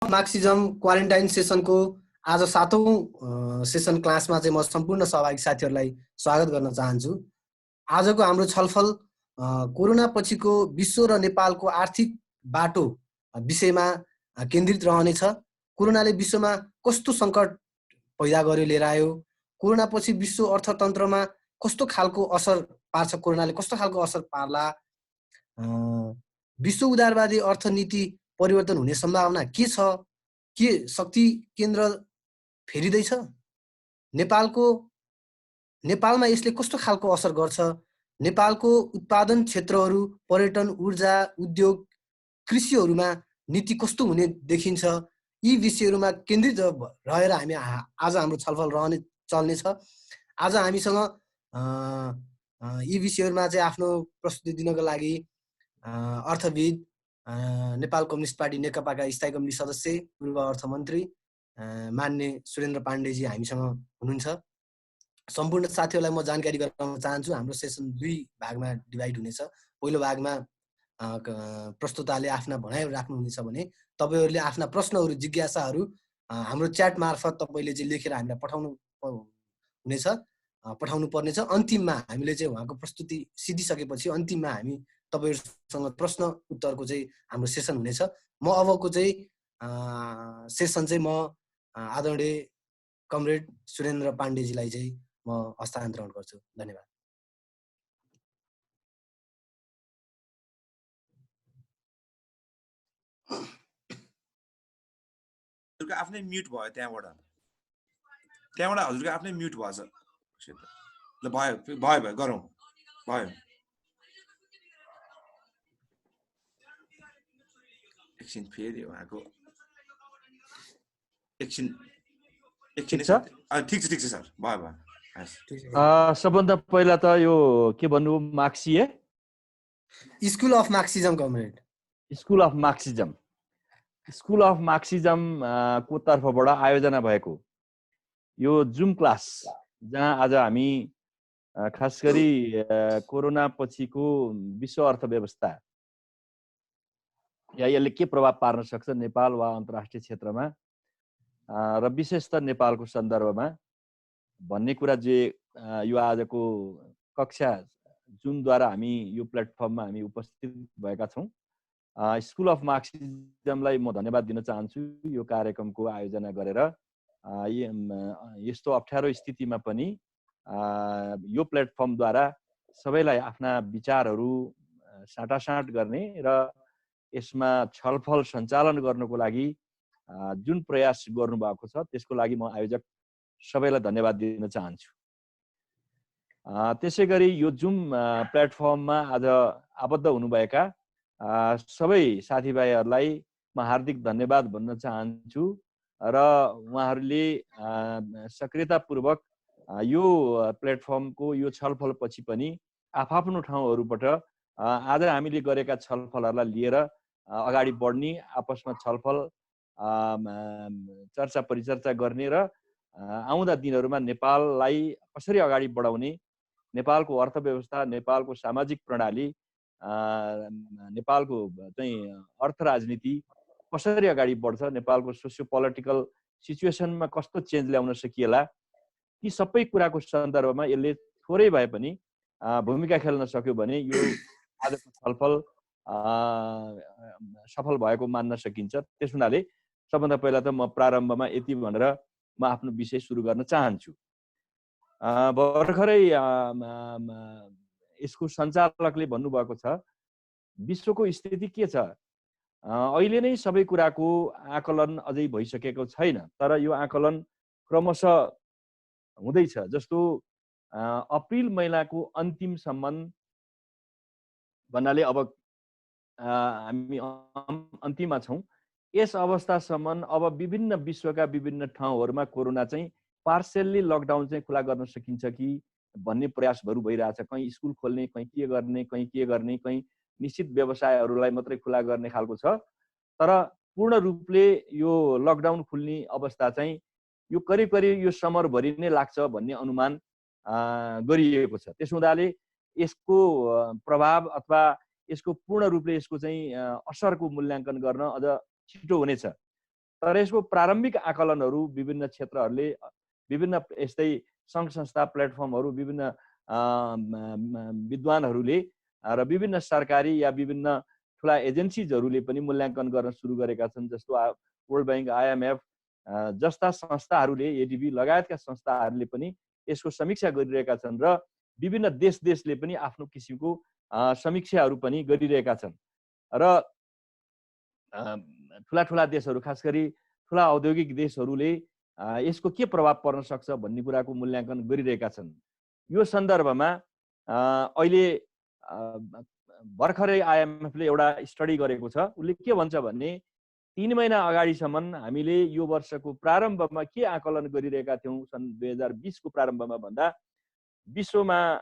Marxism quarantine सेसनको आज 7औं session क्लासमा चाहिँ म सम्पूर्ण सहभागी साथीहरूलाई स्वागत गर्न चाहन्छु। आजको हाम्रो छलफल कोरोना पछिको विश्व र नेपालको आर्थिक बाटो विषयमा केन्द्रित रहनेछ। कोरोनाले विश्वमा कस्तो सङ्कट पैदा गर्यो लिएर आयो, कोरोना पछि विश्व अर्थतन्त्रमा कस्तो खालको असर पार्छ, कोरोनाले कस्तो खालको असर पार्ला, विश्व उदारवादी अर्थनीति परिवर्तन हुने सम्भावना के छ, के शक्ति केन्द्र फेरिँदैछ, नेपालमा यसले कस्तो खालको असर गर्छ, नेपालको उत्पादन क्षेत्रहरू पर्यटन, ऊर्जा, उद्योग, कृषिहरूमा नीति कस्तो हुने देखिन्छ, यी विषयहरूमा केन्द्रित रहेर हामी आज हाम्रो छलफल चल्नेछ। आज हामीसँग यी विषयहरूमा चाहिँ आफ्नो प्रस्तुति दिनको लागि अर्थविद, नेपाल कम्युनिस्ट पार्टी नेकपाका स्थायी कमिटी सदस्य, पूर्व अर्थमन्त्री मान्य सुरेन्द्र पाण्डेजी हामीसँग हुनुहुन्छ। सम्पूर्ण साथीहरूलाई म जानकारी गराउन चाहन्छु, हाम्रो सेसन 2 भागमा डिभाइड हुनेछ। पहिलो भागमा प्रस्तुताले आफ्ना भनाइहरू राख्नुहुनेछ भने तपाईँहरूले आफ्ना प्रश्नहरू, जिज्ञासाहरू हाम्रो च्याट मार्फत तपाईँले चाहिँ लेखेर हामीलाई पठाउनु पर्नेछ। अन्तिममा हामीले चाहिँ उहाँको प्रस्तुति सिधिसकेपछि अन्तिममा हामी तपाईँहरूसँग प्रश्न उत्तरको चाहिँ हाम्रो सेसन हुनेछ। म अबको चाहिँ सेसन चाहिँ म आदरणीय कमरेड सुरेन्द्र पाण्डेजीलाई चाहिँ म हस्तान्तरण गर्छु। धन्यवाद। हजुरको आफ्नै म्युट भयो, त्यहाँबाट हजुरको आफ्नै म्युट भएछ। ल भयो गरौँ, भयो। एकछिन फेरि उहाँको एकछिन ठिक छ सर, भयो। सबभन्दा पहिला त यो के भन्नु, Marxist school of Marxism comrade, school of Marxism को तर्फबाट आयोजना भएको यो जुम क्लास, जहाँ आज हामी खास गरी कोरोना पछिको विश्व अर्थव्यवस्था या यसले के प्रभाव पार्न सक्छ नेपाल वा अन्तर्राष्ट्रिय क्षेत्रमा र विशेषतः नेपालको सन्दर्भमा भन्ने कुरा जे यो आजको कक्षा जुमद्वारा हामी यो प्लेटफर्ममा हामी उपस्थित भएका छौँ। स्कुल अफ मार्क्सिजमलाई म धन्यवाद दिन चाहन्छु, यो कार्यक्रमको आयोजना गरेर यस्तो अप्ठ्यारो स्थितिमा पनि यो प्लेटफर्मद्वारा सबैलाई आफ्ना विचारहरू साटासाट गर्ने र यसमा छलफल सञ्चालन गर्नको लागि जुन प्रयास गर्नुभएको छ त्यसको लागि म आयोजक सबैलाई धन्यवाद दिन चाहन्छु। त्यसै गरी यो जुम प्लेटफर्ममा आज आबद्ध हुनुभएका सबै साथीभाइहरूलाई म हार्दिक धन्यवाद भन्न चाहन्छु र उहाँहरूले सक्रियतापूर्वक यो प्लेटफर्मको यो छलफल पछि पनि आफ्नो ठाउँहरूबाट आज हामीले गरेका छलफलहरूलाई लिएर अगाडि बढ्ने, आपसमा छलफल चर्चा परिचर्चा गर्ने र आउँदा दिनहरूमा नेपाललाई कसरी अगाडि बढाउने, नेपालको अर्थव्यवस्था, नेपालको सामाजिक प्रणाली, नेपालको चाहिँ अर्थ राजनीति कसरी अगाडि बढ्छ, नेपालको सोसियो पोलिटिकल सिचुएसनमा कस्तो चेन्ज ल्याउन सकिएला, ती सबै कुराको सन्दर्भमा यसले थोरै भए पनि भूमिका खेल्न सक्यो भने यो आजको छलफल सफल भएको मान्न सकिन्छ। त्यस हुनाले सबभन्दा पहिला त म प्रारम्भमा यति भनेर म आफ्नो विषय सुरु गर्न चाहन्छु। भर्खरै यसको सञ्चालकले भन्नुभएको छ विश्वको स्थिति के छ, अहिले नै सबै कुराको आकलन अझै भइसकेको छैन, तर यो आकलन क्रमशः हुँदैछ। जस्तो अप्रिल महिनाको अन्तिमसम्म भन्नाले अब हामी अन्तिममा छौँ, यस अवस्थासम्म अब विभिन्न विश्वका विभिन्न ठाउँहरूमा कोरोना चाहिँ पार्सियल्ली लकडाउन चाहिँ खुला गर्न सकिन्छ कि भन्ने प्रयासहरू भइरहेछ। कहीँ स्कुल खोल्ने, कहीँ के गर्ने, कहीँ निश्चित व्यवसायहरूलाई मात्रै खुला गर्ने खालको छ। तर पूर्ण रूपले यो लकडाउन खुल्ने अवस्था चाहिँ यो करिब यो समरभरि नै लाग्छ भन्ने अनुमान गरिएको छ। त्यस हुँदाले यसको प्रभाव अथवा यसको पूर्ण रूपले यसको चाहिँ असरको मूल्याङ्कन गर्न अझ छिटो हुनेछ। तर यसको प्रारम्भिक आकलनहरू विभिन्न क्षेत्रहरूले विभिन्न यस्तै सङ्घ संस्था प्लेटफर्महरू विभिन्न विद्वानहरूले र विभिन्न सरकारी या विभिन्न ठुला एजेन्सिजहरूले पनि मूल्याङ्कन गर्न सुरु गरेका छन्। जस्तो वर्ल्ड बैंक, IMF जस्ता संस्थाहरूले, ADB लगायतका संस्थाहरूले पनि यसको समीक्षा गरिरहेका छन् र विभिन्न देशले पनि आफ्नो किसिमको समीक्षाहरू पनि गरिरहेका छन्। र ठुला देशहरू, खास गरी ठुला औद्योगिक देशहरूले यसको के प्रभाव पर्न सक्छ भन्ने कुराको मूल्याङ्कन गरिरहेका छन्। यो सन्दर्भमा अहिले भर्खरै IMF ले एउटा स्टडी गरेको छ। उसले के भन्छ भने 3 महिना अगाडिसम्म हामीले यो वर्षको प्रारम्भमा के आकलन गरिरहेका थियौँ सन् 2020 को प्रारम्भमा भन्दा विश्वमा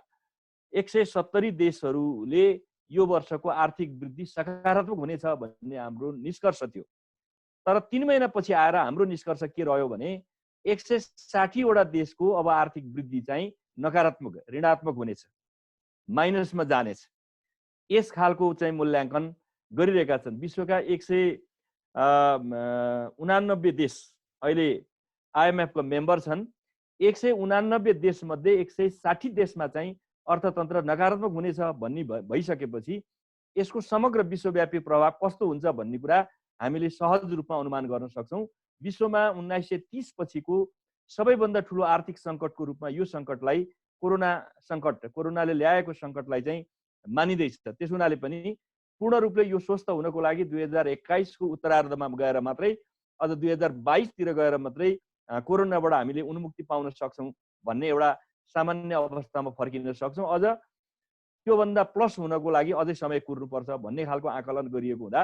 170 देशहरूले यो वर्षको आर्थिक वृद्धि सकारात्मक हुनेछ भन्ने हाम्रो निष्कर्ष थियो। तर 3 महिनापछि आएर हाम्रो निष्कर्ष के रह्यो भने 160 वटा देशको अब आर्थिक वृद्धि चाहिँ नकारात्मक, ऋणात्मक हुनेछ, माइनसमा जानेछ। यस खालको चाहिँ मूल्याङ्कन गरिरहेका छन्। विश्वका 189 देश अहिले IMF को मेम्बर छन्। 189 देशमध्ये 160 देशमा चाहिँ अर्थतन्त्र नकारात्मक हुनेछ भन्ने भइसकेपछि यसको समग्र विश्वव्यापी प्रभाव कस्तो हुन्छ भन्ने कुरा हामीले सहज रूपमा अनुमान गर्न सक्छौँ। विश्वमा 1930 पछिको सबैभन्दा ठुलो आर्थिक सङ्कटको रूपमा यो सङ्कटलाई कोरोनाले ल्याएको सङ्कटलाई चाहिँ मानिँदैछ। त्यस हुनाले पनि पूर्ण रूपले यो स्वस्थ हुनको लागि 2021 को उत्तरार्धमा गएर मात्रै, अझ 2022 तिर गएर मात्रै कोरोनाबाट हामीले उन्मुक्ति पाउन सक्छौँ भन्ने एउटा सामान्य अवस्थामा फर्किन सक्छौँ। अझ त्योभन्दा प्लस हुनको लागि अझै समय कुर्नुपर्छ भन्ने खालको आकलन गरिएको हुँदा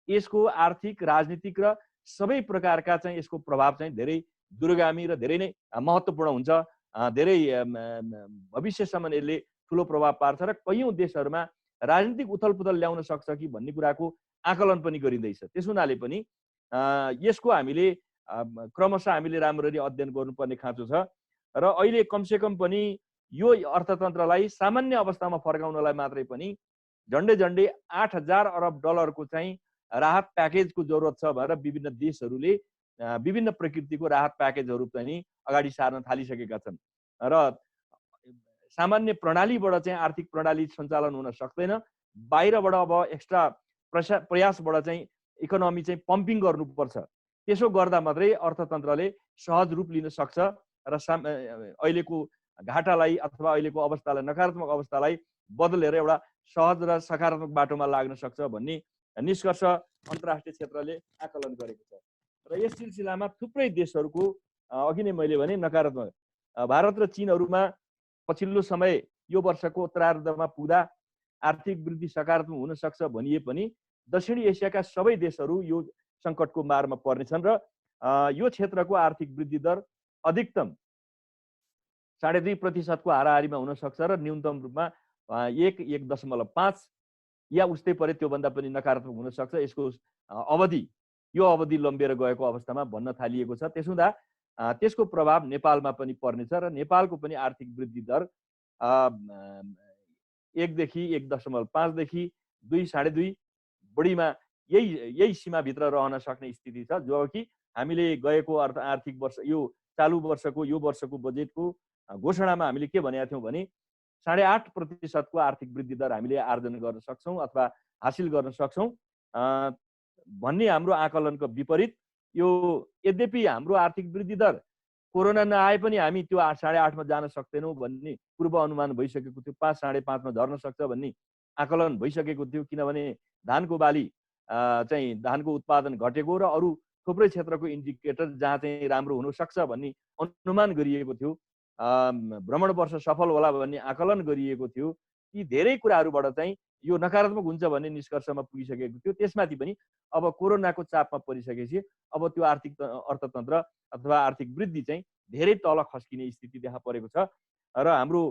यसको आर्थिक, राजनीतिक र सबै प्रकारका चाहिँ यसको प्रभाव चाहिँ धेरै दूरगामी र धेरै नै महत्त्वपूर्ण हुन्छ। धेरै भविष्यसम्म यसले ठुलो प्रभाव पार्छ र कयौँ देशहरूमा राजनीतिक उथलपुथल ल्याउन सक्छ कि भन्ने कुराको आकलन पनि गरिँदैछ। त्यस हुनाले पनि यसको हामीले क्रमशः हामीले राम्ररी अध्ययन गर्नुपर्ने खाँचो छ र अहिले कमसेकम पनि यो अर्थतन्त्रलाई सामान्य अवस्थामा फर्काउनलाई मात्रै पनि झन्डै 8,000 अरब डलरको चाहिँ राहत प्याकेजको जरुरत छ भनेर विभिन्न देशहरूले विभिन्न प्रकृतिको राहत प्याकेजहरू पनि अगाडि सार्न थालिसकेका छन्। र सामान्य प्रणालीबाट चाहिँ आर्थिक प्रणाली सञ्चालन हुन सक्दैन। बाहिरबाट अब एक्स्ट्रा प्रयासबाट चाहिँ इकोनोमी चाहिँ पम्पिङ गर्नुपर्छ। त्यसो गर्दा मात्रै अर्थतन्त्रले सहज रूप लिन सक्छ र अहिलेको घाटालाई अथवा अहिलेको अवस्थालाई, नकारात्मक अवस्थालाई बदलेर एउटा सहज र सकारात्मक बाटोमा लाग्न सक्छ भन्ने निष्कर्ष अन्तर्राष्ट्रिय क्षेत्रले आकलन गरेको छ। र यस सिलसिलामा थुप्रै देशहरूको अघि नै मैले भने नकारात्मक, भारत र चीनहरूमा पछिल्लो समय यो वर्षको उत्तरार्धमा पुग्दा आर्थिक वृद्धि सकारात्मक हुन सक्छ भनिए पनि दक्षिणी एसियाका सबै देशहरू यो सङ्कटको मारमा पर्नेछन् र यो क्षेत्रको आर्थिक वृद्धि दर अधिकतम 2.5% को हाराहारीमा हुन सक्छ र न्यूनतम रूपमा 1.5 या उस्तै परे त्योभन्दा पनि नकारात्मक हुन सक्छ। यसको यो अवधि लम्बिएर गएको अवस्थामा भन्न थालिएको छ। त्यसो हुँदा त्यसको प्रभाव नेपालमा पनि पर्नेछ र नेपालको पनि आर्थिक वृद्धि दर 1 देखि 1.5 देखि 2.5 बढीमा यही सीमाभित्र रहन सक्ने स्थिति छ। जो कि हामीले गएको आर्थिक वर्ष, यो चालु वर्षको, यो वर्षको बजेटको घोषणामा हामीले के भनेका थियौँ भने 8.5% को आर्थिक वृद्धि दर हामीले आर्जन गर्न सक्छौँ अथवा हासिल गर्न सक्छौँ भन्ने हाम्रो आकलनको विपरीत यो, यद्यपि हाम्रो आर्थिक वृद्धि दर कोरोना नआए पनि हामी त्यो 8.5 मा जान सक्दैनौँ भन्ने पूर्व अनुमान भइसकेको थियो। 5, 5.5 मा झर्न सक्छ भन्ने आकलन भइसकेको थियो। किनभने धानको बाली चाहिँ धानको उत्पादन घटेको र अरू थुप्रै क्षेत्रको इन्डिकेटर जहाँ चाहिँ राम्रो हुन सक्छ भन्ने अनुमान गरिएको थियो। भ्रमण वर्ष सफल होला भन्ने आकलन गरिएको थियो। यी धेरै कुराहरूबाट चाहिँ यो नकारात्मक हुन्छ भन्ने निष्कर्षमा पुगिसकेको थियो। त्यसमाथि पनि अब कोरोनाको चापमा परिसकेपछि अब त्यो अर्थतन्त्र अथवा आर्थिक वृद्धि चाहिँ धेरै तल खस्किने स्थिति देखा परेको छ र हाम्रो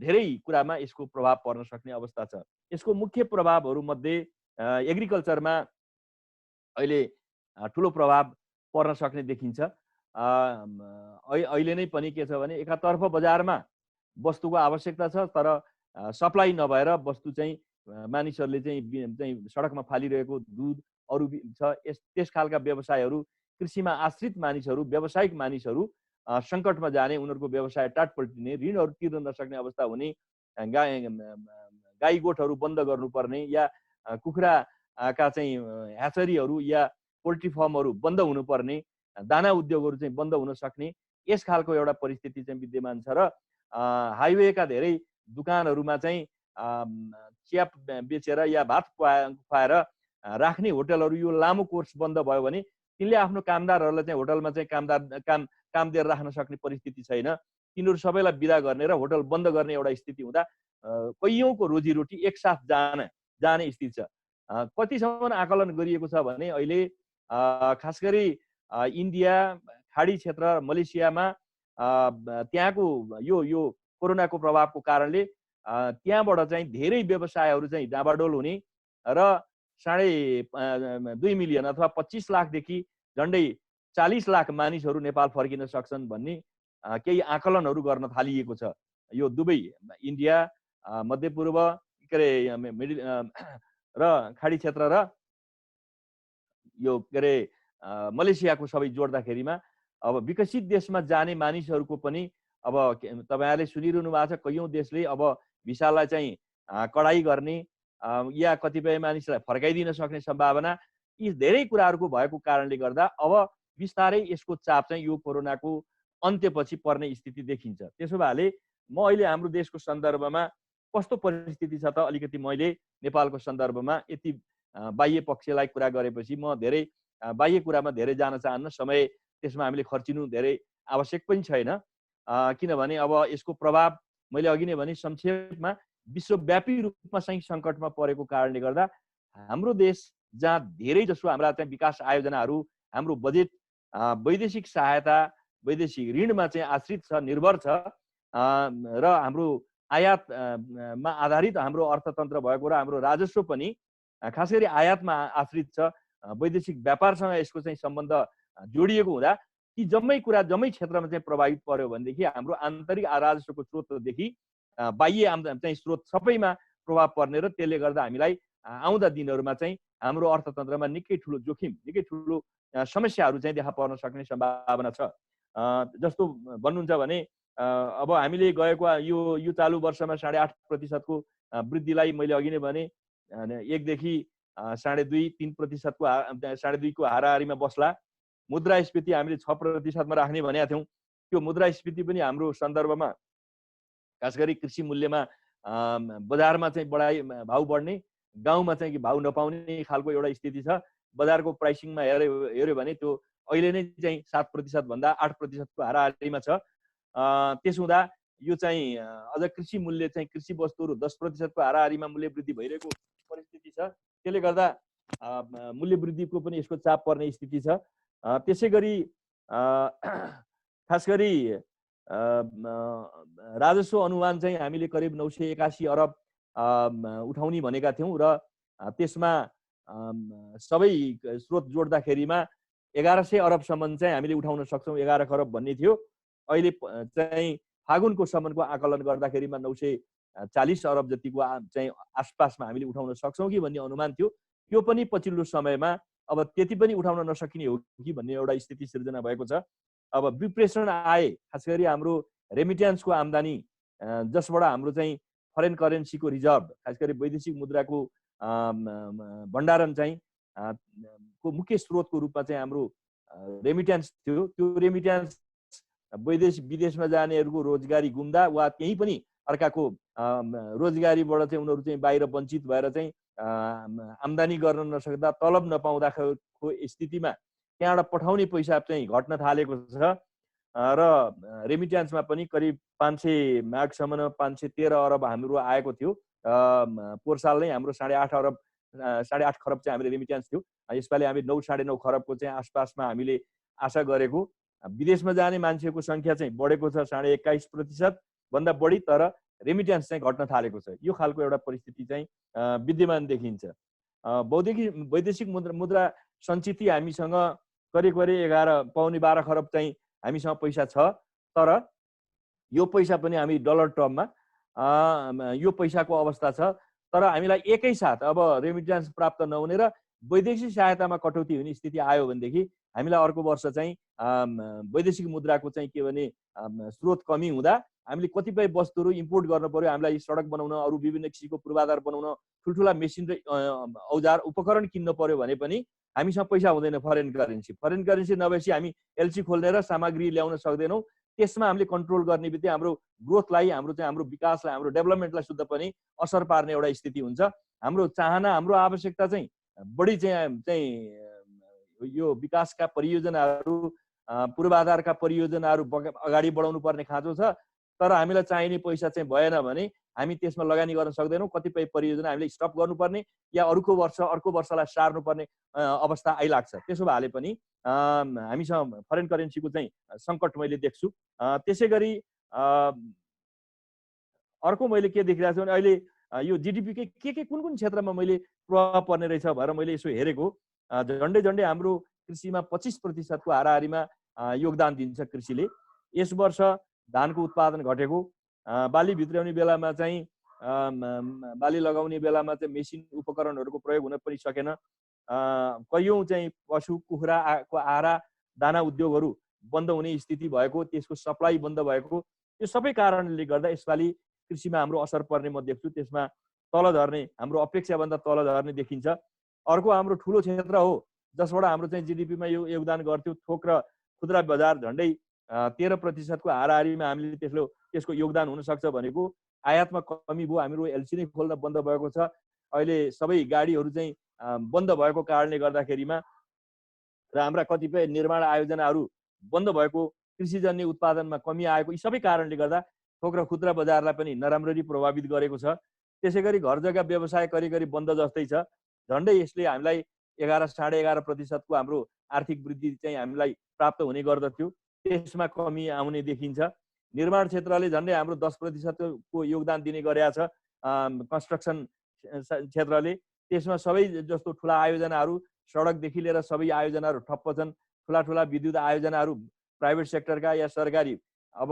धेरै कुरामा यसको प्रभाव पर्न सक्ने अवस्था छ। यसको मुख्य प्रभावहरू मध्ये एग्रिकल्चरमा अहिले ठुलो प्रभाव पर्न सक्ने देखिन्छ। अहिले नै पनि के छ भने एकातर्फ बजारमा वस्तुको आवश्यकता छ तर सप्लाई नभएर वस्तु चाहिँ मानिसहरूले चाहिँ सडकमा फालिरहेको दुध अरू छ। त्यस खालका व्यवसायहरू, कृषिमा आश्रित मानिसहरू, व्यावसायिक मानिसहरू सङ्कटमा जाने, उनीहरूको व्यवसाय टाटपल्टिने, ऋणहरू तिर्न नसक्ने अवस्था हुने, गाई गोठहरू बन्द गर्नुपर्ने, या कुखुराका चाहिँ ह्याचरीहरू या पोल्ट्री फर्महरू बन्द हुनुपर्ने, दाना उद्योगहरू चाहिँ बन्द हुन सक्ने, यस खालको एउटा परिस्थिति चाहिँ विद्यमान छ। र हाइवेका धेरै दुकानहरूमा चाहिँ चिया बेचेर या भात खुवाएर राख्ने होटलहरू यो लामो कोर्स बन्द भयो भने तिनले आफ्नो कामदारहरूलाई चाहिँ होटलमा चाहिँ काम दिएर राख्न सक्ने परिस्थिति छैन। तिनीहरू सबैलाई बिदा गर्ने र होटल बन्द गर्ने एउटा स्थिति हुँदा कैयौँको रोजीरोटी एकसाथ जाने स्थिति छ। कतिसम्म आकलन गरिएको छ भने अहिले खास गरी इन्डिया, खाडी क्षेत्र, मलेसियामा त्यहाँको यो कोरोनाको प्रभावको कारणले त्यहाँबाट चाहिँ धेरै व्यवसायहरू चाहिँ डाबाडोल हुने र 2.5 मिलियन अथवा 25 लाखदेखि झन्डै 40 लाख मानिसहरू नेपाल फर्किन सक्छन् भन्ने केही आकलनहरू गर्न थालिएको छ। यो दुवै इन्डिया, मध्यपूर्व र खाडी क्षेत्र र यो मलेसियाको सबै जोड्दाखेरिमा अब विकसित देशमा जाने मानिसहरूको पनि अब तपाईहरुले सुनिरहनु भएको छ, कैयौं देशले अब भिसालाई चाहिँ कडाई गर्ने या कतिपय मानिसलाई फर्काइदिन सक्ने सम्भावना, यी धेरै कुराहरूको भएको कारणले गर्दा अब बिस्तारै यसको चाप चाहिँ यो कोरोनाको अन्त्यपछि पर्ने स्थिति देखिन्छ। त्यसो भएले म अहिले हाम्रो देशको सन्दर्भमा कस्तो परिस्थिति छ त, अलिकति मैले नेपालको सन्दर्भमा यति बाह्य पक्षलाई कुरा गरेपछि म धेरै बाह्य कुरामा धेरै जान चाहन्न, समय त्यसमा हामीले खर्चिनु धेरै आवश्यक पनि छैन। किनभने अब यसको प्रभाव मैले अघि नै भने संक्षेपमा विश्वव्यापी रूपमा चाहिँ सङ्कटमा परेको कारणले गर्दा हाम्रो देश जहाँ धेरै जसो हाम्रा चाहिँ विकास आयोजनाहरू, हाम्रो बजेट वैदेशिक सहायता, वैदेशिक ऋणमा चाहिँ आश्रित छ, निर्भर छ र हाम्रो आयातमा आधारित हाम्रो अर्थतन्त्र भएको र हाम्रो राजस्व पनि खास गरी आयातमा आश्रित छ, वैदेशिक व्यापारसँग यसको चाहिँ सम्बन्ध जोडिएको हुँदा ती जम्मै कुरा जम्मै क्षेत्रमा चाहिँ प्रभावित पर्यो भनेदेखि हाम्रो आन्तरिक राजस्वको स्रोतदेखि बाह्य आम्दानी चाहिँ स्रोत सबैमा प्रभाव पर्ने र त्यसले गर्दा हामीलाई आउँदा दिनहरूमा चाहिँ हाम्रो अर्थतन्त्रमा निकै ठुलो जोखिम, निकै ठुलो समस्याहरू चाहिँ देखा पर्न सक्ने सम्भावना छ। जस्तो भन्नुहुन्छ भने अब हामीले गएको यो चालु वर्षमा 8.5% को वृद्धिलाई मैले अघि नै भने 1 देखि 2.5-3% को 2.5 को हाराहारीमा बस्ला। मुद्रास्फीति हामीले 6% मा राख्ने भनेका थियौँ। त्यो मुद्रास्फीति पनि हाम्रो सन्दर्भमा खास गरी कृषि मूल्यमा बजारमा चाहिँ भाउ बढ्ने, गाउँमा चाहिँ भाउ नपाउने खालको एउटा स्थिति छ। बजारको प्राइसिङमा हेर्यो भने त्यो अहिले नै चाहिँ 7% भन्दा 8% को हाराहारीमा छ। त्यसो हुँदा यो चाहिँ अझ कृषि मूल्य चाहिँ कृषि वस्तुहरू 10% को हाराहारीमा मूल्य वृद्धि भइरहेको परिस्थिति छ। त्यसले गर्दा मूल्य वृद्धिको पनि यसको चाप पर्ने स्थिति छ। त्यसै गरी खास गरी राजस्व अनुमान चाहिँ हामीले करिब 981 अरब उठाउने भनेका थियौँ र त्यसमा सबै स्रोत जोड्दाखेरिमा 1100 अरबसम्म चाहिँ हामीले उठाउन सक्छौँ। 11 खरब भन्ने थियो। अहिले चाहिँ फागुनको सम्मको आकलन गर्दाखेरिमा 940 अरब जतिको चाहिँ आसपासमा हामीले उठाउन सक्छौँ कि भन्ने अनुमान थियो। त्यो पनि पछिल्लो समयमा अब त्यति पनि उठाउन नसकिने हो कि भन्ने एउटा स्थिति सिर्जना भएको छ। अब विप्रेषण आए, खास गरी हाम्रो रेमिट्यान्सको आम्दानी, जसबाट हाम्रो चाहिँ फरेन करेन्सीको रिजर्भ, खास गरी वैदेशिक मुद्राको भण्डारण चाहिँ को मुख्य स्रोतको रूपमा चाहिँ हाम्रो रेमिट्यान्स थियो। त्यो रेमिट्यान्स विदेशमा जानेहरूको रोजगारी गुम्दा वा त्यही पनि अर्काको रोजगारीबाट चाहिँ उनीहरू चाहिँ बाहिर वञ्चित भएर चाहिँ आम्दानी गर्न नसक्दा, तलब नपाउँदाको स्थितिमा त्यहाँबाट पठाउने पैसा चाहिँ घट्न थालेको छ र रेमिट्यान्समा पनि करिब 500 माघसम्म 513 अरब हाम्रो आएको थियो। पोहोर साल नै हाम्रो 8.5 खरब चाहिँ हामीले रेमिट्यान्स थियो। यसपालि हामी 9-9.5 खरबको चाहिँ आसपासमा हामीले आशा गरेको। विदेशमा जाने मान्छेको सङ्ख्या चाहिँ बढेको छ 21% भन्दा बढी, तर रेमिट्यान्स चाहिँ घट्न थालेको छ। यो खालको एउटा परिस्थिति चाहिँ विद्यमान देखिन्छ। वैदेशिक मुद्रा सञ्चित हामीसँग करिब 11-12 खरब चाहिँ हामीसँग पैसा छ, तर यो पैसा पनि हामी डलर टर्ममा यो पैसाको अवस्था छ। तर हामीलाई एकैसाथ अब रेमिट्यान्स प्राप्त नहुने र वैदेशिक सहायतामा कटौती हुने स्थिति आयो भनेदेखि हामीलाई अर्को वर्ष चाहिँ वैदेशिक मुद्राको चाहिँ के भने स्रोत कमी हुँदा हामीले कतिपय वस्तुहरू इम्पोर्ट गर्न पर्यो, हामीलाई सडक बनाउन, अरू विभिन्न किसिमको पूर्वाधार बनाउन ठुल्ठुला मेसिन र औजार उपकरण किन्न पर्यो भने पनि हामीसँग पैसा हुँदैन। फरेन करेन्सी नभएपछि हामी एलसी खोल्ने र सामग्री ल्याउन सक्दैनौँ। त्यसमा हामीले कन्ट्रोल गर्ने बित्तिकै हाम्रो ग्रोथलाई, हाम्रो विकासलाई, हाम्रो डेभलपमेन्टलाई शुद्ध पनि असर पार्ने एउटा स्थिति हुन्छ। हाम्रो चाहना, हाम्रो आवश्यकता चाहिँ बढी चाहिँ यो विकासका परियोजनाहरू, पूर्वाधारका परियोजनाहरू अगाडि बढाउनु पर्ने खाँचो छ। तर हामीलाई चाहिने पैसा चाहिँ भएन भने हामी त्यसमा लगानी गर्न सक्दैनौँ। कतिपय परियोजना हामीले स्टप गर्नुपर्ने या अर्को वर्षलाई सार्नुपर्ने अवस्था आइलाग्छ। त्यसो भए पनि हामीसँग फरेन करेन्सीको चाहिँ सङ्कट मैले देख्छु। त्यसै गरी अर्को मैले के देखिरहेको छु भने अहिले यो जिडिपीकै के कुन क्षेत्रमा मैले प्रभाव पर्ने रहेछ भनेर मैले यसो हेरेको, झन्डै हाम्रो कृषिमा 25% को हाराहारीमा योगदान दिन्छ कृषिले। यस वर्ष धानको उत्पादन घटेको, बाली भित्र्याउने बेलामा चाहिँ बाली लगाउने बेलामा चाहिँ मेसिन उपकरणहरूको प्रयोग हुन पनि सकेन। कयौँ चाहिँ पशु कुखुराको आहारा दाना उद्योगहरू बन्द हुने स्थिति भएको, त्यसको सप्लाई बन्द भएको, यो सबै कारणले गर्दा यसपालि कृषिमा हाम्रो असर पर्ने म देख्छु। त्यसमा तल झर्ने, हाम्रो अपेक्षाभन्दा तल झर्ने देखिन्छ। अर्को हाम्रो ठुलो क्षेत्र हो जसबाट हाम्रो चाहिँ जिडिपीमा यो योगदान गर्थ्यो, थोक र खुद्रा बजार झन्डै 13% को हाराहारीमा हामीले त्यसको योगदान हुनसक्छ भनेको आयातमा कमी भयो। हाम्रो एलसी नै खोल्न बन्द भएको छ। अहिले सबै गाडीहरू चाहिँ बन्द भएको कारणले गर्दाखेरिमा र हाम्रा कतिपय निर्माण आयोजनाहरू बन्द भएको, कृषिजन्य उत्पादनमा कमी आएको, यी सबै कारणले गर्दा थोक र खुद्रा बजारलाई पनि नराम्ररी प्रभावित गरेको छ। त्यसै गरी घर जग्गा व्यवसाय करिब बन्द जस्तै छ। झन्डै यसले हामीलाई 11-11.5% को हाम्रो आर्थिक वृद्धि चाहिँ हामीलाई प्राप्त हुने गर्दथ्यो, त्यसमा कमी आउने देखिन्छ। निर्माण क्षेत्रले झन्डै हाम्रो 10% को योगदान दिने गरेको छ। कन्स्ट्रक्सन क्षेत्रले, त्यसमा सबै जस्तो ठुला आयोजनाहरू, सडकदेखि लिएर सबै आयोजनाहरू ठप्प छन्। ठुला विद्युत आयोजनाहरू प्राइभेट सेक्टरका या सरकारी अब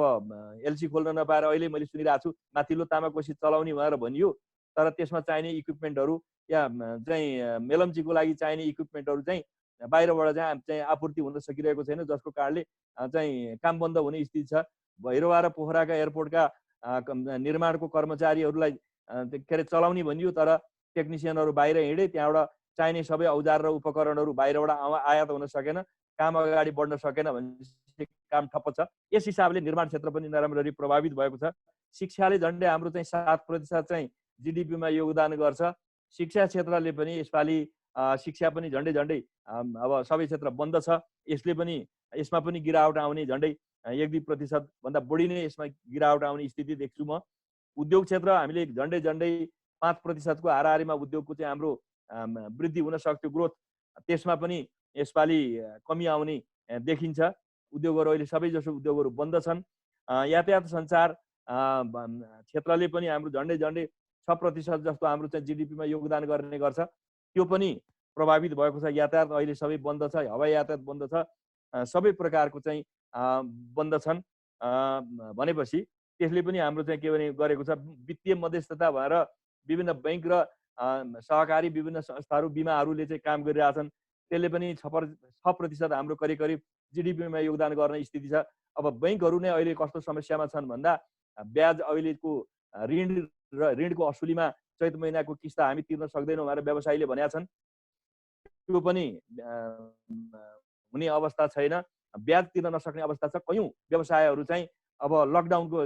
एलसी खोल्न नपाएर अहिले मैले सुनिरहेको छु माथिल्लो तामाकोसी चलाउने भनेर भनियो, तर त्यसमा चाहिने इक्विपमेन्टहरू या चाहिँ मेलम्चीको लागि चाहिने इक्विपमेन्टहरू चाहिँ बाहिरबाट चाहिँ आपूर्ति हुन सकिरहेको छैन, जसको कारणले चाहिँ काम बन्द हुने स्थिति छ। भैरवा र पोखराका एयरपोर्टका निर्माणको कर्मचारीहरूलाई के अरे चलाउने भनियो, तर टेक्निसियनहरू बाहिर हिँडे, त्यहाँबाट चाहिने सबै औजार र उपकरणहरू बाहिरबाट आयात हुन सकेन, काम अगाडि बढ्न सकेन भने काम ठप्प छ। यस हिसाबले निर्माण क्षेत्र पनि नराम्ररी प्रभावित भएको छ। शिक्षाले झन्डै हाम्रो चाहिँ 7% चाहिँ जिडिपीमा योगदान गर्छ। शिक्षा क्षेत्रले पनि यसपालि शिक्षा पनि झन्डै अब सबै क्षेत्र बन्द छ। यसमा पनि गिरावट आउने, झन्डै 1-2% भन्दा बढी नै यसमा गिरावट आउने स्थिति देख्छु म। उद्योग क्षेत्र हामीले झन्डै 5% को हाराहारीमा उद्योगको चाहिँ हाम्रो वृद्धि हुन सक्थ्यो, ग्रोथ, त्यसमा पनि यसपालि कमी आउने देखिन्छ। उद्योगहरू अहिले सबै जसो उद्योगहरू बन्द छन्। यातायात सञ्चार क्षेत्रले पनि हाम्रो झन्डै 6% जस्तो हाम्रो चाहिँ जिडिपीमा योगदान गर्ने गर्छ, त्यो पनि प्रभावित भएको छ। यातायात अहिले सबै बन्द छ, हवाई यातायात बन्द छ, सबै प्रकारको चाहिँ बन्द छन् भनेपछि त्यसले पनि हाम्रो चाहिँ के भने गरेको छ। वित्तीय मध्यस्थता भएर विभिन्न बैंक र सहकारी विभिन्न संस्थाहरू, बिमाहरूले चाहिँ काम गरिरहेछन्, त्यसले पनि 6% हाम्रो करिब जिडिपीमा योगदान गर्ने स्थिति छ। अब बैंकहरू नै अहिले कस्तो समस्यामा छन् भन्दा ब्याज अहिलेको ऋणको असुलीमा चैत महिनाको किस्ता हामी तिर्न सक्दैनौँ भनेर व्यवसायीले भनेका छन्, त्यो पनि हुने अवस्था छैन। ब्याज तिर्न नसक्ने अवस्था छ। कयौँ व्यवसायहरू चाहिँ अब लकडाउनको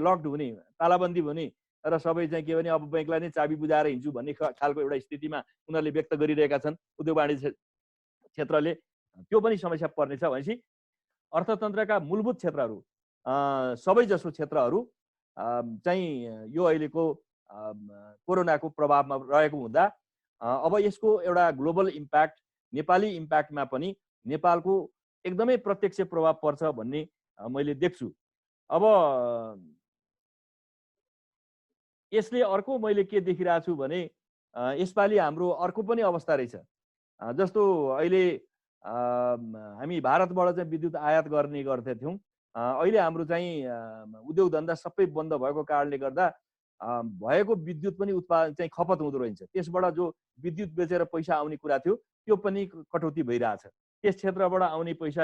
लक्ड हुने, तालाबन्दी हुने र सबै चाहिँ के भने अब बैंकलाई नै चाबी बुझाएर हिँड्छु भन्ने खालको एउटा स्थितिमा उनीहरूले व्यक्त गरिरहेका छन् उद्योग वाणिज्य क्षेत्रले। त्यो पनि समस्या पर्नेछ भनेपछि अर्थतन्त्रका मूलभूत क्षेत्रहरू, सबै जसो क्षेत्रहरू चाहिँ यो अहिलेको कोरोनाको प्रभावमा रहेको हुँदा अब यसको एउटा ग्लोबल इम्प्याक्ट, नेपाली इम्प्याक्टमा पनि नेपालको एकदमै प्रत्यक्ष प्रभाव पर्छ भन्ने मैले देख्छु। अब यसले अर्को मैले के देखिरहेको छु भने यसपालि हाम्रो अर्को पनि अवस्था रहेछ। जस्तो अहिले हामी भारतबाट चाहिँ विद्युत आयात गर्ने गर्थ्यौँ, अहिले हाम्रो चाहिँ उद्योग धन्दा सबै बन्द भएको कारणले गर्दा भएको विद्युत पनि उत्पादन चाहिँ खपत हुँदो रहेछ। त्यसबाट जो विद्युत बेचेर पैसा आउने कुरा थियो त्यो पनि कटौती भइरहेछ। त्यस क्षेत्रबाट आउने पैसा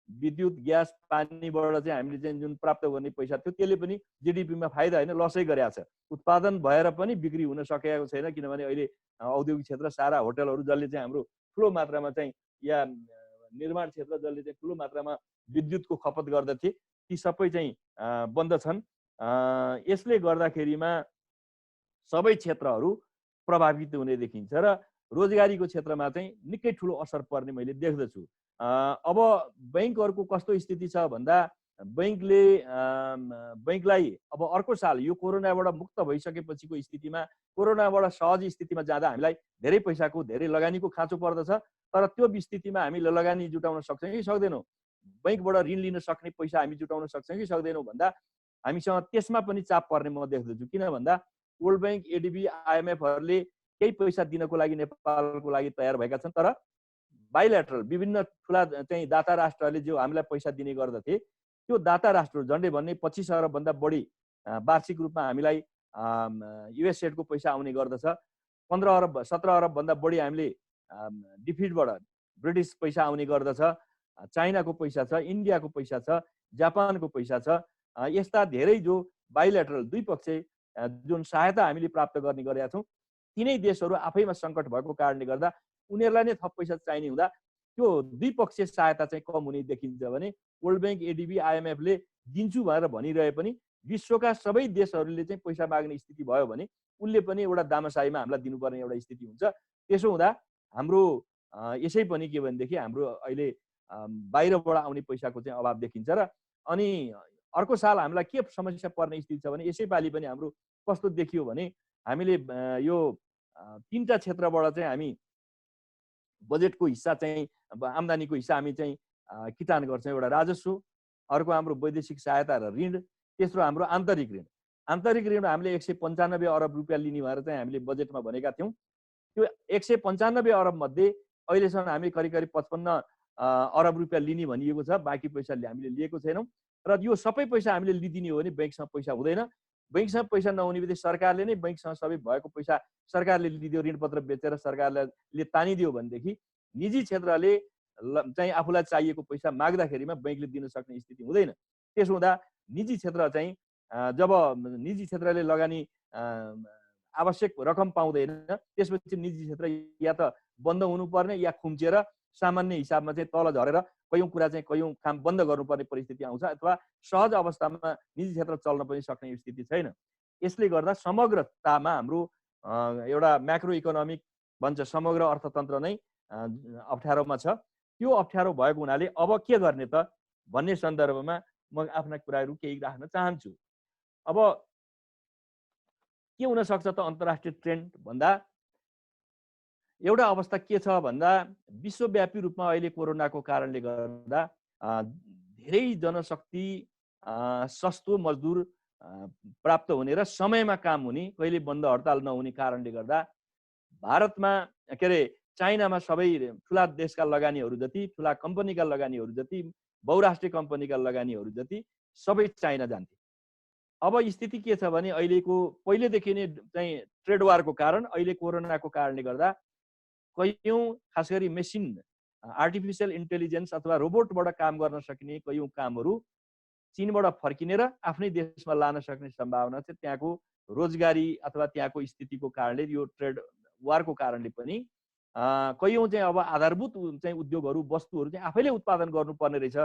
विद्युत ग्यास पानीबाट चाहिँ हामीले चाहिँ जुन प्राप्त गर्ने पैसा थियो त्यसले पनि जिडिपीमा फाइदा होइन लसै गरेको छ। उत्पादन भएर पनि बिक्री हुन सकेको छैन, किनभने अहिले औद्योगिक क्षेत्र सारा होटलहरू जसले चाहिँ हाम्रो ठुलो मात्रामा चाहिँ या निर्माण क्षेत्र जसले चाहिँ ठुलो मात्रामा विद्युतको खपत गर्दथे ती सबै चाहिँ बन्द छन्। यसले गर्दाखेरिमा सबै क्षेत्रहरू प्रभावित हुने देखिन्छ र रोजगारीको क्षेत्रमा चाहिँ निकै ठुलो असर पर्ने मैले देख्दछु। अब बैंकहरूको कस्तो स्थिति छ भन्दा बैंकलाई अब अर्को साल यो कोरोनाबाट मुक्त भइसकेपछिको स्थितिमा कोरोनाबाट सहज स्थितिमा जाँदा हामीलाई धेरै पैसाको धेरै लगानीको खाँचो पर्दछ, तर त्यो स्थितिमा हामीले लगानी जुटाउन सक्छौँ कि सक्दैनौँ, बैंकबाट ऋण लिन सक्ने पैसा हामी जुटाउन सक्छौँ कि सक्दैनौँ भन्दा हामीसँग त्यसमा पनि चाप पर्ने म देख्दछु। किन भन्दा वर्ल्ड बैंक, एडिबी, आइएमएफहरूले केही पैसा दिनको लागि नेपालको लागि तयार भएका छन्, तर बाइलेटरल विभिन्न ठुला चाहिँ दाता राष्ट्रहरूले जो हामीलाई पैसा दिने गर्दथे त्यो दाता राष्ट्रहरू झन्डै भन्ने 25 अरबभन्दा बढी वार्षिक रूपमा हामीलाई युएसएडको पैसा आउने गर्दछ। 15 अरब 17 अरबभन्दा बढी हामीले डिफिटबाट ब्रिटिस पैसा आउने गर्दछ। चाइनाको पैसा छ, इन्डियाको पैसा छ, जापानको पैसा छ। यस्ता धेरै जो बाइलेटरल द्विपक्षीय जुन सहायता हामीले प्राप्त गर्ने गरेका छौँ तिनै देशहरू आफैमा सङ्कट भएको कारणले गर्दा उनीहरूलाई नै थप पैसा चाहिने हुँदा त्यो द्विपक्षीय सहायता चाहिँ कम हुने देखिन्छ भने वर्ल्ड बैंक, एडिबी, आइएमएफले दिन्छु भनेर भनिरहे पनि विश्वका सबै देशहरूले चाहिँ पैसा माग्ने स्थिति भयो भने उसले पनि एउटा दामासाईमा हामीलाई दिनुपर्ने एउटा स्थिति हुन्छ। त्यसो हुँदा हाम्रो यसै पनि के भनेदेखि हाम्रो अहिले बाहिरबाट आउने पैसाको चाहिँ अभाव देखिन्छ र अनि अर्को साल हामीलाई के समस्या पर्ने स्थिति छ भने यसैपालि पनि हाम्रो कस्तो देखियो भने हामीले यो 3टा क्षेत्रबाट चाहिँ हामी बजेटको हिस्सा चाहिँ आम्दानीको हिस्सा हामी चाहिँ किटान गर्छौँ। एउटा राजस्व, अर्को हाम्रो वैदेशिक सहायता र ऋण, तेस्रो हाम्रो आन्तरिक ऋण। आन्तरिक ऋण हामीले 195 अरब रुपियाँ लिने भएर चाहिँ हामीले बजेटमा भनेका थियौँ। त्यो 195 अरब मध्ये अहिलेसम्म हामी करिब 55 अरब रुपियाँ लिने भनिएको छ, बाँकी पैसा हामीले लिएको छैनौँ र यो सबै पैसा हामीले लिदिने हो भने बैंकसँग पैसा हुँदैन। बैंकसँग पैसा नहुने बित्तिकै सरकारले नै बैंकसँग सबै भएको पैसा सरकारले लिदियो, ऋणपत्र बेचेर सरकारले तानिदियो भनेदेखि निजी क्षेत्रले चाहिँ आफूलाई चाहिएको पैसा माग्दाखेरिमा बैंकले दिन सक्ने स्थिति हुँदैन। त्यसो हुँदा निजी क्षेत्र चाहिँ जब निजी क्षेत्रले लगानी आवश्यक रकम पाउँदैन त्यसपछि निजी क्षेत्र या त बन्द हुनुपर्ने या खुम्चिएर सामान्य हिसाबमा चाहिँ तल झरेर कयौं कुरा चाहिँ कयौं काम बन्द गर्नुपर्ने परिस्थिति आउँछ अथवा सहज अवस्थामा निजी क्षेत्र चल्न पनि सक्ने स्थिति छैन। यसले गर्दा समग्रतामा हाम्रो एउटा म्याक्रो इकोनोमिक भन्छ समग्र अर्थतन्त्र नै अप्ठ्यारोमा छ। त्यो अप्ठ्यारो भएको हुनाले अब के गर्ने त भन्ने सन्दर्भमा म आफ्ना कुराहरू केही राख्न चाहन्छु। अब के हुन सक्छ त अन्तर्राष्ट्रिय ट्रेन्ड भन्दा एउटा अवस्था के छ भन्दा विश्वव्यापी रूपमा अहिले कोरोनाको कारणले गर्दा धेरै जनशक्ति सस्तो मजदुर प्राप्त हुने र समयमा काम हुने, कहिले बन्द हडताल नहुने कारणले गर्दा भारतमा के अरे चाइनामा सबै ठुला देशका लगानीहरू जति, ठुला कम्पनीका लगानीहरू जति, बहुराष्ट्रिय कम्पनीका लगानीहरू जति सबै चाइना जान्थे। अब स्थिति के छ भने अहिलेको पहिलेदेखि नै चाहिँ ट्रेड वारको कारण अहिले कोरोनाको कारणले गर्दा कयौं खास गरी मेसिन आर्टिफिसियल इन्टेलिजेन्स अथवा रोबोटबाट काम गर्न सक्ने कयौं कामहरू चीनबाट फर्किने र आफ्नै देशमा लान सक्ने सम्भावना चाहिँ त्यहाँको रोजगारी अथवा त्यहाँको स्थितिको कारणले यो ट्रेड वारको कारणले पनि कयौं चाहिँ अब आधारभूत चाहिँ उद्योगहरू वस्तुहरू चाहिँ आफैले उत्पादन गर्नुपर्ने रहेछ।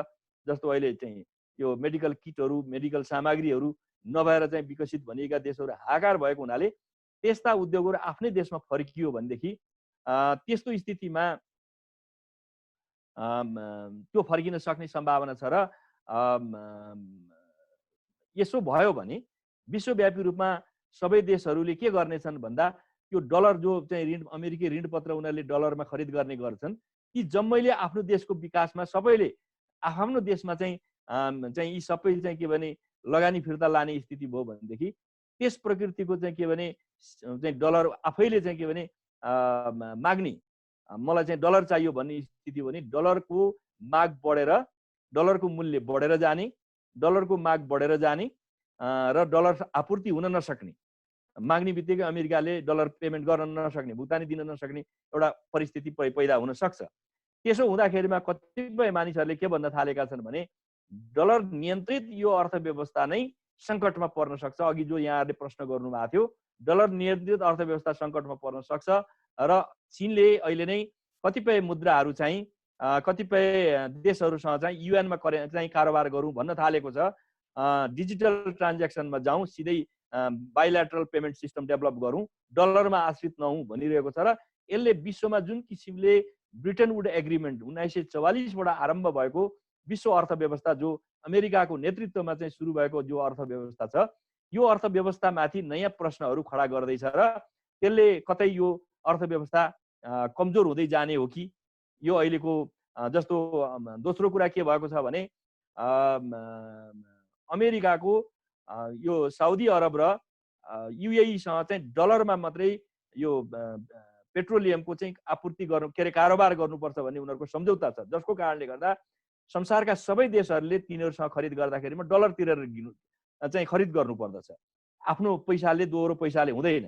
जस्तो अहिले चाहिँ यो मेडिकल किटहरू, मेडिकल सामग्रीहरू नभएर चाहिँ विकसित भनिएका देशहरू हाहाकार भएको हुनाले त्यस्ता उद्योगहरू आफ्नै देशमा फर्कियो भनेदेखि त्यस्तो स्थितिमा त्यो फर्किन सक्ने सम्भावना छ र यसो भयो भने विश्वव्यापी रूपमा सबै देशहरूले के गर्नेछन् भन्दा यो डलर जो चाहिँ ऋण अमेरिकी ऋणपत्र उनीहरूले डलरमा खरिद गर्ने गर्छन् ती जम्मैले आफ्नो देशको विकासमा सबैले आफ्नो देशमा चाहिँ यी सबै चाहिँ के भने लगानी फिर्ता लाने स्थिति भयो भनेदेखि त्यस प्रकृतिको चाहिँ के भने चाहिँ डलर आफैले चाहिँ के भने माग्ने मलाई चाहिँ डलर चाहियो भन्ने स्थिति भने डलरको माग बढेर डलरको मूल्य बढेर जाने, डलरको माग बढेर जाने र डलर आपूर्ति हुन नसक्ने माग्ने बित्तिकै अमेरिकाले डलर पेमेन्ट गर्न नसक्ने, भुक्तानी दिन नसक्ने एउटा परिस्थिति पैदा हुन सक्छ। त्यसो हुँदाखेरिमा कतिपय मानिसहरूले के भन्न थालेका छन् भने डलर नियन्त्रित यो अर्थव्यवस्था नै सङ्कटमा पर्न सक्छ। अघि जो यहाँहरूले प्रश्न गर्नुभएको थियो, डलर नियन्त्रित अर्थव्यवस्था सङ्कटमा पर्न सक्छ र चीनले अहिले नै कतिपय मुद्राहरू चाहिँ कतिपय देशहरूसँग चाहिँ युएनमा चाहिँ कारोबार गरौँ भन्न थालेको छ। डिजिटल ट्रान्ज्याक्सनमा जाउँ, सिधै बाइल्याटरल पेमेन्ट सिस्टम डेभलप गरौँ, डलरमा आश्रित नहौँ भनिरहेको छ। र यसले विश्वमा जुन किसिमले ब्रिटेन वुड एग्रिमेन्ट 1944बाट आरम्भ भएको विश्व अर्थव्यवस्था, जो अमेरिकाको नेतृत्वमा चाहिँ सुरु भएको जो अर्थव्यवस्था छ, यो अर्थव्यवस्थामाथि नयाँ प्रश्नहरू खडा गर्दैछ र त्यसले कतै यो अर्थव्यवस्था कमजोर हुँदै जाने हो कि यो अहिलेको जस्तो। दोस्रो कुरा के भएको छ भने अमेरिकाको यो साउदी अरब र युएईसँग चाहिँ डलरमा मात्रै यो पेट्रोलियमको चाहिँ आपूर्ति गर्नु के अरे कारोबार गर्नुपर्छ भन्ने उनीहरूको सम्झौता छ, जसको कारणले गर्दा संसारका सबै देशहरूले तिनीहरूसँग खरिद गर्दाखेरिमा डलर तिरेर चाहिँ खरिद गर्नुपर्दछ, आफ्नो पैसाले दोहोरो पैसाले हुँदैन।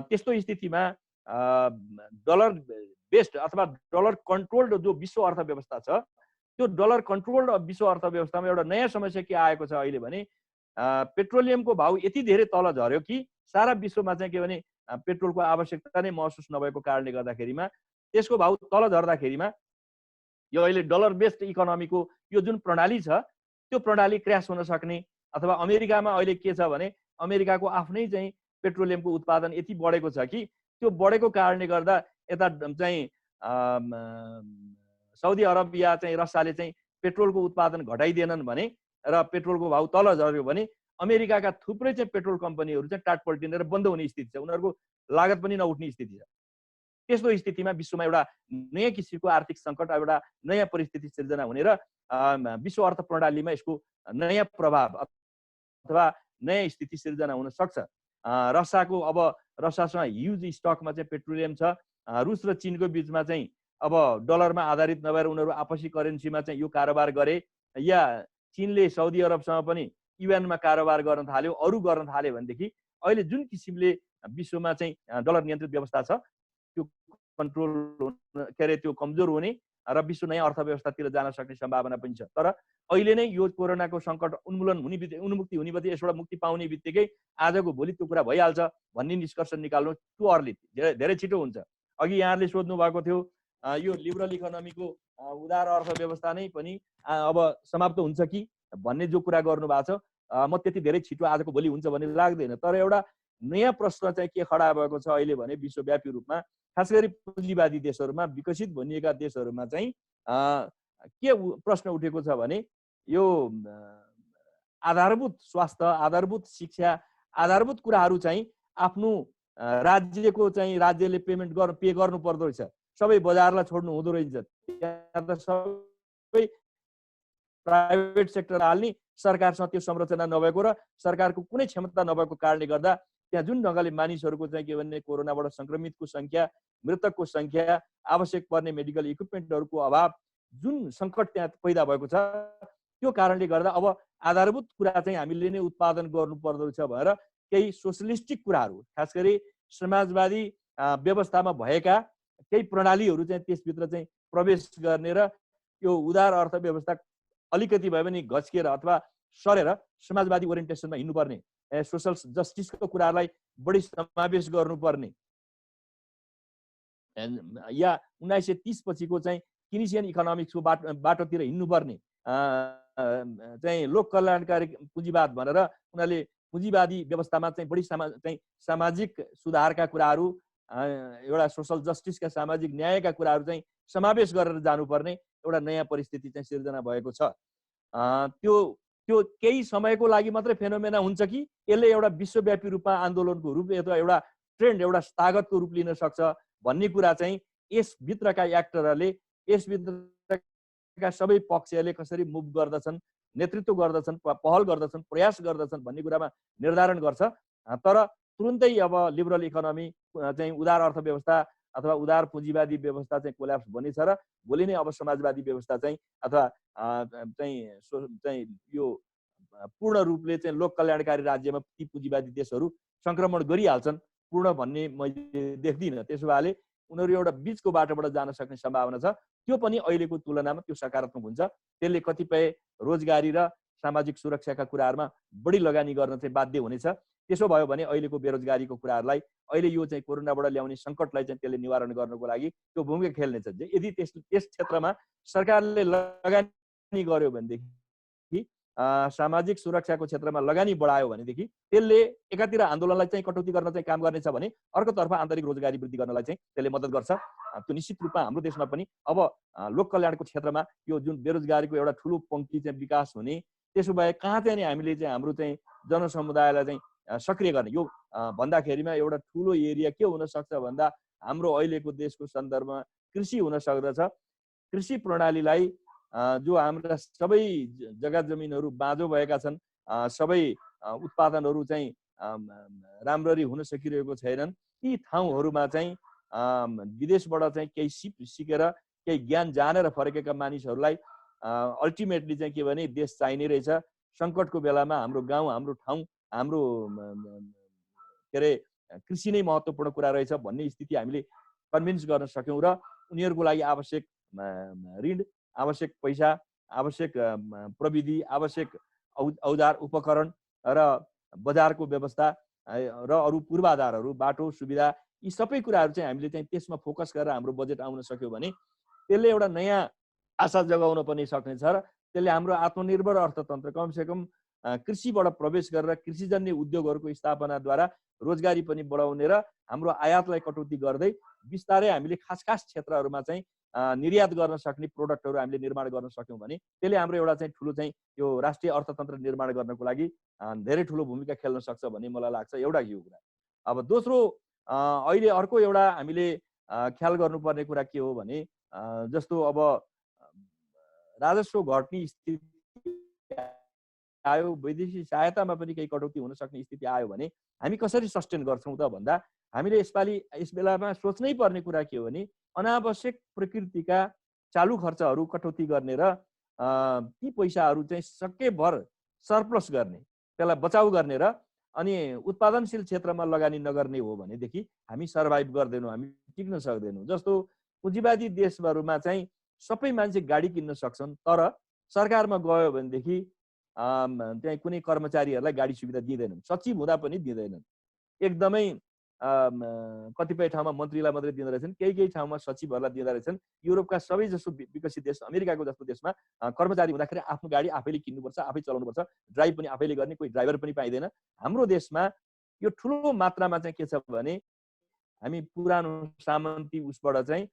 त्यस्तो स्थितिमा डलर बेस्ड अथवा डलर कन्ट्रोल्ड जो विश्व अर्थव्यवस्था छ, त्यो डलर कन्ट्रोल्ड विश्व अर्थव्यवस्थामा एउटा नयाँ समस्या के आएको छ अहिले भने पेट्रोलियमको भाउ यति धेरै तल झर्यो कि सारा विश्वमा चाहिँ के भने पेट्रोलको आवश्यकता नै महसुस नभएको कारणले गर्दाखेरिमा त्यसको भाउ तल झर्दाखेरिमा यो अहिले डलर बेस्ड इकोनोमीको यो जुन प्रणाली छ त्यो प्रणाली क्र्यास हुन सक्ने, अथवा अमेरिकामा अहिले के छ भने अमेरिकाको आफ्नै चाहिँ पेट्रोलियमको उत्पादन यति बढेको छ कि त्यो बढेको कारणले गर्दा यता चाहिँ साउदी अरब या चाहिँ रसियाले चाहिँ पेट्रोलको उत्पादन घटाइदिएनन् भने र पेट्रोलको भाउ तल झर्यो भने अमेरिकाका थुप्रै चाहिँ पेट्रोल कम्पनीहरू चाहिँ टाट पल्टिने र बन्द हुने स्थिति छ, उनीहरूको लागत पनि नउठ्ने स्थिति छ। त्यस्तो स्थितिमा विश्वमा एउटा नयाँ किसिमको आर्थिक सङ्कट, एउटा नयाँ परिस्थिति सिर्जना हुने र विश्व अर्थ प्रणालीमा यसको नयाँ प्रभाव अथवा नयाँ स्थिति सिर्जना हुन सक्छ। रसियाको अब रसियासँग ह्युज स्टकमा चाहिँ पेट्रोलियम छ। रुस र चीनको बिचमा चाहिँ अब डलरमा आधारित नभएर उनीहरू आपसी करेन्सीमा चाहिँ यो कारोबार गरे, या चीनले साउदी अरबसँग पनि युएनमा कारोबार गर्न थाल्यो, अरू गर्न थाल्यो भनेदेखि अहिले जुन किसिमले विश्वमा चाहिँ डलर नियन्त्रित व्यवस्था छ त्यो कन्ट्रोल के अरे त्यो कमजोर हुने र विश्व नयाँ अर्थव्यवस्थातिर जान सक्ने सम्भावना पनि छ। तर अहिले नै यो कोरोनाको सङ्कट उन्मूलन हुने बित्तिकै, उन्मुक्ति हुने बित्तिकै, यसबाट मुक्ति पाउने बित्तिकै आजको भोलि त्यो कुरा भइहाल्छ भन्ने निष्कर्ष निकाल्नु टु अर्ली, धेरै छिटो हुन्छ। अघि यहाँहरूले सोध्नु भएको थियो यो लिबरल इकोनोमीको उदार अर्थव्यवस्था नै पनि अब समाप्त हुन्छ कि भन्ने जो कुरा गर्नु भएको छ, म त्यति धेरै छिटो आजको भोलि हुन्छ भन्ने लाग्दैन। तर एउटा नयाँ प्रश्न चाहिँ के खडा भएको छ अहिले भने विश्वव्यापी रूपमा, खास गरी पुँजीवादी देशहरूमा, विकसित भनिएका देशहरूमा चाहिँ के प्रश्न उठेको छ भने यो आधारभूत स्वास्थ्य, आधारभूत शिक्षा, आधारभूत कुराहरू चाहिँ आफ्नो राज्यको चाहिँ राज्यले पे गर्नु पर्दो रहेछ, सबै बजारलाई छोड्नु हुँदो रहेछ, त्यहाँ त सबै प्राइभेट सेक्टर हाल्ने, सरकारसँग त्यो संरचना नभएको र सरकारको कुनै क्षमता नभएको कारणले गर्दा त्यहाँ जुन ढङ्गले मानिसहरूको चाहिँ के भने कोरोनाबाट सङ्क्रमितको सङ्ख्या, मृतकको सङ्ख्या, आवश्यक पर्ने मेडिकल इक्विपमेन्टहरूको अभाव, जुन सङ्कट त्यहाँ पैदा भएको छ, त्यो कारणले गर्दा अब आधारभूत कुरा चाहिँ हामीले नै उत्पादन गर्नु पर्दो रहेछ भनेर केही सोसलिस्टिक कुराहरू, खास गरी समाजवादी व्यवस्थामा भएका केही प्रणालीहरू चाहिँ त्यसभित्र चाहिँ प्रवेश गर्ने र यो उदार अर्थव्यवस्था अलिकति भए पनि घस्किएर अथवा सरेर समाजवादी ओरिएन्टेसनमा हिँड्नुपर्ने, सोसल जस्टिसको कुरालाई बढी समावेश गर्नुपर्ने, या 1930 पछिको चाहिँ किनिसियन इकोनोमिक्सको बाटोतिर हिँड्नुपर्ने, चाहिँ लोक कल्याणकारी पुँजीवाद भनेर उनीहरूले पुँजीवादी व्यवस्थामा चाहिँ बढी सामाजिक सुधारका कुराहरू, एउटा सोसल जस्टिसका, सामाजिक न्यायका कुराहरू चाहिँ समावेश गरेर जानुपर्ने एउटा नयाँ परिस्थिति चाहिँ सिर्जना भएको छ। त्यो केही समयको लागि मात्रै फेनोमेना हुन्छ कि यसले एउटा विश्वव्यापी रूपमा आन्दोलनको रूप अथवा एउटा ट्रेन्ड, एउटा तागतको रूप लिन सक्छ भन्ने कुरा चाहिँ यसभित्रका एक्टरहरूले, यसभित्रका सबै पक्षहरूले कसरी मुभ गर्दछन्, नेतृत्व गर्दछन्, पहल गर्दछन्, प्रयास गर्दछन् भन्ने कुरामा निर्धारण गर्छ। तर तुरुन्तै अब लिबरल इकोनोमी चाहिँ उदार अर्थव्यवस्था अथवा उदार पुँजीवादी व्यवस्था चाहिँ कोल्याप्स बनेछ र भोलि नै अब समाजवादी व्यवस्था चाहिँ अथवा चाहिँ यो पूर्ण रूपले चाहिँ लोक कल्याणकारी राज्यमा ती पुँजीवादी देशहरू सङ्क्रमण गरिहाल्छन् पूर्ण भन्ने मैले देख्दिनँ। त्यसो भएले उनीहरू एउटा बिचको बाटोबाट जान सक्ने सम्भावना छ। त्यो पनि अहिलेको तुलनामा त्यो सकारात्मक हुन्छ। त्यसले कतिपय रोजगारी र सामाजिक सुरक्षाका कुराहरूमा बढी लगानी गर्न चाहिँ बाध्य हुनेछ। त्यसो भयो भने अहिलेको बेरोजगारीको कुराहरूलाई, अहिले यो चाहिँ कोरोनाबाट ल्याउने सङ्कटलाई चाहिँ त्यसले निवारण गर्नको लागि त्यो भूमिका खेल्नेछ। यदि त्यस क्षेत्रमा सरकारले लगानी गर्यो भनेदेखि, सामाजिक सुरक्षाको क्षेत्रमा लगानी बढायो भनेदेखि त्यसले एकातिर आन्दोलनलाई चाहिँ कटौती गर्न चाहिँ काम गर्नेछ भने अर्कोतर्फ आन्तरिक रोजगारी वृद्धि गर्नलाई चाहिँ त्यसले मद्दत गर्छ। त्यो निश्चित रूपमा हाम्रो देशमा पनि अब लोक कल्याणको क्षेत्रमा यो जुन बेरोजगारीको एउटा ठुलो पङ्क्ति चाहिँ विकास हुने, त्यसो भए कहाँ चाहिँ हामीले चाहिँ हाम्रो चाहिँ जनसमुदायलाई चाहिँ सक्रिय गर्ने, यो भन्दाखेरिमा एउटा ठुलो एरिया के हुन सक्छ भन्दा हाम्रो अहिलेको देशको सन्दर्भमा कृषि हुन सक्दछ। कृषि प्रणालीलाई जो हाम्रा सबै जग्गा जमिनहरू बाँझो भएका छन्, सबै उत्पादनहरू चाहिँ राम्ररी हुन सकिरहेको छैनन्, यी ठाउँहरूमा चाहिँ विदेशबाट चाहिँ केही सिकेर केही ज्ञान जानेर फर्केका मानिसहरूलाई अल्टिमेटली चाहिँ के भने देश चाहिने रहेछ। सङ्कटको बेलामा हाम्रो गाउँ, हाम्रो ठाउँ, हाम्रो के अरे कृषि नै महत्त्वपूर्ण कुरा रहेछ भन्ने स्थिति हामीले कन्भिन्स गर्न सक्यौँ र उनीहरूको लागि आवश्यक ऋण, आवश्यक पैसा, आवश्यक प्रविधि, आवश्यक औजार उपकरण र बजारको व्यवस्था र अरू पूर्वाधारहरू, बाटो सुविधा, यी सबै कुराहरू चाहिँ हामीले चाहिँ त्यसमा फोकस गरेर हाम्रो बजेट आउन सक्यो भने त्यसले एउटा नयाँ आशा जगाउन पनि सक्नेछ र त्यसले हाम्रो आत्मनिर्भर अर्थतन्त्र कमसेकम कृषिबाट प्रवेश गरेर कृषिजन्य उद्योगहरूको स्थापनाद्वारा रोजगारी पनि बढाउने र हाम्रो आयातलाई कटौती गर्दै बिस्तारै हामीले खास खास क्षेत्रहरूमा चाहिँ निर्यात गर्न सक्ने प्रोडक्टहरू हामीले निर्माण गर्न सक्यौँ भने त्यसले हाम्रो एउटा चाहिँ ठुलो चाहिँ यो राष्ट्रिय अर्थतन्त्र निर्माण गर्नको लागि धेरै ठुलो भूमिका खेल्न सक्छ भन्ने मलाई लाग्छ। एउटा यो कुरा। अब दोस्रो अहिले अर्को एउटा हामीले ख्याल गर्नुपर्ने कुरा के हो भने जस्तो अब राजस्व घट्ने स्थिति आयो, वैदेशिक सहायतामा पनि केही कटौती हुन सक्ने स्थिति आयो भने हामी कसरी सस्टेन गर्छौँ त भन्दा हामीले यस बेलामा सोच्नै पर्ने कुरा के हो भने अनावश्यक प्रकृतिका चालु खर्चहरू कटौती गर्ने र ती पैसाहरू चाहिँ सकेभर सरप्लस गर्ने, त्यसलाई बचाउ गर्ने र अनि उत्पादनशील क्षेत्रमा लगानी नगर्ने हो भनेदेखि हामी सर्भाइभ गर्दैनौँ, हामी टिक्न सक्दैनौँ। जस्तो पुँजीवादी देशहरूमा चाहिँ सबै मान्छे गाडी किन्न सक्छन्, तर सरकारमा गयो भनेदेखि त्यहाँ कुनै कर्मचारीहरूलाई गाडी सुविधा दिँदैनन्, सचिव हुँदा पनि दिँदैनन्। एकदमै कतिपय ठाउँमा मन्त्रीलाई मात्रै दिँदो रहेछन्, केही ठाउँमा सचिवहरूलाई दिँदो रहेछन्। युरोपका सबै जस्तो विकसित देश, अमेरिकाको जस्तो देशमा कर्मचारी हुँदाखेरि आफ्नो गाडी आफैले किन्नुपर्छ, आफै चलाउनुपर्छ, ड्राइभ पनि आफैले गर्ने, कोही ड्राइभर पनि पाइँदैन। हाम्रो देशमा यो ठुलो मात्रामा चाहिँ के छ भने हामी पुरानो सामन्ती उसबाट चाहिँ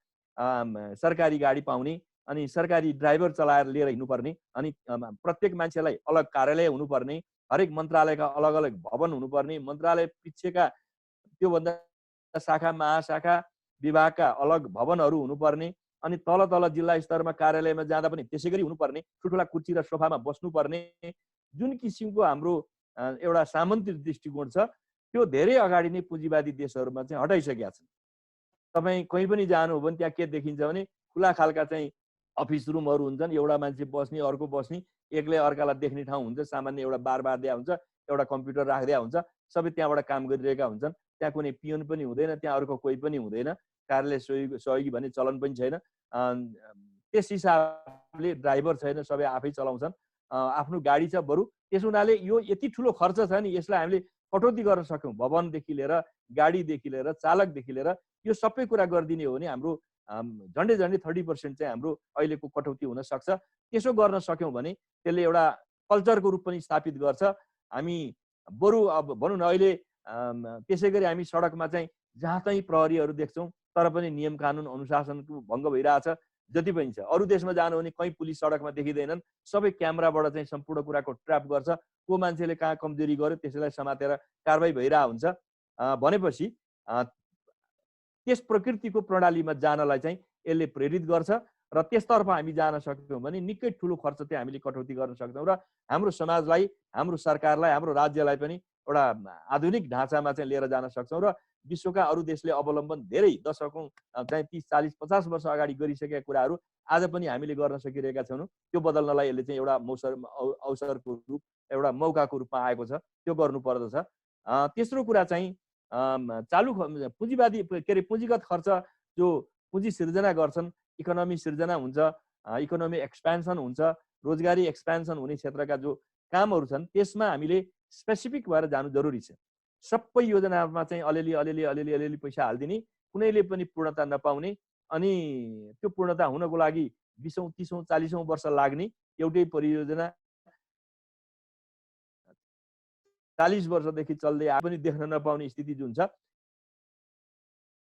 सरकारी गाडी पाउने अनि सरकारी ड्राइभर चलाएर लिएर हिँड्नुपर्ने अनि प्रत्येक मान्छेलाई अलग कार्यालय हुनुपर्ने, हरेक मन्त्रालयका अलग अलग भवन हुनुपर्ने, मन्त्रालय पिछेका त्योभन्दा शाखा महाशाखा विभागका अलग भवनहरू हुनुपर्ने अनि तल तल जिल्ला स्तरमा कार्यालयमा जाँदा पनि त्यसै गरी हुनुपर्ने, ठुल्ठुला कुर्सी र सोफामा बस्नुपर्ने जुन किसिमको हाम्रो एउटा सामन्ती दृष्टिकोण छ त्यो धेरै अगाडि नै पुँजीवादी देशहरूमा चाहिँ हटाइसकेका छन्। तपाईँ कहीँ पनि जानु हो भने त्यहाँ के देखिन्छ भने खुला खालका चाहिँ अफिस रुमहरू हुन्छन्, एउटा मान्छे बस्ने, अर्को बस्ने, एकले अर्कालाई देख्ने ठाउँ हुन्छ, सामान्य एउटा बार दिया हुन्छ, एउटा कम्प्युटर राखिदिया हुन्छ, सबै त्यहाँबाट काम गरिरहेका हुन्छन्। त्यहाँ कुनै पियोन पनि हुँदैन, त्यहाँ अर्को कोही पनि हुँदैन, कार्यालय सहयोगी भन्ने चलन पनि छैन। त्यस हिसाबले ड्राइभर छैन, सबै आफै चलाउँछन्, आफ्नो गाडी छ। बरु त्यस हुनाले यो यति ठुलो खर्च छ नि, यसलाई हामीले कटौती गर्न सक्यौँ, भवनदेखि लिएर गाडीदेखि लिएर चालकदेखि लिएर यो सबै कुरा गरिदिने हो भने हाम्रो झन्डै 30% चाहिँ हाम्रो अहिलेको कटौती हुन सक्छ। त्यसो गर्न सक्यौँ भने त्यसले एउटा कल्चरको रूप पनि स्थापित गर्छ। हामी बरु अब भनौँ न अहिले त्यसै गरी हामी सडकमा चाहिँ जहाँ चाहिँ प्रहरीहरू देख्छौँ, तर पनि नियम कानुन अनुशासनको भङ्ग भइरहेछ जति पनि छ। अरू देशमा जानु भने कहीँ पुलिस सडकमा देखिँदैनन्, सबै क्यामेराबाट चाहिँ सम्पूर्ण कुराको ट्र्याप गर्छ, को मान्छेले कहाँ कमजोरी गर्यो त्यसैलाई समातेर कारबाही भइरहेको हुन्छ। भनेपछि त्यस प्रकृतिको प्रणालीमा जानलाई चाहिँ यसले प्रेरित गर्छ र त्यसतर्फ हामी जान सक्यौँ भने निकै ठुलो खर्च चाहिँ हामीले कटौती गर्न सक्छौँ र हाम्रो समाजलाई, हाम्रो सरकारलाई, हाम्रो राज्यलाई पनि एउटा आधुनिक ढाँचामा चाहिँ लिएर जान सक्छौँ र विश्वका अरू देशले अवलम्बन धेरै दशकौँ चाहिँ 30, 40, 50 वर्ष अगाडि गरिसकेका कुराहरू आज पनि हामीले गर्न सकिरहेका छैनौँ। त्यो बदल्नलाई यसले चाहिँ एउटा अवसरको रूप, एउटा मौकाको रूपमा आएको छ, त्यो गर्नुपर्दछ। तेस्रो कुरा चाहिँ चालु पुँजीवादी के अरे पुँजीगत खर्च जो पुँजी सिर्जना गर्छन्, इकोनोमी सिर्जना हुन्छ, इकोनोमी एक्सपेन्सन हुन्छ, रोजगारी एक्सपेन्सन हुने क्षेत्रका जो कामहरू छन् त्यसमा हामीले स्पेसिफिक भएर जानु जरुरी छ। सबै योजनामा चाहिँ अलिअलि पैसा हालिदिने, कुनैले पनि पूर्णता नपाउने, अनि त्यो पूर्णता हुनको लागि 20औं 30औं 40औं वर्ष लाग्ने एउटै परियोजना 40 वर्षदेखि चल्दै आए पनि देख्न नपाउने स्थिति जुन छ,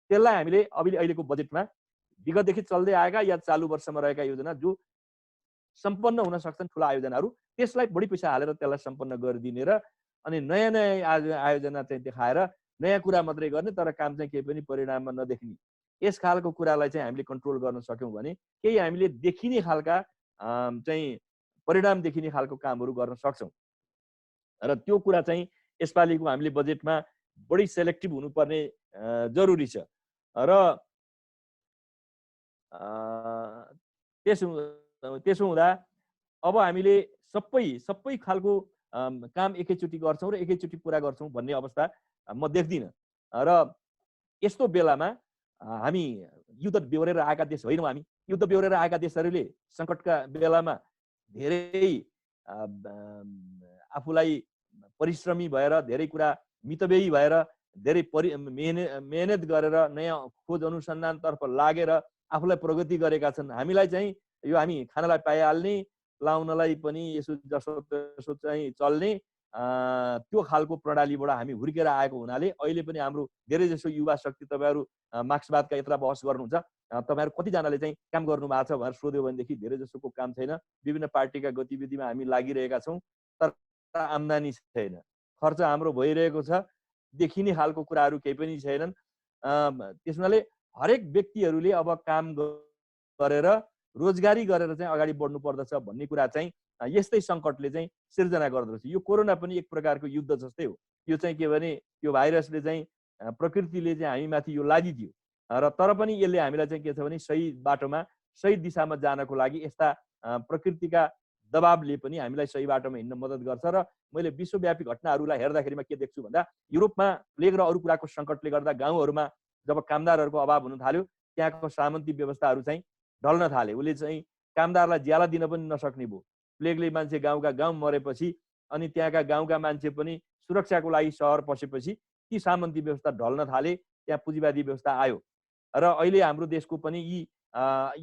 त्यसलाई हामीले अहिलेको बजेटमा विगतदेखि चल्दै आएका या चालु वर्षमा रहेका योजना जो सम्पन्न हुन सक्छन् ठुला आयोजनाहरू, त्यसलाई बढी पैसा हालेर त्यसलाई सम्पन्न गरिदिने र अनि नयाँ आयोजना चाहिँ देखाएर नयाँ कुरा मात्रै गर्ने तर काम चाहिँ केही पनि परिणाममा नदेख्ने, यस खालको कुरालाई चाहिँ हामीले कन्ट्रोल गर्न सक्यौँ भने केही हामीले देखिने खालका चाहिँ परिणाम देखिने खालको कामहरू गर्न सक्छौँ। र त्यो कुरा चाहिँ यसपालिको हामीले बजेटमा बढी सेलेक्टिभ हुनुपर्ने जरुरी छ। र त्यसो हुँदा अब हामीले सबै खालको काम एकैचोटि गर्छौँ र एकैचोटि पुरा गर्छौँ भन्ने अवस्था म देख्दिनँ। र यस्तो बेलामा हामी युद्ध बेहोरेर आएका देश होइनौँ। हामी युद्ध बेहोरेर आएका देशहरूले सङ्कटका बेलामा धेरै आफूलाई परिश्रमी भएर, धेरै कुरा मितव्ययी भएर, धेरै मेहनत गरेर नयाँ खोज अनुसन्धानतर्फ लागेर आफूलाई प्रगति गरेका छन्। हामीलाई चाहिँ यो हामी खानालाई पाइहाल्ने, लाउनलाई पनि यसो जसो चाहिँ चल्ने त्यो खालको प्रणालीबाट हामी हुर्केर आएको हुनाले अहिले पनि हाम्रो धेरै जसो युवा शक्ति, तपाईँहरू मार्क्सवादका यत्र बहस गर्नुहुन्छ, तपाईँहरू कतिजनाले चाहिँ काम गर्नु भएको छ भनेर सोध्यो भनेदेखि धेरै जसोको काम छैन। विभिन्न पार्टीका गतिविधिमा हामी लागिरहेका छौँ तर आम्दानी छैन, खर्च हाम्रो भइरहेको छ, देखिने खालको कुराहरू केही पनि छैनन्। त्यसमाले हरेक व्यक्तिहरूले अब काम गरेर रोजगारी गरेर चाहिँ अगाडि बढ्नु पर्दछ भन्ने कुरा चाहिँ यस्तै सङ्कटले चाहिँ सिर्जना गर्दछ। यो कोरोना पनि एक प्रकारको युद्ध जस्तै हो। यो चाहिँ के भने यो भाइरसले चाहिँ प्रकृतिले चाहिँ हामीमाथि यो लागिदियो र तर पनि यसले हामीलाई चाहिँ के छ भने सही बाटोमा, सही दिशामा जानको लागि यस्ता प्रकृतिका दबावले पनि हामीलाई सही बाटोमा हिँड्न मद्दत गर्छ। र मैले विश्वव्यापी घटनाहरूलाई हेर्दाखेरिमा के देख्छु भन्दा युरोपमा प्लेग र अरू कुराको सङ्कटले गर्दा गाउँहरूमा जब कामदारहरूको अभाव हुन थाल्यो त्यहाँको सामन्ती व्यवस्थाहरू चाहिँ ढल्न थाले। उसले चाहिँ कामदारलाई ज्याला दिन पनि नसक्ने भयो। प्लेगले मान्छे गाउँका गाउँ मरेपछि अनि त्यहाँका गाउँका मान्छे पनि सुरक्षाको लागि सहर पसेपछि ती सामन्ती व्यवस्था ढल्न थाले, त्यहाँ पुँजीवादी व्यवस्था आयो। र अहिले हाम्रो देशको पनि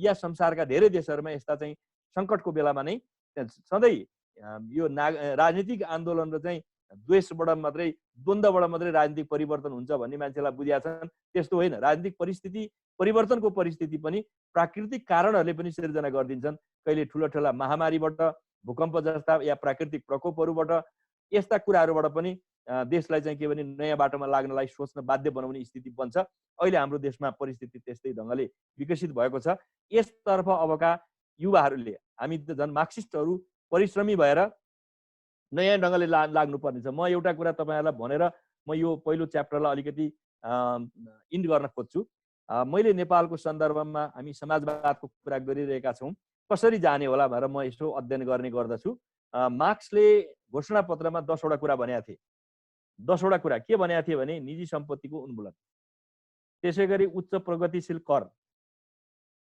या संसारका धेरै देशहरूमा यस्ता चाहिँ सङ्कटको बेलामा नै सधैँ यो राजनीतिक आन्दोलन र चाहिँ द्वेषबाट मात्रै, द्वन्द्वबाट मात्रै राजनीतिक परिवर्तन हुन्छ भन्ने मान्छेलाई बुझिया छन्। त्यस्तो होइन। राजनीतिक परिस्थिति परिवर्तनको परिस्थिति पनि प्राकृतिक कारणहरूले पनि सिर्जना गरिदिन्छन्। कहिले ठुला महामारीबाट, भूकम्प जस्ता या प्राकृतिक प्रकोपहरूबाट, यस्ता कुराहरूबाट पनि देशलाई चाहिँ के भने नयाँ बाटोमा लाग्नलाई सोच्न बाध्य बनाउने स्थिति बन्छ। अहिले हाम्रो देशमा परिस्थिति त्यस्तै ढङ्गले विकसित भएको छ। यसतर्फ अबका युवाहरूले, हामी त झन् मार्क्सिस्टहरू परिश्रमी भएर नयाँ ढङ्गले लाग्नुपर्ने छ। म एउटा कुरा तपाईँहरूलाई भनेर म यो पहिलो च्याप्टरलाई अलिकति इन्ड गर्न खोज्छु। मैले नेपालको सन्दर्भमा हामी समाजवादको कुरा गरिरहेका छौँ, कसरी जाने होला भनेर म यसो अध्ययन गर्ने गर्दछु। मार्क्सले घोषणापत्रमा 10वटा कुरा भनेका थिए। 10वटा कुरा के भनेका थिए भने निजी सम्पत्तिको उन्मूलन, त्यसै गरी उच्च प्रगतिशील कर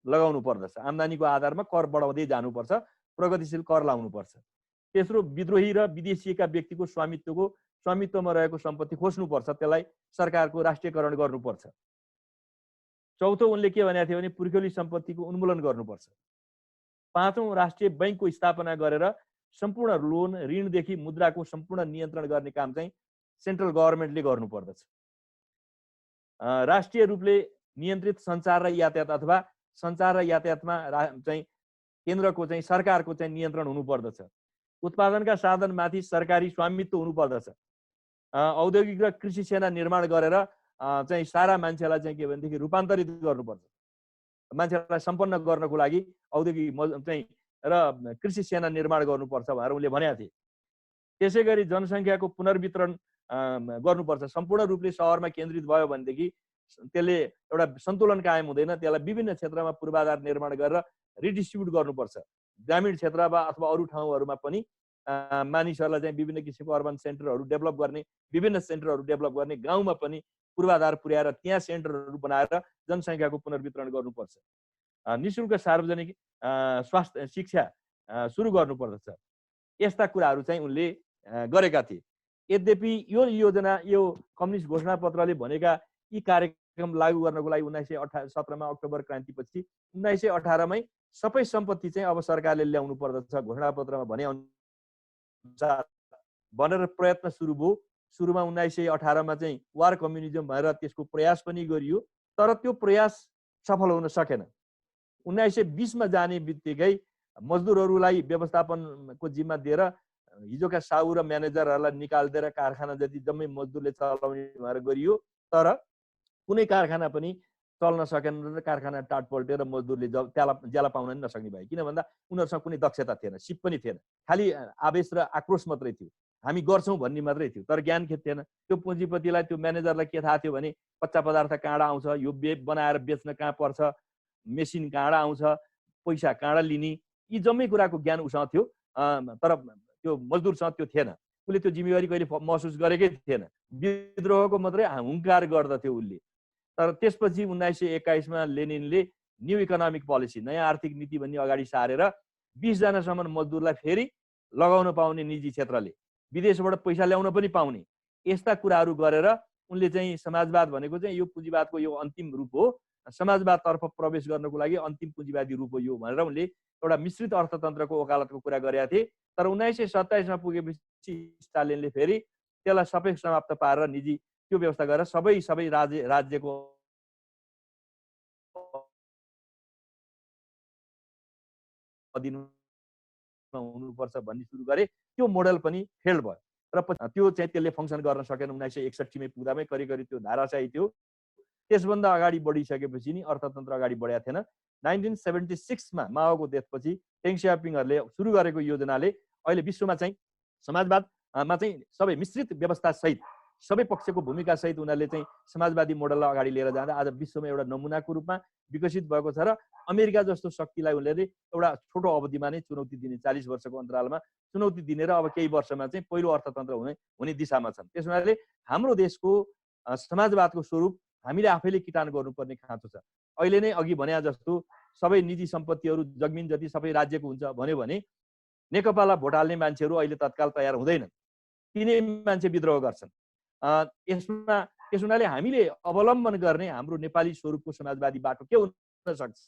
लगाउनु पर्दछ, आम्दानीको आधारमा कर बढाउँदै जानुपर्छ, प्रगतिशील कर लाउनुपर्छ। तेस्रो, विद्रोही र विदेशिएका व्यक्तिको स्वामित्वमा रहेको सम्पत्ति खोज्नुपर्छ, त्यसलाई सरकारको राष्ट्रियकरण गर्नुपर्छ। चौथो, उनले के भनेका थिए भने पुर्ख्यौली सम्पत्तिको उन्मूलन गर्नुपर्छ। पाँचौं, राष्ट्रिय बैङ्कको स्थापना गरेर सम्पूर्ण लोन, ऋणदेखि मुद्राको सम्पूर्ण नियन्त्रण गर्ने काम चाहिँ सेन्ट्रल गभर्मेन्टले गर्नुपर्दछ। राष्ट्रिय रूपले नियन्त्रित सञ्चार र यातायात अथवा सञ्चार र यातायातमा चाहिँ केन्द्रको चाहिँ सरकारको चाहिँ नियन्त्रण हुनुपर्दछ। उत्पादनका साधनमाथि सरकारी स्वामित्व हुनुपर्दछ। औद्योगिक र कृषि सेना निर्माण गरेर चाहिँ सारा मान्छेलाई चाहिँ के भनेदेखि रूपान्तरित गर्नुपर्छ। मान्छेलाई सम्पन्न गर्नको लागि औद्योगिक चाहिँ र कृषि सेना निर्माण गर्नुपर्छ भनेर उनले भनेका थिए। त्यसै गरी जनसङ्ख्याको पुनर्वितरण गर्नुपर्छ। सम्पूर्ण रूपले सहरमा केन्द्रित भयो भनेदेखि त्यसले एउटा सन्तुलन कायम हुँदैन, त्यसलाई विभिन्न क्षेत्रमा पूर्वाधार निर्माण गरेर रिडिस्ट्रिब्युट गर्नुपर्छ। ग्रामीण क्षेत्रमा अथवा अरू ठाउँहरूमा पनि मानिसहरूलाई चाहिँ विभिन्न किसिमको अर्बन सेन्टरहरू डेभलप गर्ने, विभिन्न सेन्टरहरू डेभलप गर्ने, गाउँमा पनि पूर्वाधार पुर्याएर त्यहाँ सेन्टरहरू बनाएर जनसङ्ख्याको पुनर्वितरण गर्नुपर्छ। निःशुल्क सार्वजनिक स्वास्थ्य शिक्षा सुरु गर्नुपर्दछ। यस्ता कुराहरू चाहिँ उनले गरेका थिए। यद्यपि यो योजना, यो कम्युनिस्ट घोषणापत्रले भनेका यी कार्यक्रम लागू गर्नको लागि 1917 मा अक्टोबर क्रान्तिपछि 1918 मै सबै सम्पत्ति चाहिँ अब सरकारले ल्याउनु पर्दछ घोषणापत्रमा भने अनुसार भनेर प्रयत्न सुरु भयो। सुरुमा 1918 मा चाहिँ वार कम्युनिजम भएर त्यसको प्रयास पनि गरियो, तर त्यो प्रयास सफल हुन सकेन। 1920 मा जाने बित्तिकै मजदुरहरूलाई व्यवस्थापनको जिम्मा दिएर हिजोका साहु र म्यानेजरहरूलाई निकालिदिएर कारखाना जति जम्मै मजदुरले चलाउने भएर गरियो, तर कुनै कारखाना पनि चल्न सकेन र कारखाना टाट पल्टेर मजदुरले ज्याला पाउन नि नसक्ने भए। किन भन्दा उनीहरूसँग कुनै दक्षता थिएन, सिप पनि थिएन, खालि आवेश र आक्रोश मात्रै थियो, हामी गर्छौँ भन्ने मात्रै थियो, तर ज्ञान के थिएन। त्यो पुँजीपतिलाई, त्यो म्यानेजरलाई के थाहा थियो भने कच्चा पदार्थ कहाँबाट आउँछ, यो बनाएर बेच्न कहाँ पर्छ, मेसिन कहाँबाट आउँछ, पैसा कहाँबाट लिने, यी जम्मै कुराको ज्ञान उसँग थियो, तर त्यो मजदुरसँग त्यो थिएन। उसले त्यो जिम्मेवारी कहिले महसुस गरेकै थिएन, विद्रोहको मात्रै हुङ्कार गर्दथ्यो उसले। तर त्यसपछि 1921 मा लेनिनले न्यू इकोनोमिक पोलिसी, नयाँ आर्थिक नीति भन्ने अगाडि सारेर 20 जनासम्म मजदुरलाई फेरि लगाउन पाउने, निजी क्षेत्रले विदेशबाट पैसा ल्याउन पनि पाउने, यस्ता कुराहरू गरेर उनले चाहिँ समाजवाद भनेको चाहिँ यो पुँजीवादको यो अन्तिम रूप हो, समाजवादतर्फ प्रवेश गर्नको लागि अन्तिम पुँजीवादी रूप हो यो भनेर उनले एउटा मिश्रित अर्थतन्त्रको वकालतको कुरा गरेका थिए। तर 1927 मा पुगेपछि स्टालिनले फेरि त्यसलाई सबै समाप्त पारेर निजी त्यो व्यवस्था गरेर सबै राज्यको अधीनमा हुनुपर्छ भन्ने सुरु गरे। त्यो मोडल पनि फेल भयो र त्यो चाहिँ त्यसले फङ्सन गर्न सकेन। 1961 मै पुग्दामै करिब त्यो धाराशाही थियो। त्यसभन्दा अगाडि बढिसकेपछि नि अर्थतन्त्र अगाडि बढेको थिएन। 1976 मा माओको डेथपछि टेङ स्याओपिङहरूले सुरु गरेको योजनाले अहिले विश्वमा चाहिँ समाजवादमा चाहिँ सबै मिश्रित व्यवस्था सहित सबै पक्षको भूमिका सहित उनीहरूले चाहिँ समाजवादी मोडललाई अगाडि लिएर जाँदा आज विश्वमा एउटा नमुनाको रूपमा विकसित भएको छ र अमेरिका जस्तो शक्तिलाई उनीहरूले एउटा छोटो अवधिमा नै चुनौती दिने, 40 वर्षको अन्तरालमा चुनौती दिने र अब केही वर्षमा चाहिँ पहिलो अर्थतन्त्र हुने दिशामा छन्। त्यस हुनाले हाम्रो देशको समाजवादको स्वरूप हामीले आफैले किटान गर्नुपर्ने खाँचो छ। अहिले नै अघि भने जस्तो सबै निजी सम्पत्तिहरू जमिन जति सबै राज्यको हुन्छ भन्यो भने नेकपालाई भोट हाल्ने मान्छेहरू अहिले तत्काल तयार हुँदैनन्, तिनै मान्छे विद्रोह गर्छन्। त्यस हुनाले हामीले अवलम्बन गर्ने हाम्रो नेपाली स्वरूपको समाजवादी बाटो के हुन सक्छ,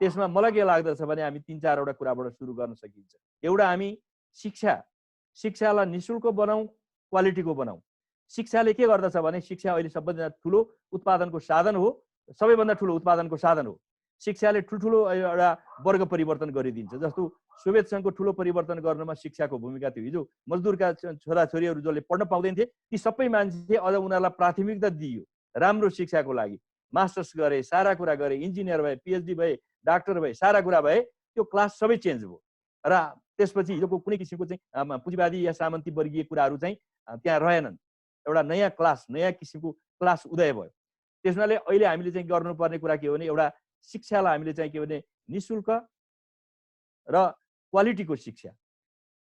त्यसमा मलाई के लाग्दछ भने हामी 3-4 वटा कुराबाट सुरु गर्न सकिन्छ। एउटा, हामी शिक्षालाई निःशुल्क बनाऊ, क्वालिटीको बनाऊ। शिक्षाले के गर्दछ भने शिक्षा अहिले सबैभन्दा ठुलो उत्पादनको साधन हो, सबैभन्दा ठुलो उत्पादनको साधन हो। शिक्षाले ठुल्ठुलो एउटा वर्ग परिवर्तन गरिदिन्छ। जस्तो सोभियत सङ्घको ठुलो परिवर्तन गर्नमा शिक्षाको भूमिका थियो। हिजो मजदुरका छोराछोरीहरू जसले पढ्न पाउँदैन थिए ती सबै मान्छे अझ उनीहरूलाई प्राथमिकता दिइयो राम्रो शिक्षाको लागि। मास्टर्स गरे, सारा कुरा गरे, इन्जिनियर भए, पिएचडी भए, डाक्टर भए, सारा कुरा भए, त्यो क्लास सबै चेन्ज भयो र त्यसपछि हिजोको कुनै किसिमको चाहिँ पुँजीवादी या सामन्ती वर्गीय कुराहरू चाहिँ त्यहाँ रहेनन्। एउटा नयाँ क्लास, नयाँ किसिमको क्लास उदय भयो। त्यस हुनाले अहिले हामीले चाहिँ गर्नुपर्ने कुरा के हो भने एउटा शिक्षालाई हामीले चाहिँ के भने निःशुल्क र क्वालिटीको शिक्षा,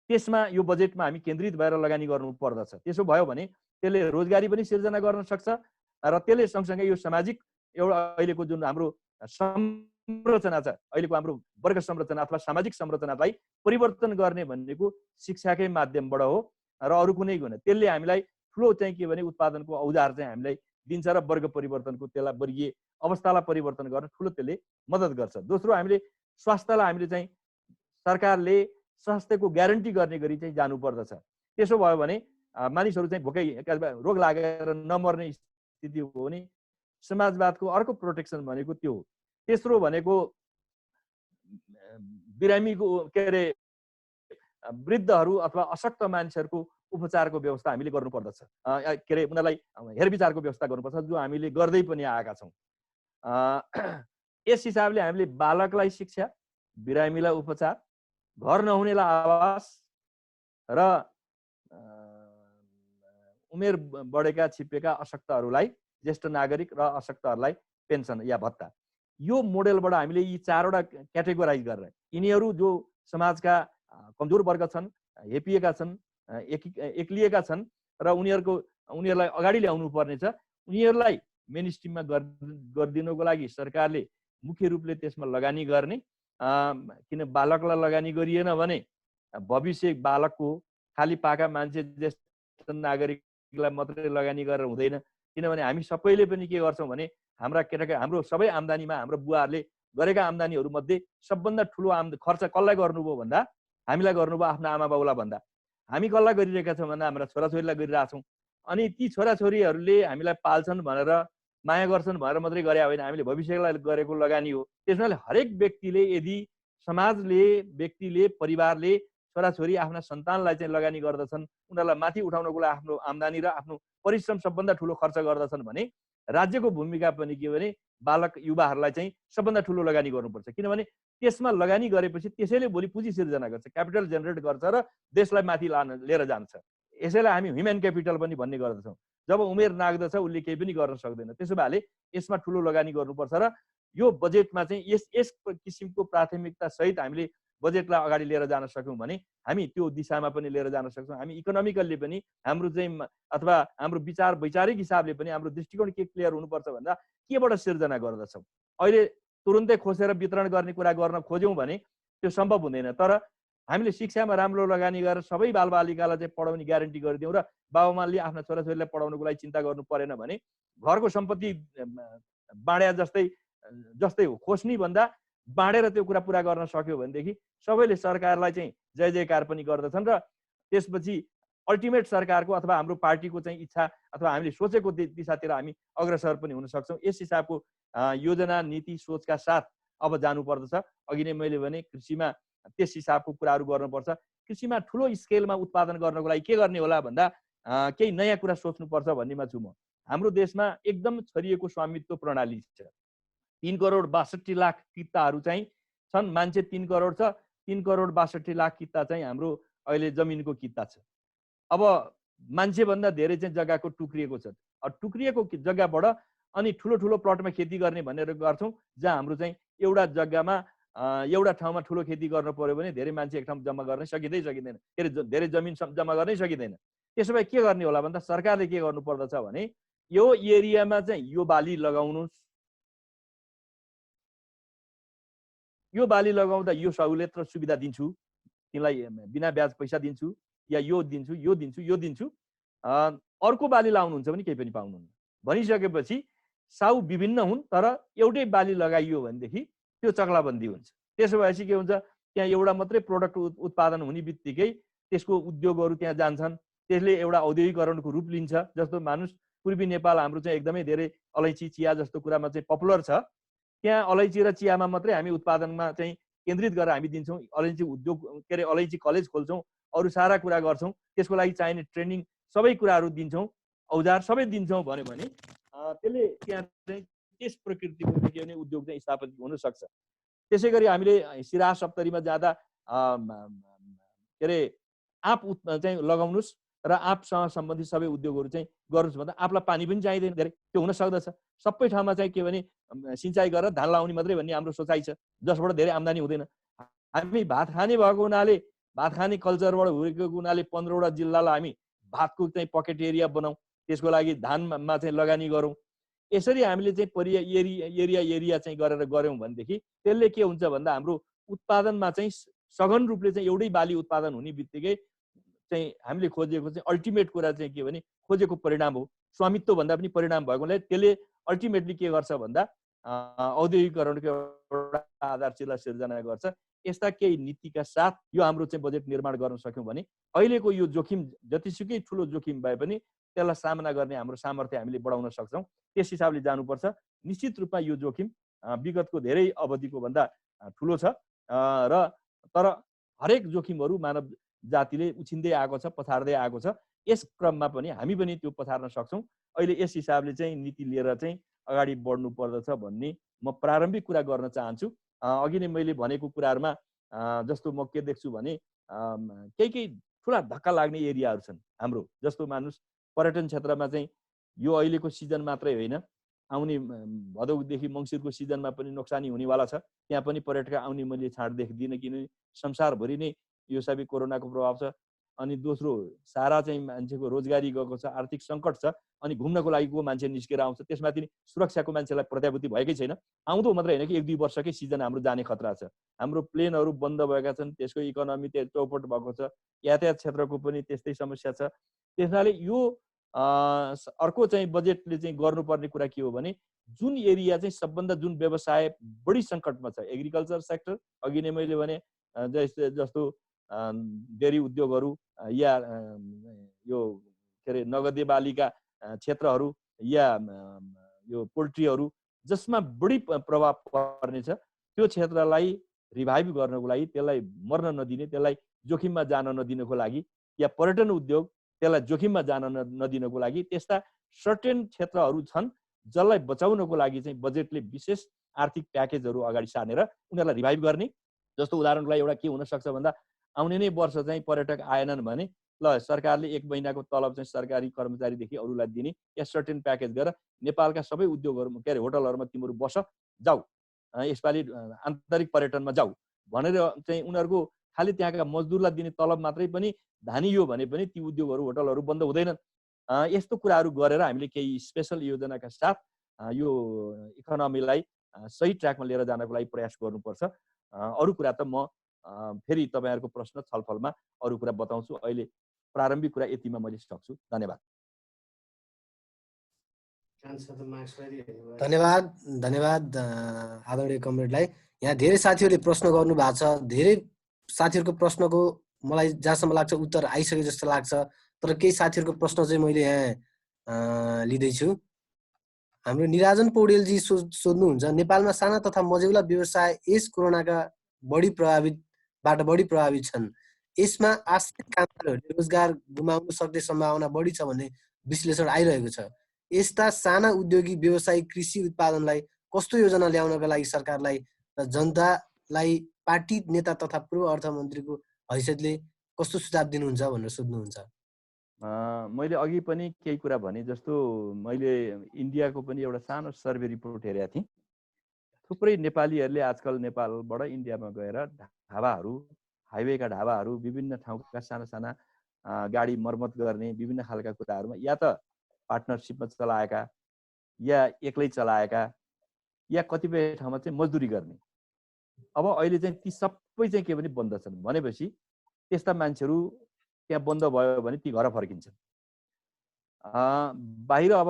त्यसमा यो बजेटमा हामी केन्द्रित भएर लगानी गर्नु पर्दछ। त्यसो भयो भने त्यसले रोजगारी पनि सिर्जना गर्न सक्छ र त्यसले सँगसँगै यो सामाजिक एउटा अहिलेको जुन हाम्रो संरचना छ, अहिलेको हाम्रो वर्ग संरचना अथवा सामाजिक संरचनालाई परिवर्तन गर्ने भनेको शिक्षाकै माध्यमबाट हो र अरू कुनै होइन। त्यसले हामीलाई ठुलो चाहिँ के भने उत्पादनको औजार चाहिँ हामीलाई दिन्छ र वर्ग परिवर्तनको त्यसलाई वर्गीय अवस्थालाई परिवर्तन गर्न ठुलो त्यसले मद्दत गर्छ। दोस्रो, हामीले स्वास्थ्यलाई हामीले चाहिँ सरकारले स्वास्थ्यको ग्यारेन्टी गर्ने गरी चाहिँ जानुपर्दछ। त्यसो भयो भने मानिसहरू चाहिँ भोकै रोग लागेर नमर्ने स्थिति हो भने समाजवादको अर्को प्रोटेक्सन भनेको त्यो हो। तेस्रो भनेको बिरामीको के अरे वृद्धहरू अथवा अशक्त मान्छेहरूको उपचारको व्यवस्था हामीले गर्नुपर्दछ। के अरे उनीहरूलाई हेरविचारको व्यवस्था गर्नुपर्छ, जो हामीले गर्दै पनि आएका छौँ। यस हिसाबले हामीले बालकलाई शिक्षा, बिरामीलाई उपचार, घर नहुनेलाई आवास र उमेर बढेका छिप्पेका अशक्तहरूलाई, ज्येष्ठ नागरिक र अशक्तहरूलाई पेन्सन या भत्ता, यो मोडेलबाट हामीले यी 4 वटा क्याटेगोराइज गरेर यिनीहरू जो समाजका कमजोर वर्ग छन्, हेपिएका छन्, एक्लिएका छन् र उनीहरूलाई अगाडि ल्याउनु पर्नेछ। उनीहरूलाई मेन स्ट्रिममा गरिदिनुको लागि सरकारले मुख्य रूपले त्यसमा लगानी गर्ने, किन बालकलाई लगानी गरिएन भने भविष्य बालकको खाली पाका मान्छे ज्येष्ठ नागरिकलाई मात्रै लगानी गरेर हुँदैन। किनभने हामी सबैले पनि के गर्छौँ भने हाम्रो सबै आम्दानीमा हाम्रो बुवाहरूले गरेका आम्दानीहरू मध्ये सबभन्दा ठुलो खर्च कसलाई गर्नुभयो भन्दा हामीलाई गर्नुभयो, आफ्नो आमा बाउलाई भन्दा। हामी कसलाई गरिरहेका छौँ भन्दा हाम्रा छोराछोरीलाई गरिरहेछौँ। अनि ती छोराछोरीहरूले हामीलाई पाल्छन् भनेर, माया गर्छन् भनेर मात्रै गरे होइन, हामीले भविष्यलाई गरेको लगानी हो। त्यसैले हरेक व्यक्तिले, यदि समाजले, व्यक्तिले, परिवारले छोराछोरी आफ्ना सन्तानलाई चाहिँ लगानी गर्दछन्, उनीहरूलाई माथि उठाउनको लागि आफ्नो आम्दानी र आफ्नो परिश्रम सबभन्दा ठुलो खर्च गर्दछन् भने राज्यको भूमिका पनि के भने बालक युवाहरूलाई चाहिँ सबभन्दा ठुलो लगानी गर्नुपर्छ। किनभने त्यसमा लगानी गरेपछि त्यसैले भोलि पुँजी सिर्जना गर्छ, क्यापिटल जेनेरेट गर्छ र देशलाई माथि लिएर जान्छ। यसैलाई हामी ह्युमन क्यापिटल पनि भन्ने गर्दछौँ। जब उमेर नाग्दछ उसले केही पनि गर्न सक्दैन। त्यसो भएले यसमा ठुलो लगानी गर्नुपर्छ र यो बजेटमा चाहिँ यस किसिमको प्राथमिकता सहित हामीले बजेटलाई अगाडि लिएर जान सक्यौँ भने हामी त्यो दिशामा पनि लिएर जान सक्छौँ। हामी इकोनोमिकल्ली पनि हाम्रो चाहिँ अथवा हाम्रो वैचारिक हिसाबले पनि हाम्रो दृष्टिकोण के क्लियर हुनुपर्छ भन्दा केबाट सिर्जना गर्दछौँ। अहिले तुरुन्तै खोसेर वितरण गर्ने कुरा गर्न खोज्यौँ भने त्यो सम्भव हुँदैन। तर हामीले शिक्षामा राम्रो लगानी गरेर सबै बालबालिकालाई चाहिँ पढाउने ग्यारेन्टी गरिदिउँ र बाबुआमाले आफ्ना छोराछोरीलाई पढाउनुको लागि चिन्ता गर्नु परेन भने घरको सम्पत्ति बाँड्या जस्तै हो। खोज्ने भन्दा बाँडेर त्यो कुरा पुरा गर्न सक्यो भनेदेखि सबैले सरकारलाई चाहिँ जय जयकार पनि गर्दछन् र त्यसपछि अल्टिमेट सरकारको अथवा हाम्रो पार्टीको चाहिँ इच्छा अथवा हामीले सोचेको दिशातिर हामी अग्रसर पनि हुन सक्छौँ। यस हिसाबको योजना, नीति, सोचका साथ अब जानुपर्दछ। अघि नै मैले भने कृषिमा त्यस हिसाबको कुराहरू गर्नुपर्छ। कृषिमा ठुलो स्केलमा उत्पादन गर्नको लागि के गर्ने होला भन्दा केही नयाँ कुरा सोच्नुपर्छ भन्नेमा छु म। हाम्रो देशमा एकदम छरिएको स्वामित्व प्रणाली छ। 3 करोड 62 लाख किताहरू चाहिँ छन्। मान्छे 3 करोड छ, 3 करोड 62 लाख किता चाहिँ हाम्रो अहिले जमिनको किता छ। अब मान्छेभन्दा धेरै चाहिँ जग्गाको टुक्रिएको छ। टुक्रिएको जग्गाबाट अनि ठुलो प्लटमा खेती गर्ने भनेर गर्छौँ, जहाँ हाम्रो चाहिँ एउटा जग्गामा एउटा ठाउँमा ठुलो खेती गर्नु पर्यो भने धेरै मान्छे एक ठाउँ जम्मा गर्न सकिँदैन, धेरै जमिन जम्मा गर्नै सकिँदैन। त्यसो भए के गर्ने होला भन्दा सरकारले के गर्नुपर्दछ भने यो एरियामा चाहिँ यो बाली लगाउनुहोस्, यो बाली लगाउँदा यो सहुलियत र सुविधा दिन्छु, तिमीलाई बिना ब्याज पैसा दिन्छु, या यो दिन्छु, यो दिन्छु, यो दिन्छु, अर्को बाली लाउनुहुन्छ भने केही पनि पाउनुहुन्न भनिसकेपछि साउ विभिन्न हुन् तर एउटै बाली लगाइयो भनेदेखि त्यो चक्लाबन्दी हुन्छ। त्यसो भएपछि के हुन्छ, त्यहाँ एउटा मात्रै प्रोडक्ट उत्पादन हुने बित्तिकै त्यसको उद्योगहरू त्यहाँ जान्छन्। त्यसले एउटा औद्योगिकरणको रूप लिन्छ। जस्तो मानुस पूर्वी नेपाल हाम्रो चाहिँ एकदमै धेरै अलैँची, चिया जस्तो कुरामा चाहिँ पपुलर छ। त्यहाँ अलैँची र चियामा मात्रै हामी उत्पादनमा चाहिँ केन्द्रित गरेर हामी दिन्छौँ। अलैँची उद्योग अलैँची कलेज खोल्छौँ, अरू सारा कुरा गर्छौँ, त्यसको लागि चाहिने ट्रेनिङ सबै कुराहरू दिन्छौँ, औजार सबै दिन्छौँ भन्यो भने त्यसले त्यहाँ चाहिँ त्यस प्रकृतिको के भने उद्योग चाहिँ स्थापित हुन सक्छ। त्यसै गरी हामीले सिराहा सप्तरीमा जाँदा के अरे आँप चाहिँ लगाउनुहोस् र आँपसँग सम्बन्धित सबै उद्योगहरू चाहिँ गर्नुहोस् भन्दा आँपलाई पानी पनि चाहिँदैन धेरै, त्यो हुन सक्दछ। सबै ठाउँमा चाहिँ के भने सिँचाइ गरेर धान लाउने मात्रै भन्ने हाम्रो सोचाइ छ, जसबाट धेरै आम्दानी हुँदैन। हामी भात खाने भएको हुनाले, भात खाने कल्चरबाट हुर्केको हुनाले 15वटा जिल्लालाई हामी भातको चाहिँ पकेट एरिया बनाऊँ, त्यसको लागि धानमा चाहिँ लगानी गरौँ। यसरी हामीले चाहिँ एरिया चाहिँ गरेर गऱ्यौँ भनेदेखि त्यसले के हुन्छ भन्दा हाम्रो उत्पादनमा चाहिँ सघन रूपले चाहिँ एउटै बाली उत्पादन हुने बित्तिकै चाहिँ हामीले खोजेको चाहिँ अल्टिमेट कुरा चाहिँ के भने खोजेको परिणाम हो। स्वामित्व भन्दा पनि परिणाम भएकोले त्यसले अल्टिमेटली के गर्छ भन्दा औद्योगिकरणको एउटा आधारशिला सिर्जना गर्छ। यस्ता केही नीतिका साथ यो हाम्रो चाहिँ बजेट निर्माण गर्न सक्यौँ भने अहिलेको यो जोखिम जतिसुकै ठुलो जोखिम भए पनि त्यसलाई सामना गर्ने हाम्रो सामर्थ्य हामीले बढाउन सक्छौँ। त्यस हिसाबले जानुपर्छ। निश्चित रूपमा यो जोखिम विगतको धेरै अवधिको भन्दा ठुलो छ र तर हरेक जोखिमहरू मानव जातिले उछिन्दै आएको छ, पछार्दै आएको छ। यस क्रममा पनि हामी पनि त्यो पछार्न सक्छौँ। अहिले यस हिसाबले चाहिँ नीति लिएर चाहिँ अगाडि बढ्नु पर्दछ भन्ने म प्रारम्भिक कुरा गर्न चाहन्छु। अघि नै मैले भनेको कुराहरूमा जस्तो म के देख्छु भने केही ठुला धक्का लाग्ने एरियाहरू छन् हाम्रो। जस्तो मानुस पर्यटन क्षेत्रमा चाहिँ यो अहिलेको सिजन मात्रै होइन, आउने भदौदेखि मङ्सिरको सिजनमा पनि नोक्सानी हुनेवाला छ। त्यहाँ पनि पर्यटक आउने मैले छाड देख्दिनँ, किनभने संसारभरि नै यो सबै कोरोनाको प्रभाव छ। अनि दोस्रो सारा चाहिँ मान्छेको रोजगारी गएको छ, आर्थिक सङ्कट छ, अनि घुम्नको लागि को मान्छे निस्केर आउँछ, त्यसमाथि सुरक्षाको मान्छेलाई प्रत्याभूति भएकै छैन। आउँदो मात्रै होइन कि 1-2 वर्षकै सिजन हाम्रो जाने खतरा छ। हाम्रो प्लेनहरू बन्द भएका छन्, त्यसको इकोनोमी चौपट भएको छ, यातायात क्षेत्रको पनि त्यस्तै समस्या छ। त्यसैले यो अर्को चाहिँ बजेटले चाहिँ गर्नुपर्ने कुरा के हो भने जुन एरिया चाहिँ सबभन्दा जुन व्यवसाय बढी सङ्कटमा छ, एग्रिकल्चर सेक्टर, अघि नै मैले भने जस्तो डेरी उद्योगहरू या यो के अरे नगदे बालीका क्षेत्रहरू या यो पोल्ट्रीहरू जसमा बढी प्रभाव पर्नेछ, त्यो क्षेत्रलाई रिभाइभ गर्नको लागि, त्यसलाई मर्न नदिने, त्यसलाई जोखिममा जान नदिनको लागि, या पर्यटन उद्योग त्यसलाई जोखिममा जान नदिनको लागि त्यस्ता सर्टेन क्षेत्रहरू छन् जसलाई बचाउनको लागि चाहिँ बजेटले विशेष आर्थिक प्याकेजहरू अगाडि सार्नेर उनीहरूलाई रिभाइभ गर्ने। जस्तो उदाहरणको लागि एउटा के हुन सक्छ भन्दा आउने नै वर्ष चाहिँ पर्यटक आएनन् भने ल सरकारले 1 महिनाको तलब चाहिँ सरकारी कर्मचारीदेखि अरूलाई दिने या सर्टेन प्याकेज गरेर नेपालका सबै उद्योगहरूमा के अरे होटलहरूमा तिमीहरू बस जाऊ, यसपालि आन्तरिक पर्यटनमा जाऊ भनेर चाहिँ उनीहरूको खालि त्यहाँका मजदुरलाई दिने तलब मात्रै पनि धानियो भने पनि ती उद्योगहरू होटलहरू बन्द हुँदैनन्। यस्तो कुराहरू गरेर हामीले केही स्पेसल योजनाका साथ यो इकोनोमीलाई सही ट्र्याकमा लिएर जानको लागि प्रयास गर्नुपर्छ। अरू कुरा त म फेरि तपाईँहरूको प्रश्न छलफलमा अरू कुरा बताउँछु। अहिले प्रारम्भिक कुरा यतिमा मैले सक्छु। धन्यवाद। धन्यवाद आदरणीय कमरेडलाई। यहाँ धेरै साथीहरूले प्रश्न गर्नु भएको छ। धेरै साथीहरूको प्रश्नको मलाई जहाँसम्म लाग्छ उत्तर आइसके जस्तो लाग्छ, तर केही साथीहरूको प्रश्न चाहिँ मैले यहाँ लिँदैछु। हाम्रो निराजन पौडेलजी सोध्नुहुन्छ, नेपालमा साना तथा मझौला व्यवसाय यस कोरोनाका बढी प्रभावित छन्। यसमा आश्रित कामदारहरूले रोजगार गुमाउन सक्ने सम्भावना बढी छ भन्ने विश्लेषण आइरहेको छ। यस्ता साना उद्योगी व्यवसायिक कृषि उत्पादनलाई कस्तो योजना ल्याउनका लागि सरकारलाई र जनतालाई पार्टी नेता तथा पूर्व अर्थमन्त्रीको हैसियतले कस्तो सुझाव दिनुहुन्छ भनेर सोध्नुहुन्छ। मैले अघि पनि केही कुरा भने जस्तो मैले इन्डियाको पनि एउटा सानो सर्वे रिपोर्ट हेरेका थिएँ। थुप्रै नेपालीहरूले आजकल नेपालबाट इन्डियामा गएर ढाबाहरू, हाइवेका ढाबाहरू, विभिन्न ठाउँका साना साना गाडी मर्मत गर्ने विभिन्न खालका कुराहरूमा या त पार्टनरसिपमा चलाएका या एक्लै चलाएका या कतिपय ठाउँमा चाहिँ मजदुरी गर्ने। अब अहिले चाहिँ ती सबै चाहिँ के भने बन्द छन् भनेपछि त्यस्ता मान्छेहरू त्यहाँ बन्द भयो भने ती घर फर्किन्छन्। बाहिर अब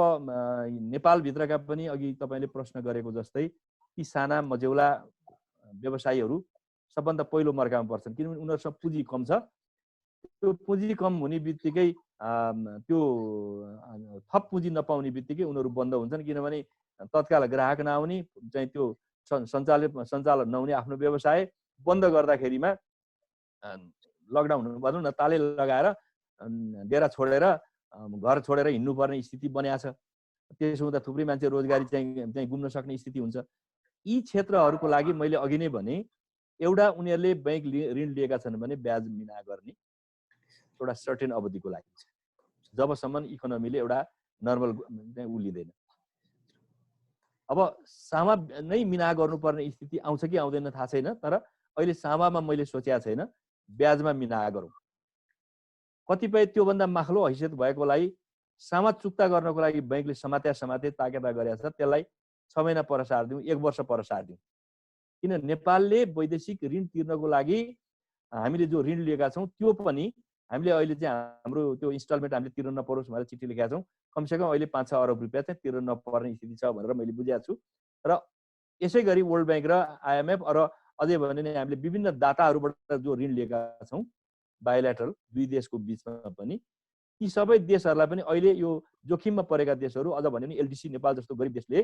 नेपालभित्रका पनि अघि तपाईँले प्रश्न गरेको जस्तै ती साना मझौला व्यवसायीहरू सबभन्दा पहिलो मर्कामा पर्छन्, किनभने उनीहरूसँग पुँजी कम छ। त्यो पुँजी कम हुने बित्तिकै त्यो थप पुँजी नपाउने बित्तिकै उनीहरू बन्द हुन्छन्, किनभने तत्काल ग्राहक नआउने चाहिँ त्यो सञ्चालन नहुने आफ्नो व्यवसाय बन्द गर्दाखेरिमा लकडाउन भनौँ न ताले लगाएर डेरा छोडेर घर छोडेर हिँड्नुपर्ने स्थिति बनिएको छ। त्यसो हुँदा थुप्रै मान्छे रोजगारी चाहिँ गुम्न सक्ने स्थिति हुन्छ। यी क्षेत्रहरूको लागि मैले अघि नै भने एउटा उनीहरूले बैंक ऋण लिएका छन् भने ब्याज मिना गर्ने एउटा सर्टेन अवधिको लागि छ, जबसम्म इकोनोमीले एउटा नर्मल ऊ लिँदैन। अब सामा नै मिना गर्नुपर्ने स्थिति आउँछ कि आउँदैन थाहा छैन, तर अहिले सामामा मैले सोचेको छैन, ब्याजमा मिना गरौँ। कतिपय त्योभन्दा माथिल्लो हैसियत भएकोलाई सामा चुक्ता गर्नको लागि बैंकले समाते ताकेता गरेको छ, त्यसलाई 6 महिना पर सारिदिउँ, 1 वर्ष पर सारिदिउँ। किन नेपालले वैदेशिक ऋण तिर्नको लागि हामीले जो ऋण लिएका छौँ त्यो पनि हामीले अहिले चाहिँ हाम्रो त्यो इन्स्टलमेन्ट हामीले तिर्न नपरोस् भनेर चिठी लेखेका छौँ। कमसेकम अहिले 5-6 अरब रुपियाँ चाहिँ तिर्न नपर्ने स्थिति छ भनेर मैले बुझेको छु। र यसै गरी वर्ल्ड बैंक र IMF र अझै भने नि हामीले विभिन्न दाताहरूबाट जो ऋण लिएका छौँ बायोलेटरल दुई देशको बिचमा पनि, ती सबै देशहरूलाई पनि अहिले यो जोखिममा परेका देशहरू अझ भन्यो भने LDC नेपाल जस्तो गरिब देशले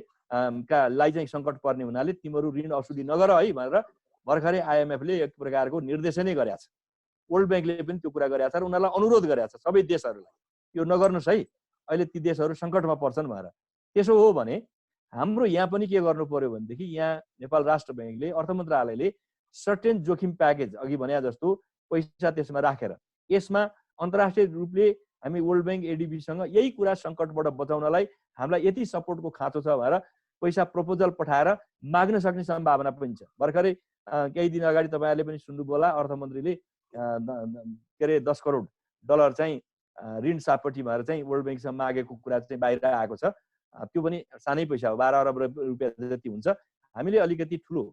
लाई चाहिँ सङ्कट पर्ने हुनाले तिमीहरू ऋण असुली नगर है भनेर भर्खरै IMFले एक प्रकारको निर्देशनै गरेको छ। वर्ल्ड बैंकले पनि त्यो कुरा गरेको छ र उनीहरूलाई अनुरोध गरेको छ सबै देशहरूलाई यो नगर्नुहोस् है, अहिले ती देशहरू सङ्कटमा पर्छन् भनेर। त्यसो हो भने हाम्रो यहाँ पनि के गर्नु पर्यो भनेदेखि यहाँ नेपाल राष्ट्र बैंकले अर्थ मन्त्रालयले सर्टेन जोखिम प्याकेज अघि भने जस्तो पैसा त्यसमा राखेर यसमा अन्तर्राष्ट्रिय रूपले हामी वर्ल्ड बैंक ADB-सँग यही कुरा सङ्कटबाट बचाउनलाई हामीलाई यति सपोर्टको खाँचो छ भनेर पैसा प्रपोजल पठाएर माग्न सक्ने सम्भावना पनि छ। भर्खरै केही दिन अगाडि तपाईँहरूले पनि सुन्नुभयो होला, अर्थमन्त्रीले के अरे 10 करोड डलर चाहिँ ऋण सापट्टि भएर चाहिँ वर्ल्ड ब्याङ्कसँग मागेको कुरा चाहिँ बाहिर आएको छ। त्यो पनि सानै पैसा हो, 12 अरब रुपियाँ जति हुन्छ। हामीले अलिकति ठुलो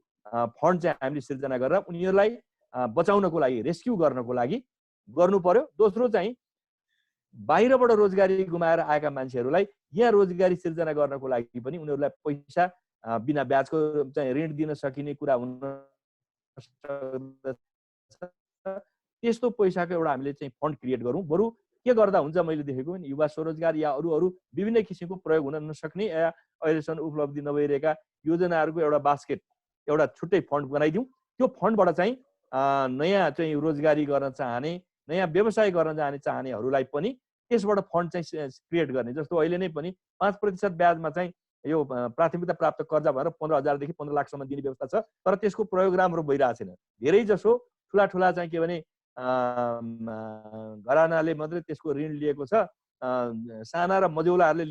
फन्ड चाहिँ हामीले सिर्जना गरेर उनीहरूलाई बचाउनको लागि, रेस्क्यु गर्नको लागि गर्नु पर्यो। दोस्रो चाहिँ बाहिरबाट रोजगारी गुमाएर आएका मान्छेहरूलाई यहाँ रोजगारी सिर्जना गर्नको लागि पनि उनीहरूलाई पैसा बिना ब्याजको चाहिँ ऋण दिन सकिने कुरा हुन सक्दछ। त्यस्तो पैसाको एउटा हामीले चाहिँ फन्ड क्रिएट गरौँ। बरु के गर्दा हुन्छ मैले देखेको नि, युवा स्वरोजगार या अरू विभिन्न किसिमको प्रयोग हुन नसक्ने या अहिलेसम्म उपलब्धि नभइरहेका योजनाहरूको एउटा बास्केट, एउटा छुट्टै फन्ड बनाइदिउँ। त्यो फन्डबाट चाहिँ नयाँ चाहिँ रोजगारी गर्न चाहने, नयाँ व्यवसाय गर्न चाहनेहरूलाई पनि त्यसबाट फन्ड चाहिँ क्रिएट गर्ने। जस्तो अहिले नै पनि 5% ब्याजमा चाहिँ यो प्राथमिकता प्राप्त कर्जा भएर 15,000 देखि 15 लाखसम्म दिने व्यवस्था छ। तर त्यसको प्रयोग राम्रो भइरहेको छैन। धेरै जसो ठुला चाहिँ के भने घरानाले मात्रै त्यसको ऋण लिएको छ, साना र मझौलाहरूले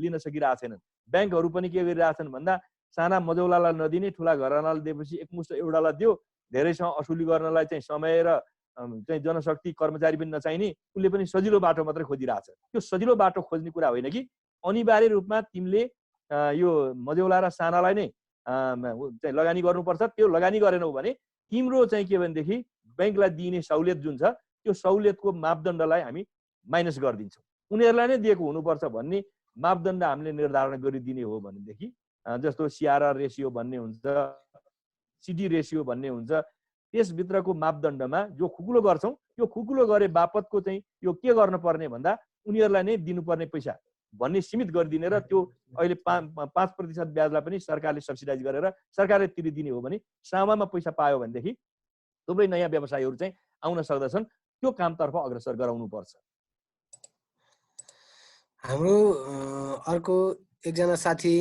लिन सकिरहेको छैनन्। ब्याङ्कहरू पनि के गरिरहेछन् भन्दा साना मझौलालाई नदिने, ठुला घरानालाई दिएपछि एकमुष्ट एउटालाई दियो, धेरैसँग असुली गर्नलाई चाहिँ समय र चाहिँ जनशक्ति कर्मचारी पनि नचाहिने, उसले पनि सजिलो बाटो मात्रै खोजिरहेछ। त्यो सजिलो बाटो खोज्ने कुरा होइन कि अनिवार्य रूपमा तिमीले यो मझौला र सानालाई नै चाहिँ लगानी गर्नुपर्छ। त्यो लगानी गरेनौ भने तिम्रो चाहिँ के भनेदेखि ब्याङ्कलाई दिने सहुलियत जुन छ त्यो सहुलियतको मापदण्डलाई हामी माइनस गरिदिन्छौँ। उनीहरूलाई नै दिएको हुनुपर्छ भन्ने मापदण्ड हामीले निर्धारण गरिदिने हो भनेदेखि, जस्तो सिआरआर रेसियो भन्ने हुन्छ, सिडी रेसियो भन्ने हुन्छ, त्यसभित्रको मापदण्डमा जो खुकुलो गर्छौँ त्यो खुकुलो गरे बापतको चाहिँ यो के गर्नुपर्ने भन्दा उनीहरूलाई नै दिनुपर्ने पैसा भन्ने सीमित गरिदिने र त्यो अहिले 5% ब्याजलाई पनि सरकारले सब्सिडाइज गरेर सरकारले तिरिदिने हो भने सामामा पैसा पायो भनेदेखि थुप्रै नयाँ व्यवसायहरू चाहिँ आउन सक्दछन्। त्यो कामतर्फ अग्रसर गराउनुपर्छ। हाम्रो अर्को एकजना साथी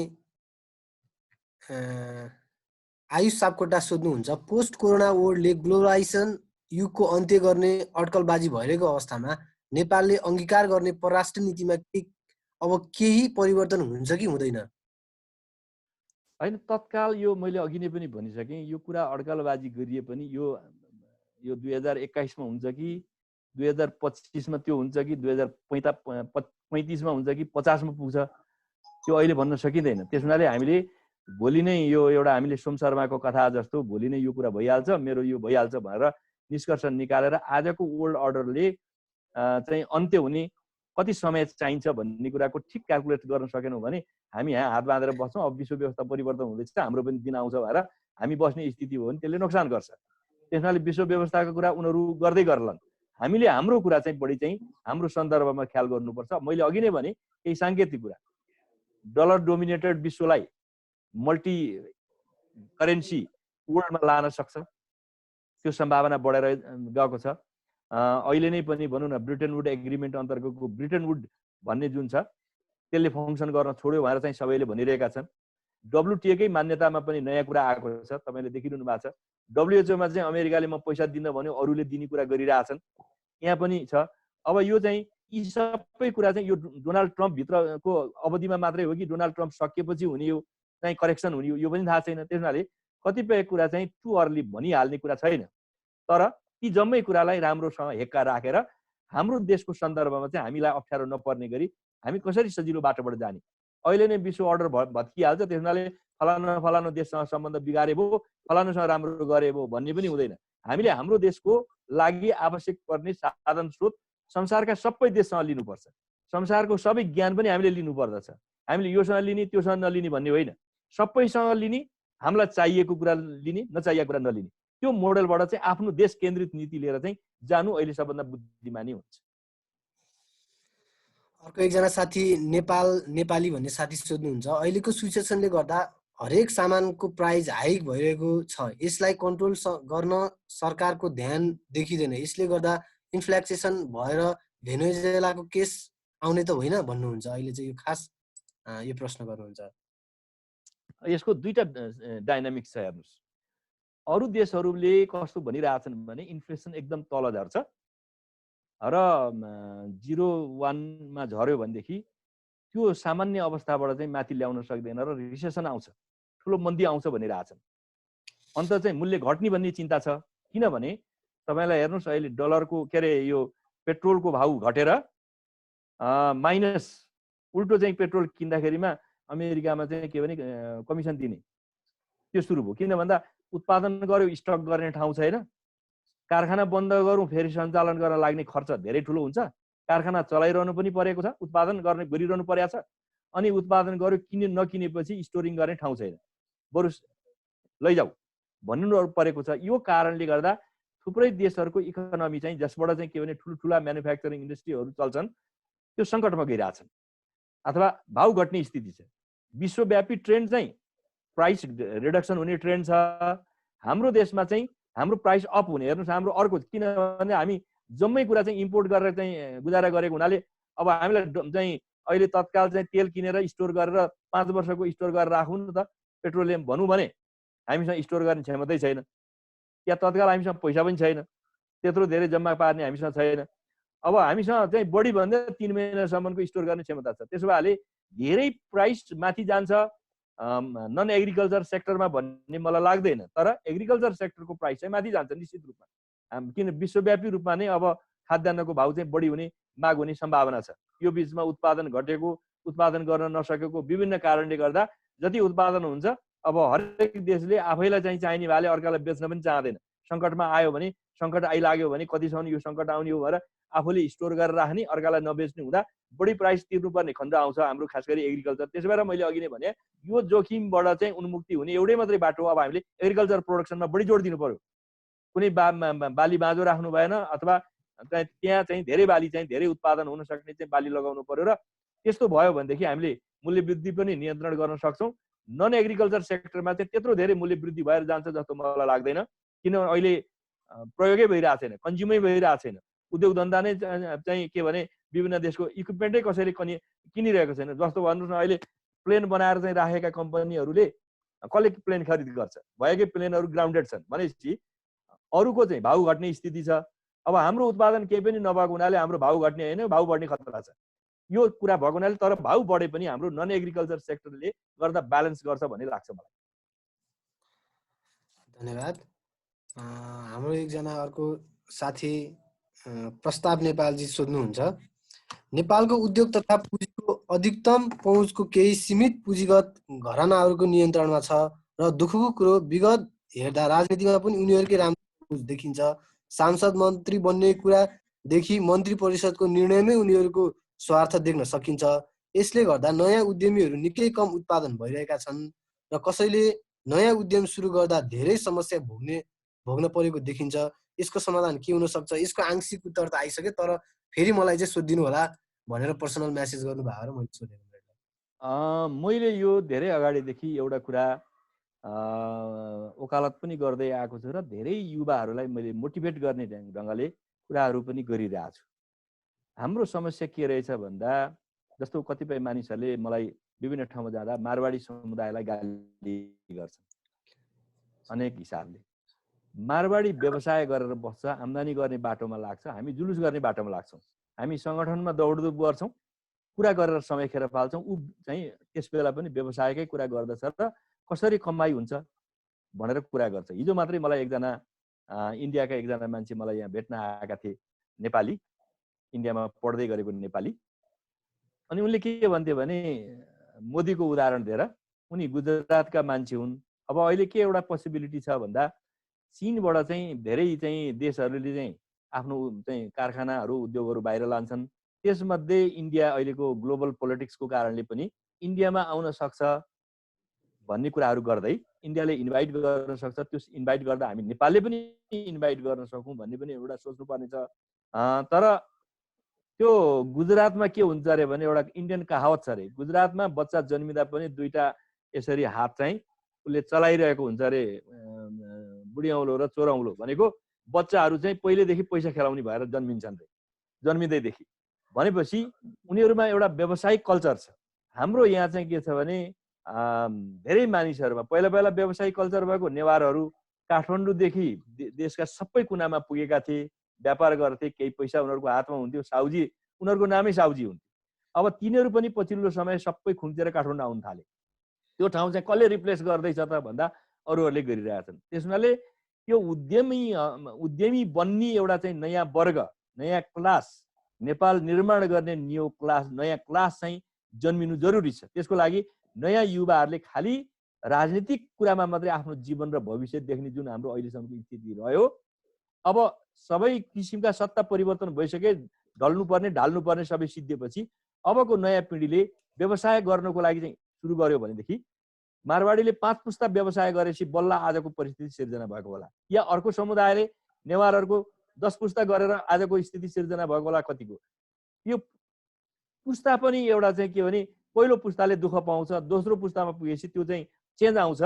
आयुष सापकोटा सोध्नुहुन्छ, पोस्ट कोरोना वर्ल्डले ग्लोबलाइजेसन युगको अन्त्य गर्ने अड्कलबाजी भइरहेको अवस्थामा नेपालले अङ्गीकार गर्ने परराष्ट्र नीतिमा अब केही परिवर्तन हुन्छ कि हुँदैन? होइन, तत्काल यो मैले अघि नै पनि भनिसकेँ, यो कुरा अड्कलबाजी गरिए पनि यो 2021 मा हुन्छ कि 2025 मा त्यो हुन्छ कि 2035 मा हुन्छ कि 50 मा पुग्छ, त्यो अहिले भन्न सकिँदैन। त्यस हुनाले हामीले भोलि नै यो एउटा हामीले सोम शर्माको कथा जस्तो भोलि नै यो कुरा भइहाल्छ, मेरो यो भइहाल्छ भनेर निष्कर्ष निकालेर आजको वर्ल्ड अर्डरले चाहिँ अन्त्य हुने कति समय चाहिन्छ भन्ने कुराको ठिक क्यालकुलेट गर्न सकेनौँ भने हामी यहाँ हात बाँधेर बस्छौँ, अब विश्व व्यवस्था परिवर्तन हुँदैछ, हाम्रो पनि दिन आउँछ भनेर हामी बस्ने स्थिति हो भने त्यसले नोक्सान गर्छ। त्यसनाले विश्व व्यवस्थाको कुरा उनीहरू गर्दै गर्लान्, हामीले हाम्रो कुरा चाहिँ बढी चाहिँ हाम्रो सन्दर्भमा ख्याल गर्नुपर्छ। मैले अघि नै भने केही साङ्केतिक कुरा, डलर डोमिनेटेड विश्वलाई मल्टी करेन्सी वर्ल्डमा लान सक्छ, त्यो सम्भावना बढेर गएको छ। अहिले नै पनि भनौँ न, ब्रिटेन वुड एग्रिमेन्ट अन्तर्गतको ब्रिटेन वुड भन्ने जुन छ त्यसले फङ्सन गर्न छोड्यो भनेर चाहिँ सबैले भनिरहेका छन्। WTO कै मान्यतामा पनि नयाँ कुरा आएको छ, तपाईँले देखिरहनु भएको छ। WHO मा चाहिँ अमेरिकाले म पैसा दिन्न भन्यो, अरूले दिने कुरा गरिरहेछन्, यहाँ पनि छ। अब यो चाहिँ यी सबै कुरा चाहिँ यो डोनाल्ड ट्रम्प भित्रको अवधिमा मात्रै हो कि डोनाल्ड ट्रम्प सकिएपछि हुने यो चाहिँ करेक्सन हुने यो पनि थाहा छैन। त्यसनाले कतिपय कुरा चाहिँ टु अर्ली भनिहाल्ने कुरा छैन। तर ती जम्मै कुरालाई राम्रोसँग हेक्का राखेर हाम्रो देशको सन्दर्भमा चाहिँ हामीलाई अप्ठ्यारो नपर्ने गरी हामी कसरी सजिलो बाटोबाट जाने। अहिले नै विश्व अर्डर भत्किहाल्छ, त्यसनाले फलानु देशसँग सम्बन्ध बिगारे भयो, फलानुसँग राम्रो गरे भयो भन्ने पनि हुँदैन। हामीले हाम्रो देशको लागि आवश्यक पर्ने साधन स्रोत संसारका सबै देशसँग लिनुपर्छ। संसारको सबै ज्ञान पनि हामीले लिनुपर्दछ। हामीले योसँग लिने त्योसँग नलिने भन्ने होइन, सबैसँग लिने, हामीलाई चाहिएको कुरा लिने, नचाहिएको कुरा नलिने। त्यो मोडलबाट चाहिँ आफ्नो देश केन्द्रित नीति लिएर चाहिँ जानु अहिले सबभन्दा बुद्धिमानी हुन्छ। अर्को एकजना साथी नेपाली भन्ने साथी सोध्नुहुन्छ, अहिलेको सिचुएसनले गर्दा हरेक सामानको प्राइस हाइक भइरहेको छ, यसलाई कन्ट्रोल गर्न सरकारको ध्यान देखिँदैन, यसले गर्दा इन्फ्लेक्सेसन भएर भेनेजुएलाको केस आउने त होइन भन्नुहुन्छ। अहिले चाहिँ यो खास यो प्रश्न गर्नुहुन्छ। यसको दुईटा डाइनामिक्स छ हेर्नुहोस्। अरू देशहरूले कस्तो भनिरहेछन् भने इन्फ्लेसन एकदम तल झर्छ र 0.1 मा झर्यो भनेदेखि त्यो सामान्य अवस्थाबाट चाहिँ माथि ल्याउन सक्दैन र रिसेसन आउँछ, ठुलो मन्दी आउँछ भनिरहेछन्। अन्त चाहिँ मूल्य घट्ने भन्ने चिन्ता छ। किनभने तपाईँलाई हेर्नुहोस्, अहिले डलरको के अरे यो पेट्रोलको भाउ घटेर माइनस उल्टो चाहिँ पेट्रोल किन्दाखेरिमा अमेरिकामा चाहिँ के भने कमिसन दिने त्यो सुरु भयो। किन भन्दा उत्पादन गर्यो स्टक गर्ने ठाउँ छैन, कारखाना बन्द गरौँ फेरि सञ्चालन गर्न लाग्ने खर्च धेरै ठुलो हुन्छ, कारखाना चलाइरहनु पनि परेको छ, उत्पादन गरिरहनु परेको छ, अनि उत्पादन गर्यो नकिनेपछि स्टोरिङ गर्ने ठाउँ छैन, बरु लैजाऊ भन्नु परेको छ। यो कारणले गर्दा थुप्रै देशहरूको इकोनोमी चाहिँ जसबाट चाहिँ के भने ठुल्ठुला म्यानुफ्याक्चरिङ इन्डस्ट्रीहरू चल्छन् त्यो सङ्कटमा गइरहेछन् अथवा भाउ घट्ने स्थिति छ। विश्वव्यापी ट्रेन्ड चाहिँ प्राइस रिडक्सन हुने ट्रेन्ड छ। हाम्रो देशमा चाहिँ हाम्रो प्राइस अप हुने, हेर्नुहोस् हाम्रो अर्को, किनभने हामी जम्मै कुरा चाहिँ इम्पोर्ट गरेर चाहिँ गुजारा गरेको हुनाले अब हामीलाई चाहिँ अहिले तत्काल चाहिँ तेल किनेर स्टोर गरेर 5 वर्षको स्टोर गरेर राखौँ न त पेट्रोलियम भनौँ भने हामीसँग स्टोर गर्ने क्षमतै छैन, या तत्काल हामीसँग पैसा पनि छैन, त्यत्रो धेरै जम्मा पार्ने हामीसँग छैन। अब हामीसँग चाहिँ बढी भन्दा 3 महिनासम्मको स्टोर गर्ने क्षमता छ। त्यसो भएले धेरै प्राइस माथि जान्छ नन एग्रिकल्चर सेक्टरमा भन्ने मलाई लाग्दैन, तर एग्रिकल्चर सेक्टरको प्राइस चाहिँ माथि जान्छ निश्चित रूपमा, किन विश्वव्यापी रूपमा नै अब खाद्यान्नको भाउ चाहिँ बढी हुने माग हुने सम्भावना छ। यो बिचमा उत्पादन घटेको, उत्पादन गर्न नसकेको विभिन्न कारणले गर्दा जति उत्पादन हुन्छ अब हरेक देशले आफैलाई चाहिँ चाहिने भाले अर्कालाई बेच्न पनि चाहँदैन। सङ्कटमा आयो भने, सङ्कट आइलाग्यो भने कतिसम्म यो सङ्कट आउने हो भनेर आफूले स्टोर गरेर राख्ने, अर्कालाई नबेच्ने हुँदा बढी प्राइस तिर्नुपर्ने खण्ड आउँछ हाम्रो खास गरी एग्रिकल्चर। त्यसो भएर मैले अघि नै भने यो जोखिमबाट चाहिँ उन्मुक्ति हुने एउटै मात्रै बाटो हो, अब हामीले एग्रिकल्चर प्रोडक्सनमा बढी जोड दिनु पर्यो। कुनै बाली बाँझो राख्नु भएन, अथवा त्यहाँ चाहिँ धेरै बाली चाहिँ धेरै उत्पादन हुन सक्ने चाहिँ बाली लगाउनु पर्यो। र त्यस्तो भयो भनेदेखि हामीले मूल्य वृद्धि पनि नियन्त्रण गर्न सक्छौँ। नन एग्रिकल्चर सेक्टरमा चाहिँ त्यत्रो धेरै मूल्य वृद्धि भएर जान्छ जस्तो मलाई लाग्दैन, किनभने अहिले प्रयोगै भइरहेको छैन, कन्ज्युमै भइरहेको छैन। उद्योग धन्दा नै चाहिँ के भने विभिन्न देशको इक्विपमेन्टै कसैले किनिरहेको छैन। जस्तो भन्नुहोस् न, अहिले प्लेन बनाएर चाहिँ राखेका कम्पनीहरूले कसले प्लेन खरिद गर्छ? भएकै प्लेनहरू ग्राउन्डेड छन् भनेपछि अरूको चाहिँ भाउ घट्ने स्थिति छ। अब हाम्रो उत्पादन केही पनि नभएको हुनाले हाम्रो भाउ घट्ने होइन, भाउ बढ्ने खतरा छ। यो कुरा भएको हुनाले तर भाउ बढे पनि हाम्रो नन एग्रिकल्चर सेक्टरले गर्दा ब्यालेन्स गर्छ भन्ने लाग्छ मलाई। धन्यवाद। हाम्रो एकजना अर्को साथी प्रस्ताव नेपालजी सोध्नुहुन्छ, नेपालको उद्योग तथा पुँजीको अधिकतम पहुँचको केही सीमित पुँजीगत घरानाहरूको नियन्त्रणमा छ र दुःखको कुरो विगत हेर्दा राजनीतिमा पनि उनीहरूकै राम्रो पहुँच देखिन्छ। सांसद मन्त्री बन्ने कुरादेखि मन्त्री परिषदको निर्णयमै उनीहरूको स्वार्थ देख्न सकिन्छ। यसले गर्दा नयाँ उद्यमीहरू निकै कम उत्पादन भइरहेका छन् र कसैले नयाँ उद्यम सुरु गर्दा धेरै समस्या भोग्न परेको देखिन्छ। यसको समाधान के हुन सक्छ? यसको आंशिक उत्तर त आइसक्यो, तर फेरि मलाई चाहिँ सोधिदिनु होला भनेर पर्सनल मेसेज गर्नुभयो र मैले सोधेको। मैले यो धेरै अगाडिदेखि एउटा कुरा वकालत पनि गर्दै आएको छु र धेरै युवाहरूलाई मैले मोटिभेट गर्ने ढङ्गले कुराहरू पनि गरिरहेको छु। हाम्रो समस्या के रहेछ भन्दा, जस्तो कतिपय मानिसहरूले मलाई विभिन्न ठाउँमा जाँदा मारवाडी समुदायलाई गाली गर्छन् अनेक हिसाबले। मारवाडी व्यवसाय गरेर बस्छ, आम्दानी गर्ने बाटोमा लाग्छ, हामी जुलुस गर्ने बाटोमा लाग्छौँ, हामी सङ्गठनमा दौडधुप गर्छौँ, कुरा गरेर समय खेर फाल्छौँ। ऊ चाहिँ त्यस बेला पनि व्यवसायकै कुरा गर्दछ र कसरी कमाइ हुन्छ भनेर कुरा गर्छ। हिजो मात्रै मलाई एकजना इन्डियाका एकजना मान्छे मलाई यहाँ भेट्न आएका थिए, नेपाली, इन्डियामा पढ्दै गरेको नेपाली। अनि उनले के भन्थे भने मोदीको उदाहरण दिएर, उनी गुजरातका मान्छे हुन्। अब अहिले के एउटा पोसिबिलिटी छ भन्दा चीनबाट चाहिँ धेरै चाहिँ देशहरूले चाहिँ आफ्नो चाहिँ कारखानाहरू उद्योगहरू बाहिर लान्छन्। त्यसमध्ये इन्डिया अहिलेको ग्लोबल पोलिटिक्सको कारणले पनि इन्डियामा आउन सक्छ भन्ने कुराहरू गर्दै इन्डियाले इन्भाइट गर्न सक्छ। त्यो इन्भाइट गर्दा हामी नेपालले पनि इन्भाइट गर्न सकौँ भन्ने पनि एउटा सोच्नुपर्ने छ। तर त्यो गुजरातमा के हुन्छ अरे भने एउटा इन्डियन कहावत छ अरे, गुजरातमा बच्चा जन्मिँदा पनि दुईटा यसरी हात चाहिँ उसले चलाइरहेको हुन्छ अरे, बुढी औँलो र चोर औँलो भनेको बच्चाहरू चाहिँ पहिलेदेखि पैसा खेलाउने भएर जन्मिन्छन् रे, जन्मिँदैदेखि। भनेपछि उनीहरूमा एउटा व्यावसायिक कल्चर छ। हाम्रो यहाँ चाहिँ के छ भने धेरै मानिसहरूमा पहिला पहिला व्यावसायिक कल्चर भएको नेवारहरू काठमाडौँदेखि देशका सबै कुनामा पुगेका थिए, व्यापार गर्थे, केही पैसा उनीहरूको हातमा हुन्थ्यो, साउजी, उनीहरूको नामै साउजी हुन्थ्यो। अब तिनीहरू पनि पछिल्लो समय सबै खुम्चेर काठमाडौँ आउन थाले। त्यो ठाउँ चाहिँ कसले रिप्लेस गर्दैछ त भन्दा अरूहरूले गरिरहेछन्। त्यस हुनाले यो उद्यमी बन्ने एउटा चाहिँ नयाँ वर्ग नयाँ क्लास, नेपाल निर्माण गर्ने नयाँ क्लास चाहिँ जन्मिनु जरुरी छ। त्यसको लागि नयाँ युवाहरूले खालि राजनीतिक कुरामा मात्रै आफ्नो जीवन र भविष्य देख्ने जुन हाम्रो अहिलेसम्मको स्थिति रह्यो, अब सबै किसिमका सत्ता परिवर्तन भइसके, ढाल्नुपर्ने सबै सिद्धिएपछि अबको नयाँ पिँढीले व्यवसाय गर्नको लागि चाहिँ सुरु गर्यो भनेदेखि मारवाडीले 5 पुस्ता व्यवसाय गरेपछि बल्ल आजको परिस्थिति सिर्जना भएको होला, या अर्को समुदायले नेवारहरूको 10 पुस्ता गरेर आजको स्थिति सिर्जना भएको होला कतिको। यो पुस्ता पनि एउटा चाहिँ के भने पहिलो पुस्ताले दुःख पाउँछ, दोस्रो पुस्तामा पुगेपछि त्यो चाहिँ चेन्ज आउँछ।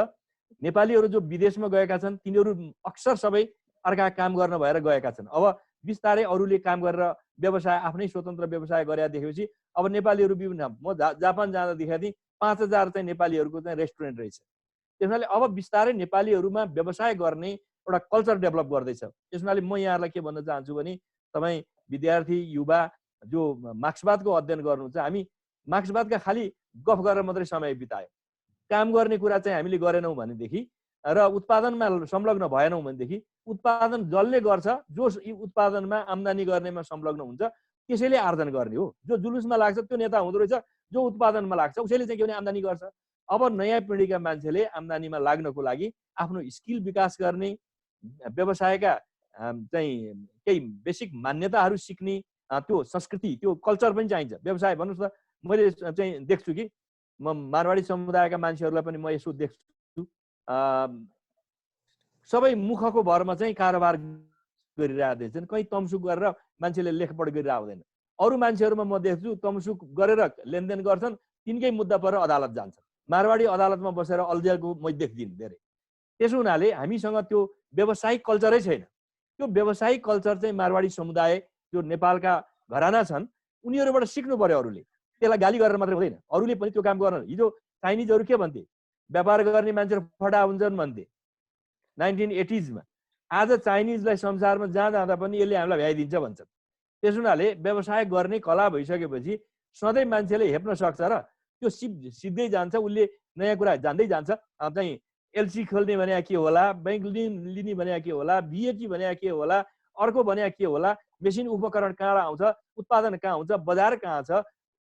नेपालीहरू जो विदेशमा गएका छन् तिनीहरू अक्सर सबै अर्का काम गर्न भएर गएका छन्। अब बिस्तारै अरूले काम गरेर व्यवसाय, आफ्नै स्वतन्त्र व्यवसाय गरेर देखेपछि अब नेपालीहरू विभिन्न, म जापान जाँदा देखेको थिएँ 5000 चाहिँ नेपालीहरूको चाहिँ रेस्टुरेन्ट रहेछ। त्यसैले अब बिस्तारै नेपालीहरूमा व्यवसाय गर्ने एउटा कल्चर डेभलप गर्दैछ। त्यसैले म यहाँहरूलाई के भन्न चाहन्छु भने तपाईँ विद्यार्थी युवा जो मार्क्सवादको अध्ययन गर्नुहुन्छ, हामी मार्क्सवादका खालि गफ गरेर मात्रै समय बितायो, काम गर्ने कुरा चाहिँ हामीले गरेनौँ भनेदेखि र उत्पादनमा संलग्न भएनौँ भनेदेखि उत्पादन जसले गर्छ, जो उत्पादनमा आम्दानी गर्नेमा संलग्न हुन्छ त्यसैले आर्जन गर्ने हो। जो जुलुसमा लाग्छ त्यो नेता हुँदो रहेछ, जो उत्पादनमा लाग्छ उसैले चाहिँ के भने आम्दानी गर्छ। अब नयाँ पिँढीका मान्छेले आम्दानीमा लाग्नको लागि आफ्नो स्किल विकास गर्ने, व्यवसायका चाहिँ केही बेसिक मान्यताहरू सिक्ने, त्यो संस्कृति, त्यो कल्चर पनि चाहिन्छ। व्यवसाय भन्नुहोस् त, मैले चाहिँ देख्छु कि म मारवाडी समुदायका मान्छेहरूलाई पनि म यसो देख्छु, सबै मुखको भरमा चाहिँ कारोबार गरिरहेको छन्, कहीँ तमसुक गरेर मान्छेले लेखपढ गरिरहेको हुँदैन। अरू मान्छेहरूमा म देख्छु तमसुक गरेर लेनदेन गर्छन्, तिनकै मुद्दा पर अदालत जान्छन्। मारवाडी अदालतमा बसेर अल्झेको मैले देख्दिनँ धेरै। त्यसो हुनाले हामीसँग त्यो व्यवसायिक कल्चरै छैन। त्यो व्यवसायिक कल्चर चाहिँ मारवाडी समुदाय जो नेपालका घराना छन् उनीहरूबाट सिक्नु पर्यो। अरूले त्यसलाई गाली गरेर मात्रै हुँदैन, अरूले पनि त्यो काम गर्न। हिजो चाइनिजहरू के भन्थे, व्यापार गर्ने मान्छेहरू फटा हुन्छन् भन्थे 1980s मा। आज चाइनिजलाई संसारमा जहाँ जाँदा पनि यसले हामीलाई भ्याइदिन्छ भन्छन्। त्यस हुनाले व्यवसाय गर्ने कला भइसकेपछि सधैँ मान्छेले हेप्न सक्छ र त्यो सिक्दै जान्छ, उसले नयाँ कुरा जान्दै जान्छ। चाहिँ एलसी खोल्ने भने के होला, बैंक लिने भने के होला, भिएटी भने के होला, अर्को भने के होला, मेसिन उपकरण कहाँ आउँछ, उत्पादन कहाँ हुन्छ, बजार कहाँ छ,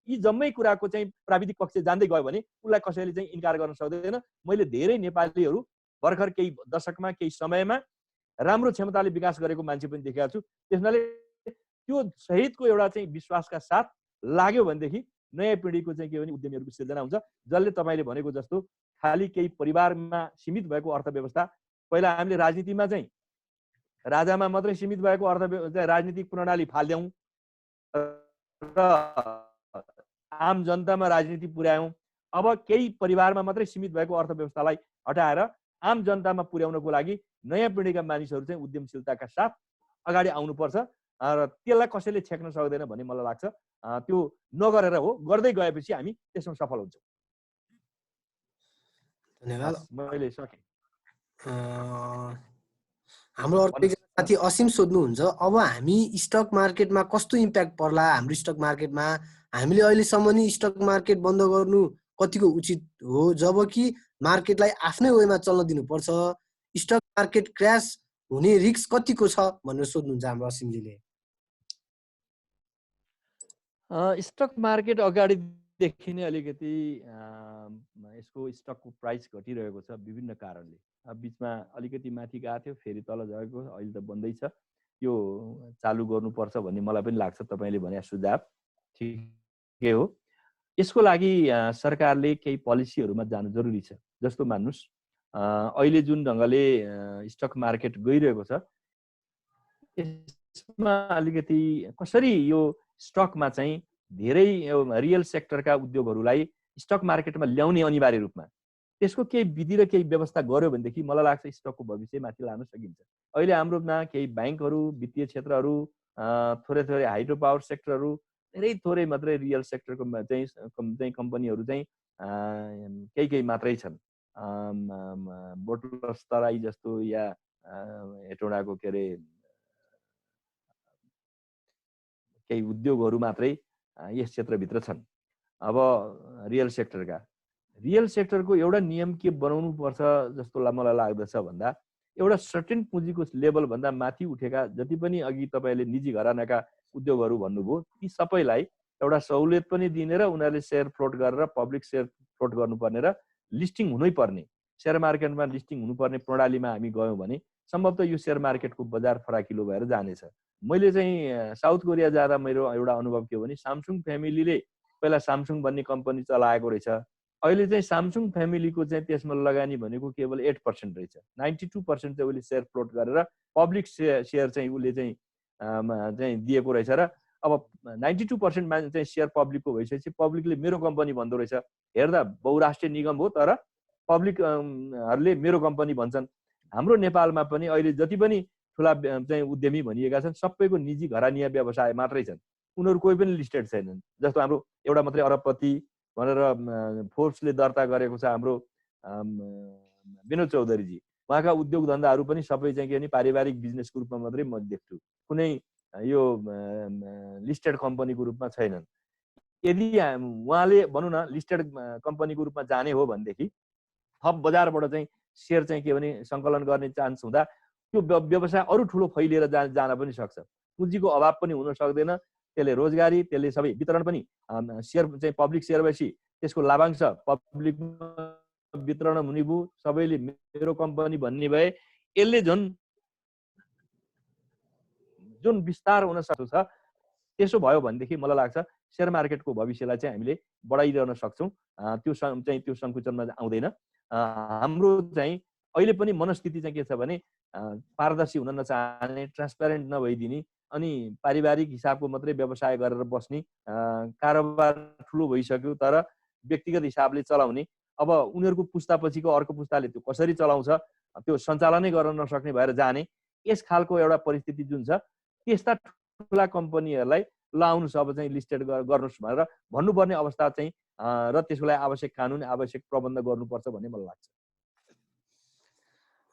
यी जम्मै कुराको चाहिँ प्राविधिक पक्ष जान्दै गयो भने उसलाई कसैले चाहिँ इन्कार गर्न सक्दैन। मैले धेरै नेपालीहरू भर्खर केही दशकमा, केही समयमा राम्रो क्षमताले विकास गरेको मान्छे पनि देखेको छु। त्यसैले त्यो सहितको एउटा चाहिँ विश्वासका साथ लाग्यो भनेदेखि नयाँ पिँढीको चाहिँ के भने उद्यमीहरूको सिर्जना हुन्छ, जसले तपाईँले भनेको जस्तो खालि केही परिवारमा सीमित भएको अर्थव्यवस्था, पहिला हामीले राजनीतिमा चाहिँ राजामा मात्रै सीमित भएको राजनीतिक प्रणाली फाल्यौँ र आम जनतामा राजनीति पुर्यायौँ। अब केही परिवारमा मात्रै सीमित भएको अर्थव्यवस्थालाई हटाएर आम जनतामा पुर्याउनको लागि नयाँ पिँढीका मानिसहरू चाहिँ उद्यमशीलताका साथ अगाडि आउनुपर्छ र त्यसलाई कसैले छेक्न सक्दैन भन्ने मलाई लाग्छ। त्यो नगरेर हो, गर्दै गएपछि हामी त्यसमा सफल हुन्छौँ। धन्यवाद। मैले सकेँ। हाम्रो अर्को एकजना साथी असीम सोध्नुहुन्छ, अब हामी स्टक मार्केटमा कस्तो इम्प्याक्ट पर्ला हाम्रो स्टक मार्केटमा, हामीले अहिलेसम्म नि स्टक मार्केट बन्द गर्नु कतिको उचित हो, जबकि मार्केटलाई आफ्नै वेमा चल्न दिनुपर्छ, स्टक मार्केट क्र्यास हुने रिस्क कतिको छ भनेर सोध्नुहुन्छ हाम्रो असीमजीले। स्टक मार्केट अगाडिदेखि नै अलिकति यसको स्टकको प्राइस घटिरहेको छ विभिन्न कारणले। बिचमा अलिकति माथि गएको थियो, फेरि तल गएको, अहिले त बन्दै छ। यो चालु गर्नुपर्छ भन्ने मलाई पनि लाग्छ। तपाईँले भने सुझाव ठिकै हो। यसको लागि सरकारले केही पोलिसीहरूमा जानु जरुरी छ। जस्तो मान्नुहोस्, अहिले जुन ढङ्गले स्टक मार्केट गइरहेको छ यसमा अलिकति कसरी यो स्टकमा चाहिँ धेरै रियल सेक्टरका उद्योगहरूलाई स्टक मार्केटमा ल्याउने अनिवार्य रूपमा त्यसको केही विधि र केही व्यवस्था गर्यो भनेदेखि मलाई लाग्छ स्टकको भविष्य माथि लान सकिन्छ। अहिले हाम्रोमा केही ब्याङ्कहरू, वित्तीय क्षेत्रहरू, थोरै थोरै हाइड्रो पावर सेक्टरहरू, धेरै थोरै मात्रै रियल सेक्टरको चाहिँ कम्पनीहरू चाहिँ केही मात्रै छन्। बोटलस तराई जस्तो या हेटौडाको के अरे केही उद्योगहरू मात्रै यस क्षेत्रभित्र छन्। अब रियल सेक्टरको एउटा नियम के बनाउनु पर्छ जस्तो मलाई लाग्दछ भन्दा एउटा सर्टेन पुँजीको लेभलभन्दा माथि उठेका जति पनि अघि तपाईँले निजी घरानाका उद्योगहरू भन्नुभयो ती सबैलाई एउटा सहुलियत पनि दिने र उनीहरूले सेयर फ्लोट गरेर पब्लिक सेयर फ्लोट गर्नुपर्ने र लिस्टिङ हुनै पर्ने सेयर मार्केटमा लिस्टिङ हुनुपर्ने प्रणालीमा हामी गयौँ भने सम्भवतः यो सेयर मार्केटको बजार फराकिलो भएर जानेछ। मैले चाहिँ साउथ कोरिया जाँदा मेरो एउटा अनुभव के हो भने सामसुङ फ्यामिलीले पहिला सामसुङ भन्ने कम्पनी चलाएको रहेछ। अहिले चाहिँ सामसुङ फ्यामिलीको चाहिँ त्यसमा लगानी भनेको केवल 8% रहेछ। 92% चाहिँ उसले सेयर फ्लोट गरेर पब्लिक सेयर चाहिँ उसले चाहिँ दिएको रहेछ र अब 92% मान्छे चाहिँ सेयर पब्लिकको भइसकेपछि पब्लिकले मेरो कम्पनी भन्दो रहेछ। हेर्दा बहुराष्ट्रिय निगम हो तर पब्लिकहरूले मेरो कम्पनी भन्छन्। हाम्रो नेपालमा पनि अहिले जति पनि ठुला चाहिँ उद्यमी भनिएका छन् सबैको निजी घरानिया व्यवसाय मात्रै छन्, उनीहरू कोही पनि लिस्टेड छैनन्। जस्तो हाम्रो एउटा मात्रै अरबपति भनेर फोर्ब्सले दर्ता गरेको छ हाम्रो विनोद चौधरीजी, उहाँका उद्योग धन्दाहरू पनि सबै चाहिँ के भने पारिवारिक बिजनेसको रूपमा मात्रै म देख्छु, कुनै यो लिस्टेड कम्पनीको रूपमा छैनन्। यदि उहाँले भनौँ न लिस्टेड कम्पनीको रूपमा जाने हो भनेदेखि थप बजारबाट चाहिँ सेयर चाहिँ के भने सङ्कलन गर्ने चान्स हुँदा त्यो व्यवसाय अरू ठुलो फैलिएर जान पनि सक्छ। पुँजीको अभाव पनि हुन सक्दैन, त्यसले रोजगारी त्यसले सबै वितरण पनि सेयर चाहिँ पब्लिक सेयर भएपछि त्यसको लाभांश पब्लिक वितरण हुने भयो, सबैले मेरो कम्पनी भन्ने भए यसले जुन विस्तार हुन सक्छ। त्यसो भयो भनेदेखि मलाई लाग्छ सेयर मार्केटको भविष्यलाई चाहिँ हामीले बढाइरहन सक्छौँ। त्यो सङ्कुचनमा आउँदैन। हाम्रो चाहिँ अहिले पनि मनस्थिति चाहिँ के छ भने पारदर्शी हुन नचाहने, ट्रान्सप्यारेन्ट नभइदिने अनि पारिवारिक हिसाबको मात्रै व्यवसाय गरेर बस्ने, कारोबार ठुलो भइसक्यो तर व्यक्तिगत हिसाबले चलाउने, अब उनीहरूको पुस्तापछिको अर्को पुस्ताले त्यो कसरी चलाउँछ त्यो सञ्चालनै गर्न नसक्ने भएर जाने, यस खालको एउटा परिस्थिति जुन छ त्यस्ता ठुला कम्पनीहरूलाई ल आउनुहोस् अब चाहिँ लिस्टेड गर्नुहोस् भनेर भन्नुपर्ने अवस्था चाहिँ र त्यसको लागि आवश्यक कानुन आवश्यक प्रबन्ध गर्नुपर्छ भन्ने मलाई लाग्छ।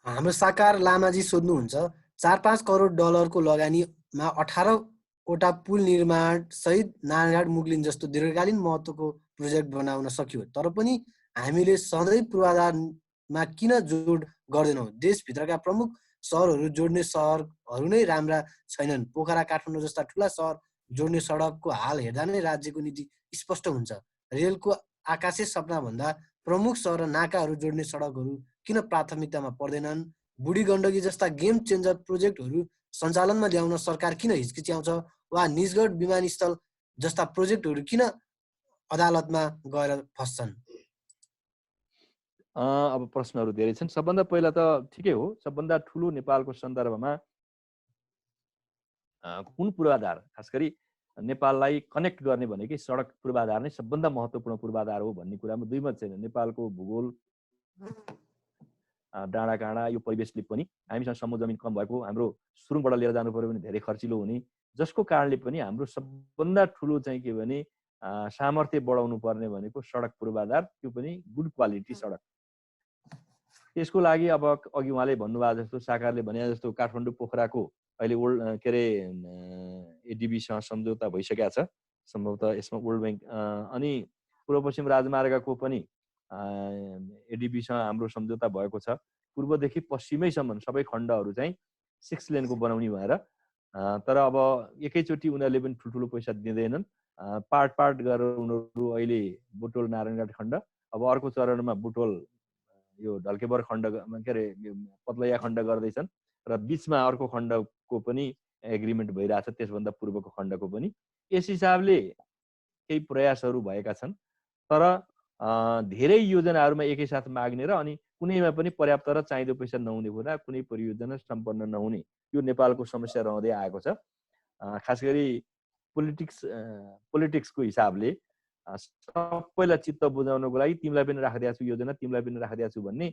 हाम्रो साकार लामाजी सोध्नुहुन्छ 4-5 करोड डलरको लगानीमा 18वटा पुल निर्माण सहित नारायणघाट मुगलिन जस्तो दीर्घकालीन महत्त्वको प्रोजेक्ट बनाउन सकियो, तर पनि हामीले सधैँ पूर्वाधारमा किन जोड गर्दैनौँ? देशभित्रका प्रमुख सहरहरू जोड्ने सहरहरू नै राम्रा छैनन्। पोखरा काठमाडौँ जस्ता ठुला सहर जोड्ने सडकको हाल हेर्दा नै राज्यको नीति स्पष्ट हुन्छ। रेलको आकाशे सपना भन्दा प्रमुख सहर र नाकाहरू जोड्ने सडकहरू किन प्राथमिकतामा पर्दैनन्? बुढी गण्डकी जस्ता गेम चेन्जर प्रोजेक्टहरू सञ्चालनमा ल्याउन सरकार किन हिचकिच्याउँछ? वा निजगढ विमानस्थल जस्ता प्रोजेक्टहरू किन अदालतमा गएर फस्छन्? अब प्रश्नहरू धेरै छन्। सबभन्दा पहिला त ठिकै हो, सबभन्दा ठुलो नेपालको सन्दर्भमा कुन पूर्वाधार, खास गरी नेपाललाई कनेक्ट गर्ने भनेकै सडक पूर्वाधार नै सबभन्दा महत्त्वपूर्ण पूर्वाधार हो भन्ने कुरामा दुई मत छैन। नेपालको भूगोल, डाँडाकाँडा, यो परिवेशले पनि हामीसँग सम्म जमिन कम भएको, हाम्रो सुरुङबाट लिएर जानु पर्यो भने धेरै खर्चिलो हुने, जसको कारणले पनि हाम्रो सबभन्दा ठुलो चाहिँ के भने सामर्थ्य बढाउनु पर्ने भनेको सडक पूर्वाधार, त्यो पनि गुड क्वालिटी सडक। त्यसको लागि अब अघि उहाँले भन्नुभएको जस्तो, साकारले भने जस्तो काठमाडौँ पोखराको अहिले वर्ल्ड के अरे एडिबीसँग सम्झौता भइसकेको छ, सम्भवतः यसमा वर्ल्ड ब्याङ्क अनि पूर्व पश्चिम राजमार्गको पनि एडिबीसँग हाम्रो सम्झौता भएको छ। पूर्वदेखि पश्चिमैसम्म सबै खण्डहरू चाहिँ 6 लेनको बनाउने भएर, तर अब एकैचोटि उनीहरूले पनि ठुल्ठुलो पैसा दिँदैनन्, पार्ट गरेर उनीहरू अहिले बुटोल नारायणघाट खण्ड, अब अर्को चरणमा बुटोल यो ढल्केबर खण्ड के अरे पतलैया खण्ड गर्दैछन् र बिचमा अर्को खण्डको पनि एग्रिमेन्ट भइरहेछ, त्यसभन्दा पूर्वको खण्डको पनि। यस हिसाबले केही प्रयासहरू भएका छन्, तर धेरै योजनाहरूमा एकैसाथ माग्ने र अनि कुनैमा पनि पर्याप्त र चाहिँदो पैसा नहुने हुँदा कुनै परियोजना सम्पन्न नहुने, यो नेपालको समस्या रहँदै आएको छ। खास गरी पोलिटिक्सको हिसाबले सबैलाई चित्त बुझाउनको लागि तिमीलाई पनि राखिदिएको छु योजना, तिमीलाई पनि राखिदिएको छु भन्ने,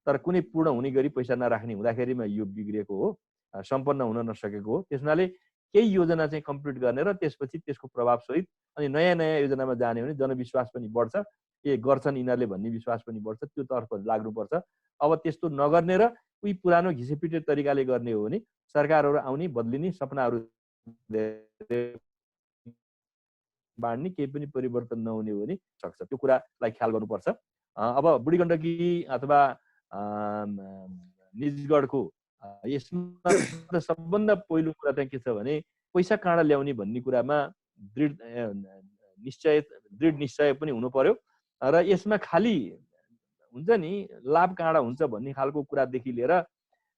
तर कुनै पूर्ण हुने गरी पैसा नराख्ने हुँदाखेरिमा यो बिग्रेको हो, सम्पन्न हुन नसकेको हो। त्यसनाले केही योजना चाहिँ कम्प्लिट गर्ने र त्यसपछि त्यसको प्रभावसहित अनि नयाँ नयाँ योजनामा जाने भने जनविश्वास पनि बढ्छ, गर्छन् यिनीहरूले भन्ने विश्वास पनि बढ्छ, त्यो तर्फ लाग्नुपर्छ। अब त्यस्तो नगर्ने र उही पुरानो घिसेपिटे तरिकाले गर्ने हो भने सरकारहरू आउने बदलिने, सपनाहरू बाँड्ने, केही पनि परिवर्तन नहुने हो भने सक्छ, त्यो कुरालाई ख्याल गर्नुपर्छ। अब बुढी गण्डकी अथवा निजगढको यसमा त सबभन्दा पहिलो कुरा चाहिँ के छ भने पैसा कहाँ ल्याउने भन्ने कुरामा दृढ निश्चय पनि हुनु पर्यो र यसमा खालि हुन्छ नि लाभ कहाँ हुन्छ भन्ने खालको कुरादेखि लिएर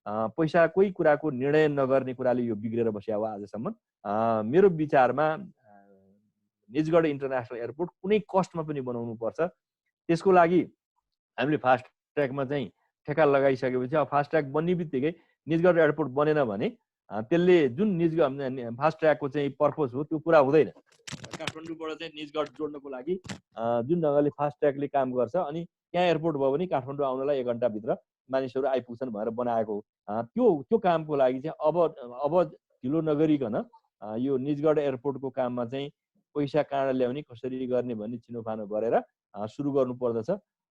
पैसाकै कुराको निर्णय नगर्ने कुराले यो बिग्रेर बस्या हो आजसम्म। मेरो विचारमा निजगढ इन्टरनेसनल एयरपोर्ट कुनै कस्टमा पनि बनाउनु पर्छ। त्यसको लागि हामीले फास्ट ट्र्याकमा चाहिँ ठेक्का लगाइसकेपछि अब फास्ट ट्र्याक बन्ने बित्तिकै निजगढ एयरपोर्ट बनेन भने त्यसले जुन फास्ट ट्र्याकको चाहिँ पर्पज हो त्यो पुरा हुँदैन। काठमाडौँबाट चाहिँ निजगढ जोड्नको लागि जुन ढङ्गले फास्ट ट्र्याकले काम गर्छ अनि त्यहाँ एयरपोर्ट भयो भने काठमाडौँ आउनलाई 1 घन्टाभित्र मानिसहरू आइपुग्छन् भनेर बनाएको हो। त्यो कामको लागि चाहिँ अब ढिलो नगरिकन यो निजगढ एयरपोर्टको काममा चाहिँ पैसा कहाँ ल्याउने कसरी गर्ने भन्ने छिनोफानो गरेर सुरु गर्नुपर्दछ।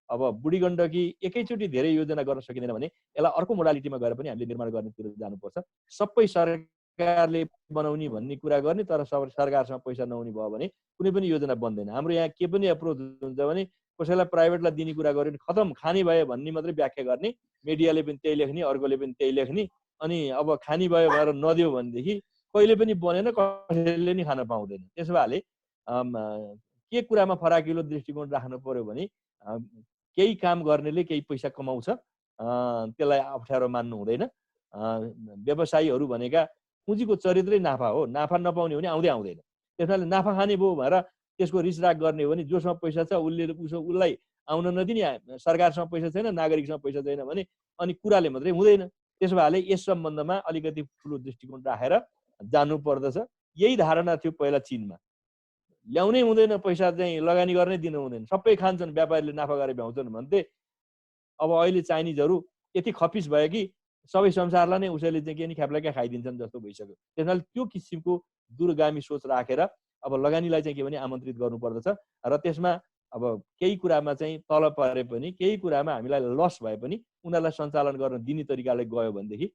अब बुढी गण्डकी एकैचोटि धेरै योजना गर्न सकिँदैन भने यसलाई अर्को मोडालिटीमा गएर पनि हामीले निर्माण गर्नेतिर जानुपर्छ। सबै सरकारले बनाउने भन्ने कुरा गर्ने तर सरकारसँग पैसा नहुने भयो भने कुनै पनि योजना बन्दैन। हाम्रो यहाँ के पनि एप्रोच हुन्छ भने कसैलाई प्राइभेटलाई दिने कुरा गर्यो भने खतम खाने भयो भन्ने मात्रै व्याख्या गर्ने, मिडियाले पनि त्यही लेख्ने, अर्कोले पनि त्यही लेख्ने, अनि अब खाने भयो भनेर नदियो भनेदेखि कहिले पनि बनेन, कसैले नि खान पाउँदैन। त्यसो भए के कुरामा फराकिलो दृष्टिकोण राख्नु पर्यो भने केही काम गर्नेले केही पैसा कमाउँछ त्यसलाई अप्ठ्यारो मान्नु हुँदैन। व्यवसायीहरू भनेका पुँजीको चरित्रै नाफा हो, नाफा नपाउने भने आउँदैन। त्यसैले नाफा खाने भयो भनेर त्यसको रिसराग गर्ने हो भने जोसँग पैसा छ उसलाई आउन नदिने, सरकारसँग पैसा छैन, नागरिकसँग पैसा छैन भने अनि कुराले मात्रै हुँदैन। त्यसो भए यस सम्बन्धमा अलिकति ठुलो दृष्टिकोण राखेर जानु पर्दछ। यही धारणा थियो पहिला चीनमा, ल्याउनै हुँदैन पैसा चाहिँ लगानी गर्नै दिनु हुँदैन, सबै खान्छन्, व्यापारीले नाफा गरेर भ्याउँछन् भन्थे। अब अहिले चाइनिजहरू यति खपिस भयो कि सबै संसारलाई नै उसैले चाहिँ के नि ख्याप्लाकै खाइदिन्छन् जस्तो भइसक्यो। त्यसैले त्यो किसिमको दूरगामी सोच राखेर अब लगानीलाई चाहिँ के भने आमन्त्रित गर्नुपर्दछ र त्यसमा अब केही कुरामा चाहिँ तल परे पनि केही कुरामा हामीलाई लस भए पनि उनीहरूलाई सञ्चालन गर्न दिने तरिकाले गयो भनेदेखि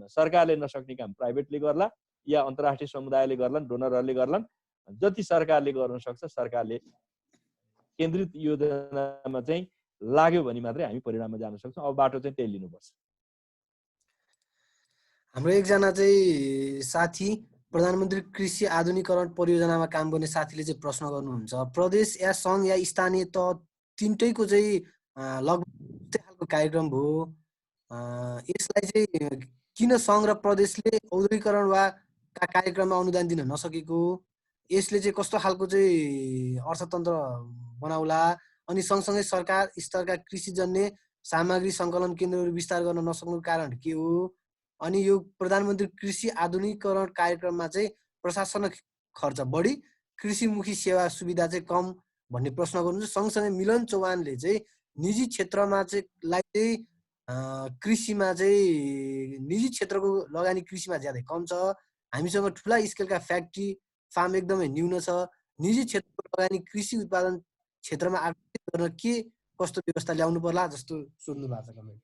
सरकारले नसक्ने काम प्राइभेटले गर्ला या अन्तर्राष्ट्रिय समुदायले गर्लान्, डोनरहरूले गर्लान्। जति सरकारले गर्न सक्छ सरकारले केन्द्रित योजनामा चाहिँ लाग्यो भने मात्रै हामी परिणाममा जान सक्छौँ। अब बाटो चाहिँ त्यही लिनुपर्छ। हाम्रो एकजना चाहिँ साथी प्रधानमन्त्री कृषि आधुनिकीकरण परियोजनामा काम गर्ने साथीले चाहिँ प्रश्न गर्नुहुन्छ, प्रदेश या सङ्घ या स्थानीय तह तिनटैको चाहिँ लगभग खालको कार्यक्रम भयो, यसलाई चाहिँ किन सङ्घ र प्रदेशले औद्योगिकरण वा कार्यक्रममा अनुदान दिन नसकेको, यसले चाहिँ कस्तो खालको चाहिँ अर्थतन्त्र बनाउला, अनि सँगसँगै सरकार स्तरका कृषिजन्य सामग्री सङ्कलन केन्द्रहरू विस्तार गर्न नसक्नुको कारण के हो, अनि यो प्रधानमन्त्री कृषि आधुनिकीकरण कार्यक्रममा चाहिँ प्रशासनिक खर्च बढी, कृषिमुखी सेवा सुविधा चाहिँ कम भन्ने प्रश्न गर्नुहुन्छ। सँगसँगै मिलन चौहानले चाहिँ निजी क्षेत्रमा चाहिँ कृषिमा चाहिँ निजी क्षेत्रको लगानी कृषिमा ज्यादै कम छ, हामीसँग ठुला स्केलका फ्याक्ट्री फार्म एकदमै न्यून छ, निजी क्षेत्रको लगानी कृषि उत्पादन क्षेत्रमा आकर्षित गर्न के कस्तो व्यवस्था ल्याउनु पर्ला जस्तो सोध्नु भएको छ कमेन्ट।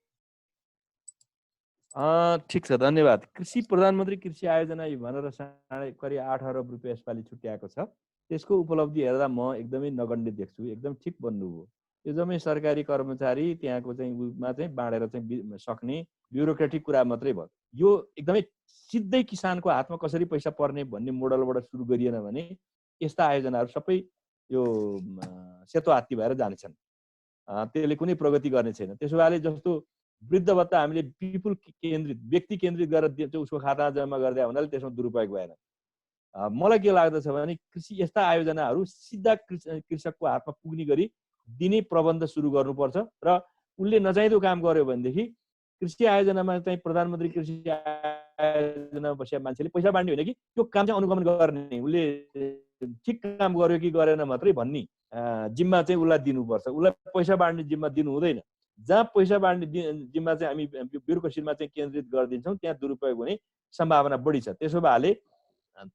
ठिक छ, धन्यवाद। प्रधानमन्त्री कृषि आयोजना भनेर करिब 8 अरब रुपियाँ यसपालि छुट्याएको छ। त्यसको उपलब्धि हेर्दा म एकदमै नगण्य देख्छु, एकदम ठिक बन्नुभयो। यो जम्मै सरकारी कर्मचारी त्यहाँको चाहिँ उमा चाहिँ बाँडेर चाहिँ सक्ने ब्युरोक्रेटिक कुरा मात्रै भयो। यो एकदमै सिधै किसानको हातमा कसरी पैसा पर्ने भन्ने मोडलबाट सुरु गरिएन भने यस्ता आयोजनाहरू सबै यो सेतो हात्ती भएर जानेछन्, त्यसले कुनै प्रगति गर्ने छैन। त्यसो भए जस्तो वृद्ध भत्ता हामीले पिपुल केन्द्रित व्यक्ति केन्द्रित गरेर उसको खाता जम्मा गर्दा हुनाले त्यसमा दुरुपयोग भएन। मलाई के लाग्दछ भने कृषि यस्ता आयोजनाहरू सिधा कृषकको हातमा पुग्ने गरी दिने प्रबन्ध सुरु गर्नुपर्छ र उसले नचाहिँदो काम गर्यो भनेदेखि कृषि आयोजनामा चाहिँ प्रधानमन्त्री कृषि आयोजनामा बसेका मान्छेले पैसा बाँड्ने होइन कि त्यो काम चाहिँ अनुगमन गर्ने, उसले ठिक काम गर्यो कि गरेन मात्रै भन्ने जिम्मा चाहिँ उसलाई दिनुपर्छ। उसलाई पैसा बाँड्ने जिम्मा दिनु हुँदैन। जहाँ पैसा बाँड्ने जिम्मा चाहिँ हामी ब्युरोक्रेसीमा चाहिँ केन्द्रित गरिदिन्छौँ त्यहाँ दुरुपयोग हुने सम्भावना बढी छ। त्यसो भए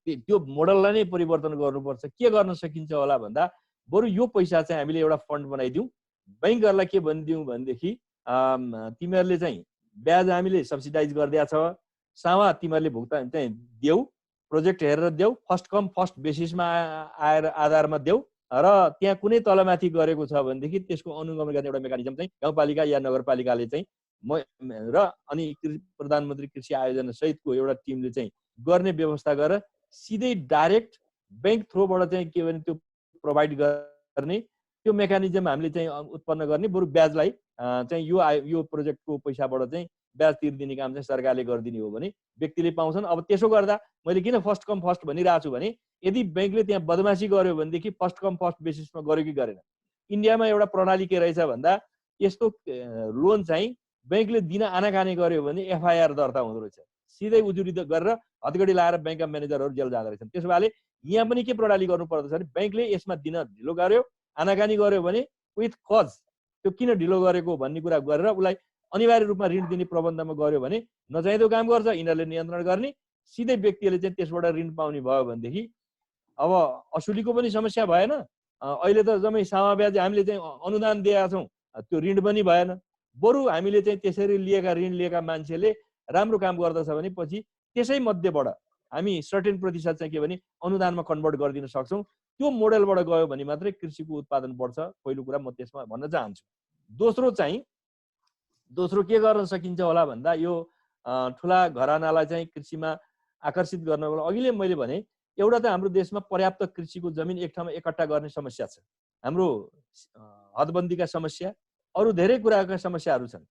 त्यो मोडललाई नै परिवर्तन गर्नुपर्छ। के गर्न सकिन्छ होला भन्दा बरु यो पैसा चाहिँ हामीले एउटा फन्ड बनाइदिउँ, बैंकहरूलाई के भनिदिउँ भनेदेखि तिमीहरूले चाहिँ ब्याज हामीले सब्सिडाइज गरिदिया छ, सावा तिमीहरूले भुक्तान चाहिँ देऊ, प्रोजेक्ट हेरेर देऊ, फर्स्ट कम फर्स्ट बेसिसमा आएर आधारमा देऊ र त्यहाँ कुनै तलमाथि गरेको छ भनेदेखि त्यसको अनुगमन गर्ने एउटा मेकानिजम चाहिँ गाउँपालिका या नगरपालिकाले चाहिँ र अनि प्रधानमन्त्री कृषि आयोजना सहितको एउटा टिमले चाहिँ गर्ने व्यवस्था गरेर सिधै डाइरेक्ट बैंक थ्रोबाट चाहिँ के भने त्यो प्रोभाइड गर्ने त्यो मेकानिजम हामीले चाहिँ उत्पन्न गर्ने, बरु ब्याजलाई चाहिँ यो प्रोजेक्टको पैसाबाट चाहिँ ब्याज तिर्दिने काम चाहिँ सरकारले गरिदिने हो भने व्यक्तिले पाउँछन्। अब त्यसो गर्दा मैले किन फर्स्ट कम फर्स्ट भनिरहेको छु भने यदि बैंकले त्यहाँ बदमासी गर्यो भनेदेखि फर्स्ट कम फर्स्ट बेसिसमा गर्यो कि गरेन। इन्डियामा एउटा प्रणाली के रहेछ भन्दा यस्तो लोन चाहिँ बैंकले दिन आनाकानी गर्यो भने एफआइआर दर्ता हुँदो रहेछ, सिधै उजुरी गरेर हतगडी लाएर बैंकका म्यानेजरहरू जेल जाँदो रहेछन्। त्यसो भए यहाँ पनि के प्रणाली गर्नु पर्दछ भने बैंकले यसमा दिन ढिलो गर्यो, आनाकानी गर्यो भने विथ कज त्यो किन ढिलो गरेको भन्ने कुरा गरेर उसलाई अनिवार्य रूपमा ऋण दिने प्रबन्धमा गर्यो भने नचाहिँदो काम गर्छ, यिनीहरूले नियन्त्रण गर्ने, सिधै व्यक्तिले चाहिँ त्यसबाट ऋण पाउने भयो भनेदेखि अब असुलीको पनि समस्या भएन। अहिले त जम्मै सामा ब्याज हामीले चाहिँ अनुदान दिएका छौँ, त्यो ऋण पनि भएन। बरु हामीले चाहिँ त्यसरी ऋण लिएका मान्छेले राम्रो काम गर्दछ भने पछि त्यसै मध्येबाट हामी सर्टेन प्रतिशत चाहिँ के भने अनुदानमा कन्भर्ट गरिदिन सक्छौँ। त्यो मोडेलबाट गयो भने मात्रै कृषिको उत्पादन बढ्छ। पहिलो कुरा म त्यसमा भन्न चाहन्छु। दोस्रो के गर्न सकिन्छ होला भन्दा यो ठुला घरानालाई चाहिँ कृषिमा आकर्षित गर्नको लागि अघिले मैले भने एउटा त हाम्रो देशमा पर्याप्त कृषिको जमिन एक ठाउँमा एकट्ठा गर्ने समस्या छ, हाम्रो हदबन्दीका समस्या, अरू धेरै कुराका समस्याहरू छन्।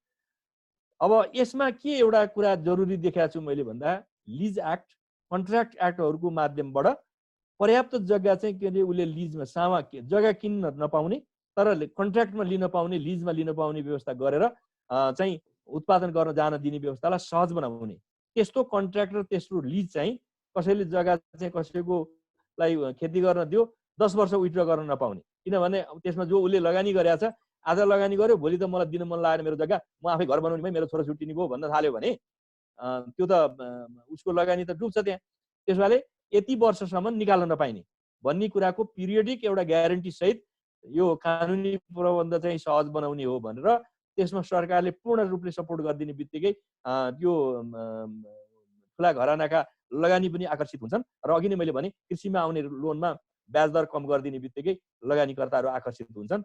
अब यसमा के एउटा कुरा जरुरी देखाएको छु मैले भन्दा लिज एक्ट, कन्ट्र्याक्ट एक्टहरूको माध्यमबाट पर्याप्त जग्गा चाहिँ के अरे उसले लिजमा जग्गा किन्न नपाउने तर कन्ट्र्याक्टमा लिन पाउने, लिजमा लिन पाउने व्यवस्था गरेर चाहिँ उत्पादन गर्न जान दिने व्यवस्थालाई सहज बनाउने। त्यस्तो कन्ट्र्याक्ट र त्यस्तो लिज चाहिँ कसैले जग्गा चाहिँ कसैकोलाई खेती गर्न दियो 10 वर्ष विथड्र गर्न नपाउने, किनभने त्यसमा जो उसले लगानी गरेछ आज लगानी गर्यो भोलि त मलाई दिन मन लागेन मेरो जग्गा, म आफै घर बनाउने भए मेरो छोरा छुट्टिने भयो भन्न थाल्यो भने त्यो त उसको लगानी त डुब्छ त्यहाँ। त्यसो भए यति वर्षसम्म निकाल्न नपाइने भन्ने कुराको पिरियडिक एउटा ग्यारेन्टी सहित यो कानुनी प्रबन्ध चाहिँ सहज बनाउने हो भनेर त्यसमा सरकारले पूर्ण रूपले सपोर्ट गरिदिने बित्तिकै यो ठुला घरानाका लगानी पनि आकर्षित हुन्छन्। र अघि नै मैले भने कृषिमा आउने लोनमा ब्याज दर कम गरिदिने बित्तिकै लगानीकर्ताहरू आकर्षित हुन्छन्।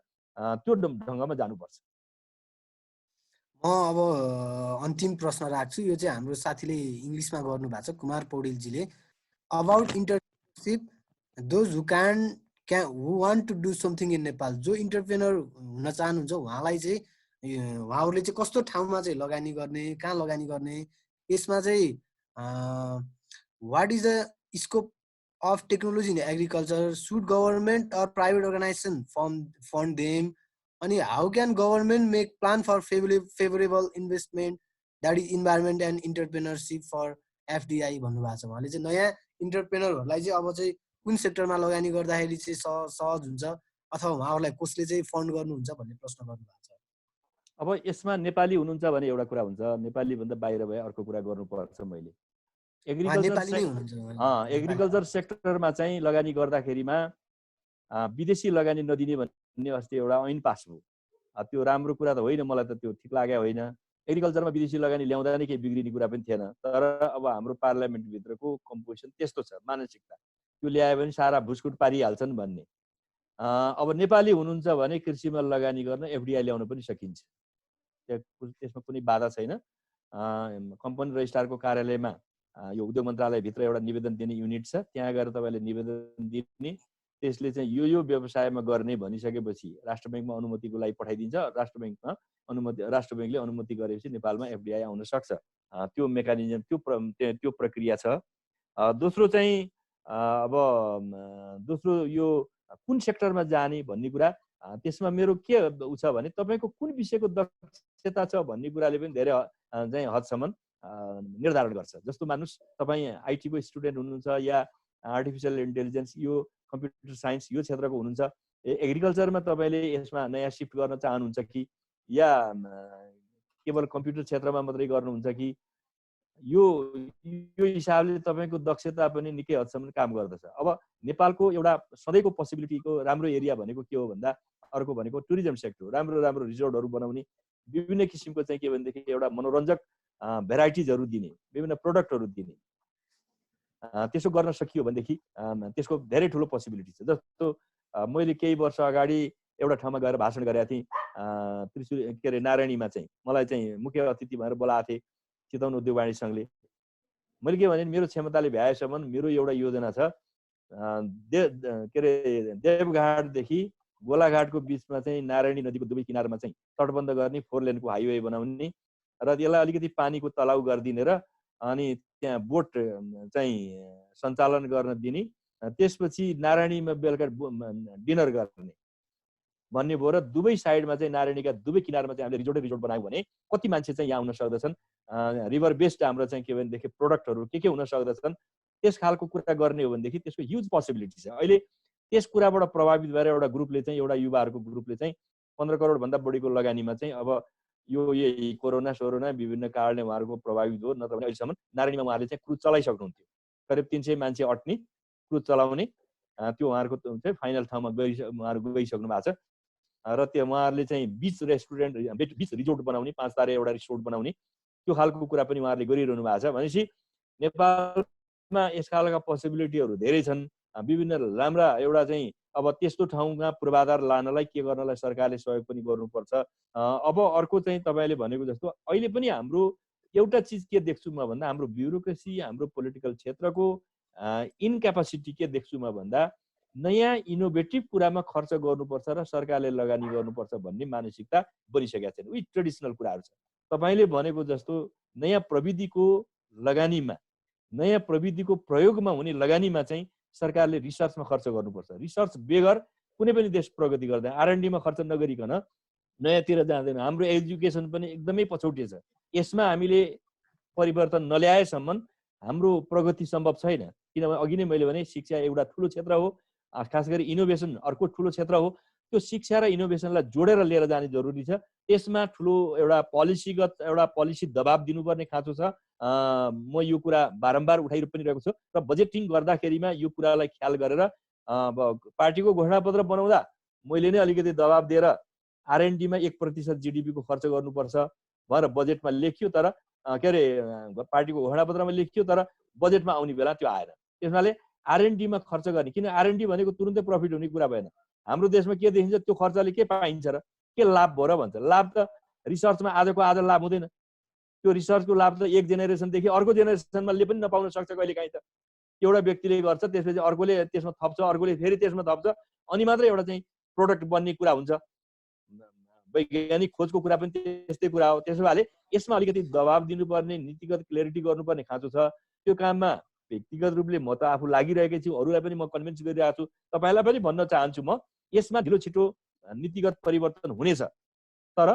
त्यो ढङ्गमा जानुपर्छ। म अब अन्तिम प्रश्न राख्छु। यो चाहिँ हाम्रो साथीले इङ्ग्लिसमा गर्नु भएको छ, कुमार पौडेलजीले। About entrepreneurship, those who want to do something in Nepal, जो इन्टरप्रेनर हुन चाहनुहुन्छ उहाँलाई चाहिँ उहाँहरूले चाहिँ कस्तो ठाउँमा चाहिँ लगानी गर्ने, कहाँ लगानी गर्ने, यसमा चाहिँ what is the scope of technology in agriculture, should government or private organisation fund them, अनि how can government make plan for favourable investment that is environment and entrepreneurship for FDI भन्नुभएको छ उहाँले। चाहिँ नयाँ इन्टरप्रेनरहरूलाई चाहिँ अब चाहिँ कुन सेक्टरमा लगानी गर्दाखेरि चाहिँ सहज हुन्छ अथवा उहाँहरूलाई कसले चाहिँ फन्ड गर्नुहुन्छ भन्ने प्रश्न गर्नुभएको छ। अब यसमा नेपाली हुनुहुन्छ भने एउटा कुरा हुन्छ, नेपाली भन्दा बाहिर भए अर्को कुरा गर्नुपर्छ। मैले एग्रिकल्चर सेक्टरमा चाहिँ लगानी गर्दाखेरिमा विदेशी लगानी नदिने भन्ने अस्ति एउटा ऐन पास भयो। त्यो राम्रो कुरा त होइन, मलाई त त्यो ठिक लागेको होइन। एग्रिकल्चरमा विदेशी लगानी ल्याउँदा नै केही बिग्रिने कुरा पनि थिएन, तर अब हाम्रो पार्लियामेन्टभित्रको कम्पोजिसन त्यस्तो छ, मानसिकता त्यो ल्यायो भने सारा भुसकुट पारिहाल्छन् भन्ने। अब नेपाली हुनुहुन्छ भने कृषिमा लगानी गर्न एफडिआई ल्याउन पनि सकिन्छ, त्यसमा कुनै बाधा छैन। कम्पनी रजिस्ट्रारको कार्यालयमा यो उद्योग मन्त्रालयभित्र एउटा निवेदन दिने युनिट छ, त्यहाँ गएर तपाईँले निवेदन दिने, त्यसले चाहिँ यो व्यवसायमा गर्ने भनिसकेपछि राष्ट्र ब्याङ्कमा अनुमतिको लागि पठाइदिन्छ। राष्ट्र ब्याङ्कले अनुमति गरेपछि नेपालमा एफडिआई आउन सक्छ। त्यो मेकानिजम त्यो प्रक्रिया छ। दोस्रो चाहिँ अब दोस्रो यो कुन सेक्टरमा जाने भन्ने कुरा, त्यसमा मेरो के छ भने तपाईँको कुन विषयको दक्षता छ भन्ने कुराले पनि धेरै चाहिँ हदसम्म निर्धारण गर्छ। जस्तो मान्नुहोस् तपाईँ आइटीको स्टुडेन्ट हुनुहुन्छ या आर्टिफिसियल इन्टेलिजेन्स यो कम्प्युटर साइन्स यो क्षेत्रको हुनुहुन्छ, एग्रिकल्चरमा तपाईँले यसमा नयाँ सिफ्ट गर्न चाहनुहुन्छ कि या केवल कम्प्युटर क्षेत्रमा मात्रै गर्नुहुन्छ कि, यो हिसाबले तपाईँको दक्षता पनि निकै हदसम्म काम गर्दछ। अब नेपालको एउटा सधैँको पोसिबिलिटीको राम्रो एरिया भनेको के हो भन्दा अर्को भनेको टुरिज्म सेक्टर, राम्रो रिजोर्टहरू बनाउने, विभिन्न किसिमको चाहिँ के भनेदेखि एउटा मनोरञ्जक भेराइटिजहरू दिने, विभिन्न प्रोडक्टहरू दिने, त्यसो गर्न सकियो भनेदेखि त्यसको धेरै ठुलो पोसिबिलिटी छ। जस्तो मैले केही वर्ष अगाडि एउटा ठाउँमा गएर भाषण गरेका थिएँ त्रिशुल के अरे नारायणीमा चाहिँ मलाई चाहिँ मुख्य अतिथि भनेर बोलाएको थिएँ चितवन उद्योग वाणिज्य सङ्घले। मैले के भने मेरो क्षमताले भ्याएसम्म मेरो एउटा योजना छ के अरे देवघाटदेखि गोलाघाटको बिचमा चाहिँ नारायणी नदीको दुवै किनारमा चाहिँ तटबन्ध गर्ने 4 लेनको हाइवे बनाउने र त्यसलाई अलिकति पानीको तलाउ गरिदिने र अनि त्यहाँ बोट चाहिँ सञ्चालन गर्न दिने त्यसपछि नारायणीमा बेलुका डिनर गर्ने भन्ने भयो र दुवै साइडमा चाहिँ नारायणीका दुवै किनारमा चाहिँ हामीले रिजोर्ट बनायौँ भने कति मान्छे चाहिँ यहाँ आउन सक्दछन् रिभर बेस्ड हाम्रो चाहिँ के भनेदेखि प्रोडक्टहरू के हुन सक्दछन् त्यस खालको कुरा गर्ने हो भनेदेखि त्यसको ह्युज पोसिबिलिटी छ। अहिले त्यस कुराबाट प्रभावित भएर एउटा ग्रुपले चाहिँ एउटा युवाहरूको ग्रुपले चाहिँ 15 करोडभन्दा बढीको लगानीमा चाहिँ अब यो यही कोरोना सोरोना विभिन्न कारणले उहाँहरूको प्रभावित हो नत्र भने अहिलेसम्म नारायणीमा उहाँहरूले चाहिँ क्रुज चलाइसक्नुहुन्थ्यो। करिब 300 मान्छे अट्ने क्रुज चलाउने त्यो उहाँहरूको चाहिँ फाइनल ठाउँमा उहाँहरू गइसक्नु भएको छ र त्यो उहाँहरूले चाहिँ बिच रेस्टुरेन्ट बिच रिजोर्ट बनाउने 5 तारे एउटा रिसोर्ट बनाउने त्यो खालको कुरा पनि उहाँहरूले गरिरहनु भएको छ। भनेपछि नेपालमा यस खालका पोसिबिलिटीहरू धेरै छन्। विभिन्न राम्रा एउटा चाहिँ अब त्यस्तो ठाउँमा पूर्वाधार लानलाई के गर्नलाई सरकारले सहयोग पनि गर्नुपर्छ। अब अर्को चाहिँ तपाईँले भनेको जस्तो अहिले पनि हाम्रो एउटा चिज के देख्छु म भन्दा हाम्रो ब्युरोक्रेसी हाम्रो पोलिटिकल क्षेत्रको इनक्यापासिटी के देख्छु म भन्दा नयाँ इनोभेटिभ कुरामा खर्च गर्नुपर्छ र सरकारले लगानी गर्नुपर्छ भन्ने मानसिकता बनिसकेका छैन। उही ट्रेडिसनल कुराहरू छ। तपाईँले भनेको जस्तो नयाँ प्रविधिको लगानीमा नयाँ प्रविधिको प्रयोगमा हुने लगानीमा चाहिँ सरकारले रिसर्चमा खर्च गर्नुपर्छ। रिसर्च बेगर कुनै पनि देश प्रगति गर्दैन। R&D मा खर्च नगरिकन नयाँतिर जाँदैन। हाम्रो एजुकेसन पनि एकदमै पछौटे छ। यसमा हामीले परिवर्तन नल्याएसम्म हाम्रो प्रगति सम्भव छैन। किनभने अघि नै मैले भने शिक्षा एउटा ठुलो क्षेत्र हो, खास गरी इनोभेसन अर्को ठुलो क्षेत्र हो। त्यो शिक्षा र इनोभेसनलाई जोडेर लिएर जाने जरुरी छ। त्यसमा ठुलो एउटा पोलिसीगत एउटा पोलिसी दबाब दिनुपर्ने खाँचो छ। म यो कुरा बारम्बार उठाइ पनि रहेको छु र बजेटिङ गर्दाखेरिमा यो कुरालाई ख्याल गरेर पार्टीको घोषणापत्र बनाउँदा मैले नै अलिकति दबाब दिएर R&D मा 1% GDP को खर्च गर्नुपर्छ भनेर बजेटमा लेखियो, तर के अरे पार्टीको घोषणापत्रमा लेखियो, तर बजेटमा आउने बेला त्यो आएन। त्यसमाले R&D मा खर्च गर्ने, किन R&D भनेको तुरुन्तै प्रफिट हुने कुरा भएन। हाम्रो देशमा के देखिन्छ त्यो खर्चले के पाइन्छ र के लाभ भयो र भन्छ। लाभ त रिसर्चमा आजको आज लाभ हुँदैन। त्यो रिसर्चको लाभ त एक जेनेरेसनदेखि अर्को जेनेरेसनमा ले पनि नपाउन सक्छ कहिले काहीँ त। एउटा व्यक्तिले गर्छ, त्यसपछि अर्कोले त्यसमा थप्छ, अर्कोले फेरि त्यसमा थप्छ, अनि मात्रै एउटा चाहिँ प्रोडक्ट बन्ने कुरा हुन्छ। वैज्ञानिक खोजको कुरा पनि त्यस्तै कुरा हो। त्यसो भए यसमा अलिकति दबाब दिनुपर्ने, नीतिगत क्ल्यारिटी गर्नुपर्ने खाँचो छ। त्यो काममा व्यक्तिगत रूपले म त आफू लागिरहेकै छु, अरूलाई पनि म कन्भिन्स गरिरहेको छु। तपाईलाई पनि भन्न चाहन्छु म यसमा ढिलो छिटो नीतिगत परिवर्तन हुनेछ, तर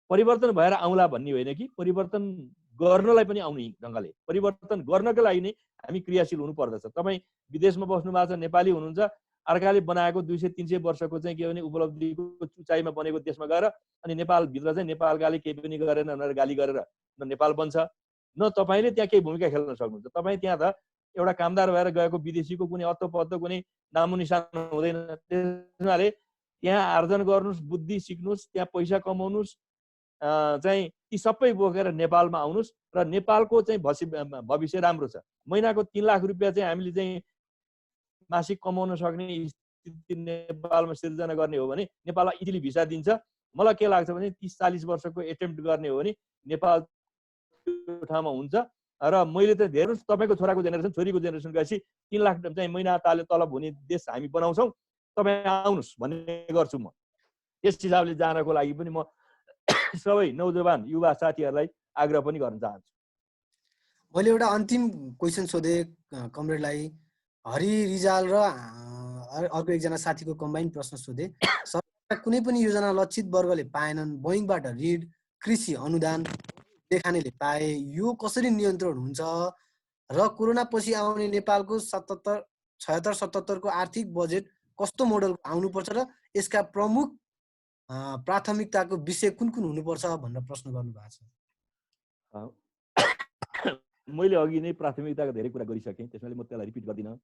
परिवर्तन भएर आउँला भन्ने होइन कि परिवर्तन गर्नलाई पनि आउने ढङ्गले परिवर्तन गर्नको लागि नै हामी क्रियाशील हुनु पर्दछ। तपाईँ विदेशमा बस्नु भएको छ, नेपाली हुनुहुन्छ, अर्काले बनाएको 200-300 वर्षको चाहिँ के भने उपलब्धिको उचाइमा बनेको देशमा गएर अनि नेपालभित्र चाहिँ नेपालकाले केही पनि गरेन भनेर गाली गरेर न नेपाल बन्छ, न तपाईँले त्यहाँ केही भूमिका खेल्न सक्नुहुन्छ। तपाईँ त्यहाँ त एउटा कामदार भएर गएको विदेशीको कुनै अत्तो पत्तो कुनै नामो निशान हुँदैन। त्यसमाले त्यहाँ आर्जन गर्नुहोस्, बुद्धि सिक्नुहोस्, त्यहाँ पैसा कमाउनुहोस्, चाहिँ ती सबै बोकेर नेपालमा आउनुहोस् र नेपालको चाहिँ भविष्य राम्रो छ। महिनाको 3 लाख रुपियाँ चाहिँ हामीले चाहिँ मासिक कमाउन सक्ने स्थिति नेपालमा सिर्जना गर्ने हो भने नेपाललाई इजिली भिसा दिन्छ। मलाई के लाग्छ भने 30-40 वर्षको एटेम्प्ट गर्ने हो भने नेपाल त्यो ठाउँमा हुन्छ। र मैले त धेरै तपाईँको छोराको जेनेरेसन छोरीको जेनेरेसन गएपछि 3 लाख चाहिँ महिना तलब हुने देश हामी बनाउँछौँ, तपाईँ आउनुहोस् भन्ने गर्छु म। त्यस हिसाबले जानको लागि पनि म सबै नौजवान युवा साथीहरूलाई आग्रह पनि गर्न चाहन्छु। मैले एउटा अन्तिम क्वेसन सोधे कमरेडलाई, हरि रिजाल र अर्को एकजना साथीको कम्बाइन प्रश्न सोधे। सरकारका कुनै पनि योजना लक्षित वर्गले पाएनन्, बोइङबाट ऋण, कृषि अनुदान देखानेले पाए, यो कसरी नियन्त्रण हुन्छ र कोरोना पछि आउने नेपालको 76-77 को आर्थिक बजेट कस्तो मोडल आउनुपर्छ र यसका प्रमुख प्राथमिकताको विषय कुन कुन हुनुपर्छ भनेर प्रश्न गर्नु भएको छ। मैले अघि नै प्राथमिकताको धेरै कुरा गरिसकेँ, त्यसैले म त्यसलाई रिपिट गर्दिनँ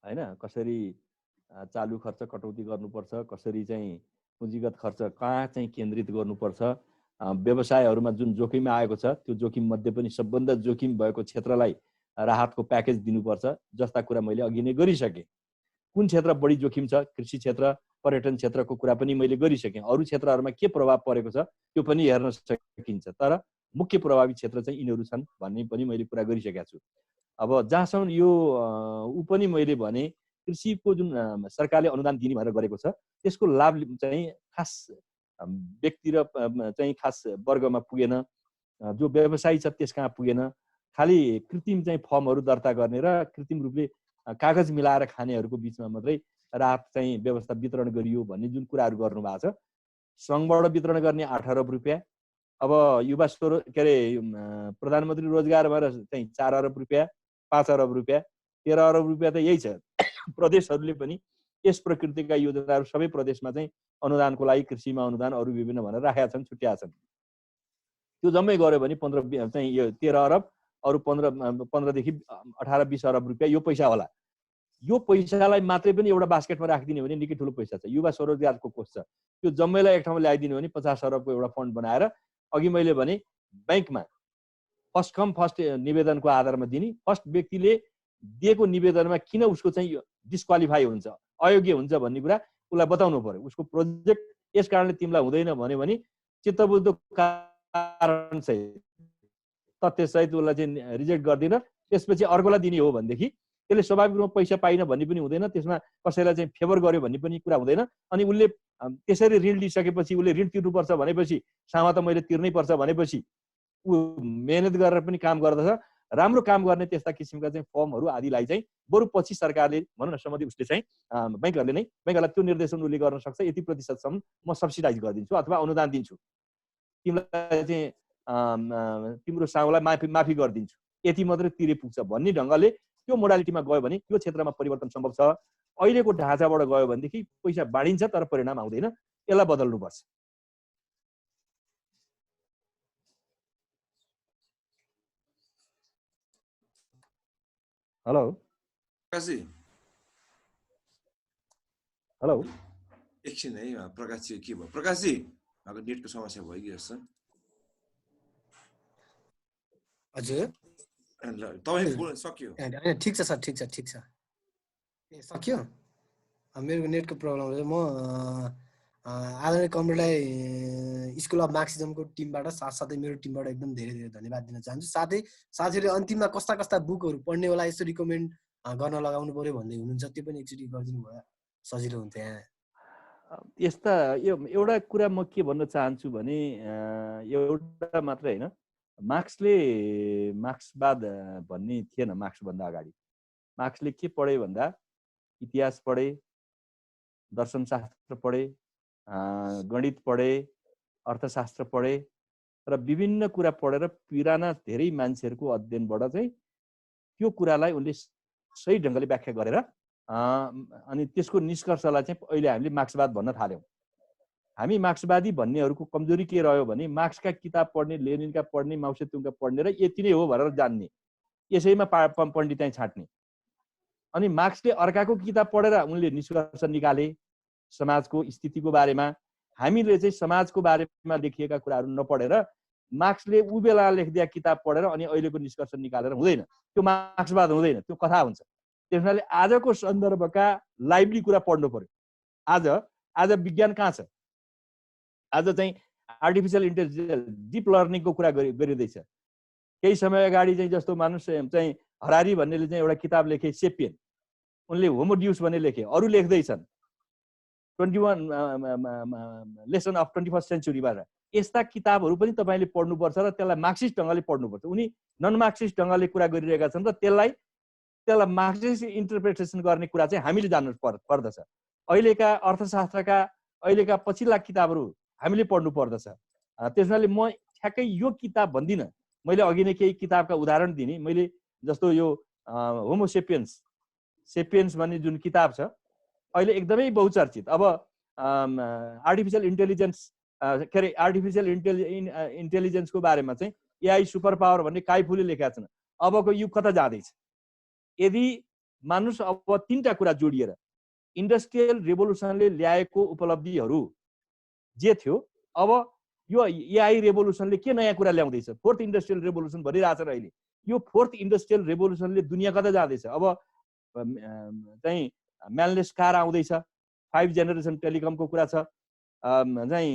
हैन। कसरी चालु खर्च कटौती गर्नुपर्छ, कसरी चाहिँ पुँजीगत खर्च कहाँ चाहिँ केन्द्रित गर्नुपर्छ, व्यवसायहरूमा जुन जोखिम आएको छ त्यो जोखिम मध्ये पनि सबभन्दा जोखिम भएको क्षेत्रलाई राहतको प्याकेज दिनुपर्छ, जस्ता कुरा मैले अघि नै गरिसकेँ। कुन क्षेत्र बढी जोखिम छ, कृषि क्षेत्र, पर्यटन क्षेत्रको कुरा पनि मैले गरिसकेँ। अरू क्षेत्रहरूमा के प्रभाव परेको छ त्यो पनि हेर्न सकिन्छ, तर मुख्य प्रभावित क्षेत्र चाहिँ यिनीहरू छन् भन्ने पनि मैले कुरा गरिसकेको छु। अब जहाँसम्म यो ऊ पनि मैले भने कृषिको जुन सरकारले अनुदान दिने भनेर गरेको छ त्यसको लाभ चाहिँ खास व्यक्ति र चाहिँ खास वर्गमा पुगेन, जो व्यवसायी छ त्यस कहाँ पुगेन। खालि कृत्रिम चाहिँ फर्महरू दर्ता गर्ने र कृत्रिम रूपले कागज मिलाएर खानेहरूको बिचमा मात्रै राहत चाहिँ व्यवस्था वितरण गरियो भन्ने जुन कुराहरू गर्नु भएको छ। सङ्घबाट वितरण गर्ने 8 अरब रुपियाँ, अब युवा के अरे प्रधानमन्त्री रोजगार भएर चाहिँ 4 अरब रुपियाँ, 5 अरब रुपियाँ, 13 अरब रुपियाँ त यही छ। प्रदेशहरूले पनि यस प्रकृतिका योजनाहरू सबै प्रदेशमा चाहिँ अनुदानको लागि कृषिमा अनुदान अरू विभिन्न भनेर राखेका छन्, छुट्याएका छन्। त्यो जम्मै गऱ्यो भने 15 चाहिँ यो 13 अरब अरू 15 देखि 18-20 अरब रुपियाँ यो पैसा होला। यो पैसालाई मात्रै पनि एउटा बास्केटमा राखिदिने भने निकै ठुलो पैसा छ। युवा स्वरोजगारको कोष छ, त्यो जम्मैलाई एक ठाउँमा ल्याइदिने भने 50 अरबको एउटा फन्ड बनाएर अघि मैले भने ब्याङ्कमा फर्स्ट निवेदनको आधारमा दिने, फर्स्ट व्यक्तिले दिएको निवेदनमा किन उसको चाहिँ डिस्क्वालिफाई हुन्छ, अयोग्य हुन्छ भन्ने कुरा उसलाई बताउनु पर्यो। उसको प्रोजेक्ट यस कारणले तिमीलाई हुँदैन भन्यो भने चित्तबुझ्दो कारण सहित तथ्यसहित उसलाई चाहिँ रिजेक्ट गरिदिन, त्यसपछि अर्कोलाई दिने हो भनेदेखि त्यसले स्वाभाविक रूपमा पैसा पाइन भन्ने पनि हुँदैन, त्यसमा कसैलाई चाहिँ फेभर गर्यो भन्ने पनि कुरा हुँदैन। अनि उसले त्यसरी ऋण लिइसकेपछि उसले ऋण तिर्नुपर्छ भनेपछि सामा त मैले तिर्नै पर्छ भनेपछि ऊ मेहनत गरेर पनि काम गर्दछ। राम्रो काम गर्ने त्यस्ता किसिमका चाहिँ फर्महरू आदिलाई चाहिँ बरु पछि सरकारले भनौँ न सम्बन्धित उसले चाहिँ ब्याङ्कहरूलाई त्यो निर्देशन उसले गर्न सक्छ, यति प्रतिशतसम्म म सब्सिडाइज गरिदिन्छु अथवा अनुदान दिन्छु, तिमीलाई चाहिँ तिम्रो साउलाई माफी गरिदिन्छु, यति मात्रै तिरे पुग्छ भन्ने ढङ्गले त्यो मोडालिटीमा गयो भने त्यो क्षेत्रमा परिवर्तन सम्भव छ। अहिलेको ढाँचाबाट गयो भनेदेखि पैसा बाँडिन्छ तर परिणाम आउँदैन, यसलाई बदल्नुपर्छ। हेलो हेलो एकछिन है प्रकाशजी, के भयो प्रकाशजी? नेटको समस्या भयो कि जस्तो। हजुर तपाईँ सक्यो? ठिक छ सर, ठिक छ। ए सक्यो? मेरो नेटको प्रब्लम हो। म आदरणीय कमरेडलाई स्कुल अफ मार्क्सिजमको टिमबाट साथसाथै मेरो टिमबाट एकदम धेरै धन्यवाद दिन चाहन्छु। साथै साथीहरूले अन्तिममा कस्ता बुकहरू पढ्ने होला यसो रिकमेन्ड गर्न लगाउनु पर्यो भन्दै हुनुहुन्छ, त्यो पनि एकचोटि गरिदिनु भयो सजिलो हुन्थ्यो। यहाँ यस्ता एउटा कुरा म के भन्न चाहन्छु भने एउटा मात्रै होइन, मार्क्सले मार्क्सवाद भन्ने थिएन। मार्क्सभन्दा अगाडि मार्क्सले के पढे भन्दा इतिहास पढे, दर्शनशास्त्र पढे, गणित पढे, अर्थशास्त्र पढे र विभिन्न कुरा पढेर पुराना धेरै मान्छेहरूको अध्ययनबाट चाहिँ त्यो कुरालाई उनले सही ढङ्गले व्याख्या गरेर अनि त्यसको निष्कर्षलाई चाहिँ अहिले हामीले मार्क्सवाद भन्न थाल्यौँ। हामी मार्क्सवादी भन्नेहरूको कमजोरी के रह्यो भने मार्क्सका किताब पढ्ने, लेनिनका पढ्ने, माओसेतुङका पढ्ने र यति नै हो भनेर जान्ने, यसैमा पण्डिताइ छाट्ने। अनि मार्क्सले अर्काको किताब पढेर उनले निष्कर्ष निकाले समाजको स्थितिको बारेमा। हामीले चाहिँ समाजको बारेमा लेखिएका कुराहरू नपढेर मार्क्सले ऊ बेला लेखिदिएका किताब पढेर अनि अहिलेको निष्कर्ष निकालेर हुँदैन, त्यो मार्क्सवाद हुँदैन, त्यो कथा हुन्छ। त्यसैले आजको सन्दर्भका लाइभली कुरा पढ्नु पर्यो। आज विज्ञान कहाँ छ? आज चाहिँ आर्टिफिसियल इन्टेलिजेन्स, डिप लर्निङको कुरा गरिँदैछ। केही समय अगाडि चाहिँ जस्तो मानुष चाहिँ हरारी भन्नेले चाहिँ एउटा किताब लेखे सेपियन, उनले होमोड्युस भन्ने लेखे, अरू लेख्दैछन् 21 लेसन अफ 21st सेन्चुरीबाट। यस्ता किताबहरू पनि तपाईँले पढ्नुपर्छ र त्यसलाई मार्क्सिस्ट ढङ्गले पढ्नुपर्छ। उनी नन मार्क्सिस्ट ढङ्गले कुरा गरिरहेका छन् र त्यसलाई मार्क्सिस्ट इन्टरप्रिटेसन गर्ने कुरा चाहिँ हामीले जान्नु पर्दछ। अहिलेका अर्थशास्त्रका अहिलेका पछिल्ला किताबहरू हामीले पढ्नु पर्दछ। त्यसैले म ठ्याक्कै यो किताब भन्दिनँ, मैले अघि नै केही किताबका उदाहरण दिने। मैले जस्तो यो होमो सेपियन्स भन्ने जुन किताब छ अहिले एकदमै बहुचर्चित। अब आर्टिफिसियल इन्टेलिजेन्सको बारेमा चाहिँ एआई सुपर पावर भन्ने काइफूले लेखेका छन्। अबको युग कता जाँदैछ? यदि मानुष अब 3टा कुरा जोडिएर इन्डस्ट्रियल रेभोल्युसनले ल्याएको उपलब्धिहरू जे थियो, अब यो एआई रेभोल्युसनले के नयाँ कुरा ल्याउँदैछ? 4th इन्डस्ट्रियल रेभोल्युसन भनिरहेछन् अहिले। यो 4th इन्डस्ट्रियल रेभोल्युसनले दुनियाँ कता जाँदैछ? अब चाहिँ म्यानलेस कार आउँदैछ, 5 जेनेरेसन टेलिकमको कुरा छ, चाहिँ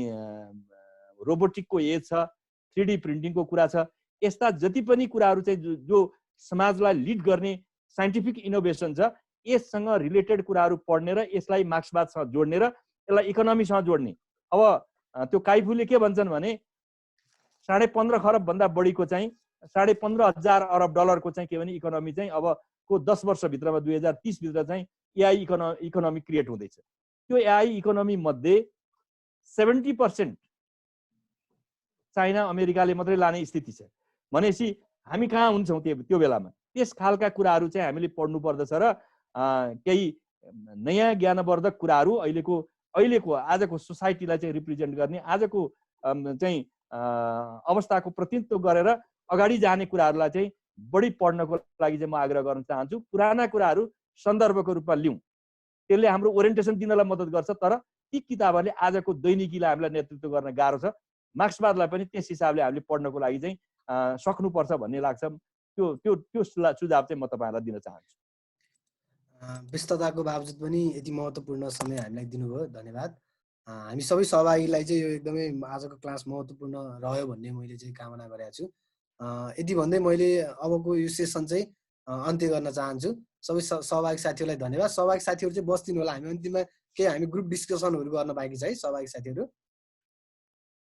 रोबोटिकको एज छ, 3D प्रिन्टिङको कुरा छ। यस्ता जति पनि कुराहरू चाहिँ जो समाजलाई लिड गर्ने साइन्टिफिक इनोभेसन छ, यससँग रिलेटेड कुराहरू पढ्ने र यसलाई मार्क्सवादसँग जोड्ने र यसलाई इकोनोमीसँग जोड्ने। अब त्यो काइफूले के भन्छन् भने 15.5 खरब भन्दा बढीको चाहिँ 15,500 अरब डलरको चाहिँ के भने इकोनोमी चाहिँ अबको 10 वर्षभित्रमा 2030 भित्र चाहिँ एआई इकोनोमी क्रिएट हुँदैछ। त्यो एआई इकोनोमी मध्ये 70% चाइना अमेरिकाले मात्रै लाने स्थिति छ भनेपछि हामी कहाँ हुन्छौँ त्यो बेलामा? त्यस खालका कुराहरू चाहिँ हामीले पढ्नु पर्दछ र केही नयाँ ज्ञानवर्धक कुराहरू अहिलेको आजको सोसाइटीलाई चाहिँ रिप्रेजेन्ट गर्ने, आजको चाहिँ अवस्थाको प्रतिनिधित्व गरेर अगाडि जाने कुराहरूलाई चाहिँ बढी पढ्नको लागि चाहिँ म आग्रह गर्न चाहन्छु। पुराना कुराहरू सन्दर्भको रूपमा लिउँ, त्यसले हाम्रो ओरिएन्टेसन दिनलाई मद्दत गर्छ। तर ती किताबहरूले आजको दैनिकीलाई हामीलाई नेतृत्व गर्न गाह्रो छ। मार्क्सवादलाई पनि त्यस हिसाबले हामीले पढ्नको लागि चाहिँ सक्नुपर्छ भन्ने लाग्छ। त्यो सुझाव चाहिँ म तपाईँहरूलाई दिन चाहन्छु। व्यस्तताको बावजुद पनि यति महत्त्वपूर्ण समय हामीलाई दिनुभयो, धन्यवाद। हामी सबै सहभागीलाई चाहिँ यो एकदमै आजको क्लास महत्त्वपूर्ण रह्यो भन्ने मैले चाहिँ कामना गरेको छु। यति भन्दै मैले अबको यो सेसन चाहिँ अन्त्य गर्न चाहन्छु। सबै सहभागी साथीहरूलाई धन्यवाद। सहभागी साथीहरू चाहिँ बस्दिनु होला, हामी अन्तिममा केही हामी ग्रुप डिस्कसनहरू गर्न बाँकी छ है सहभागी साथीहरू।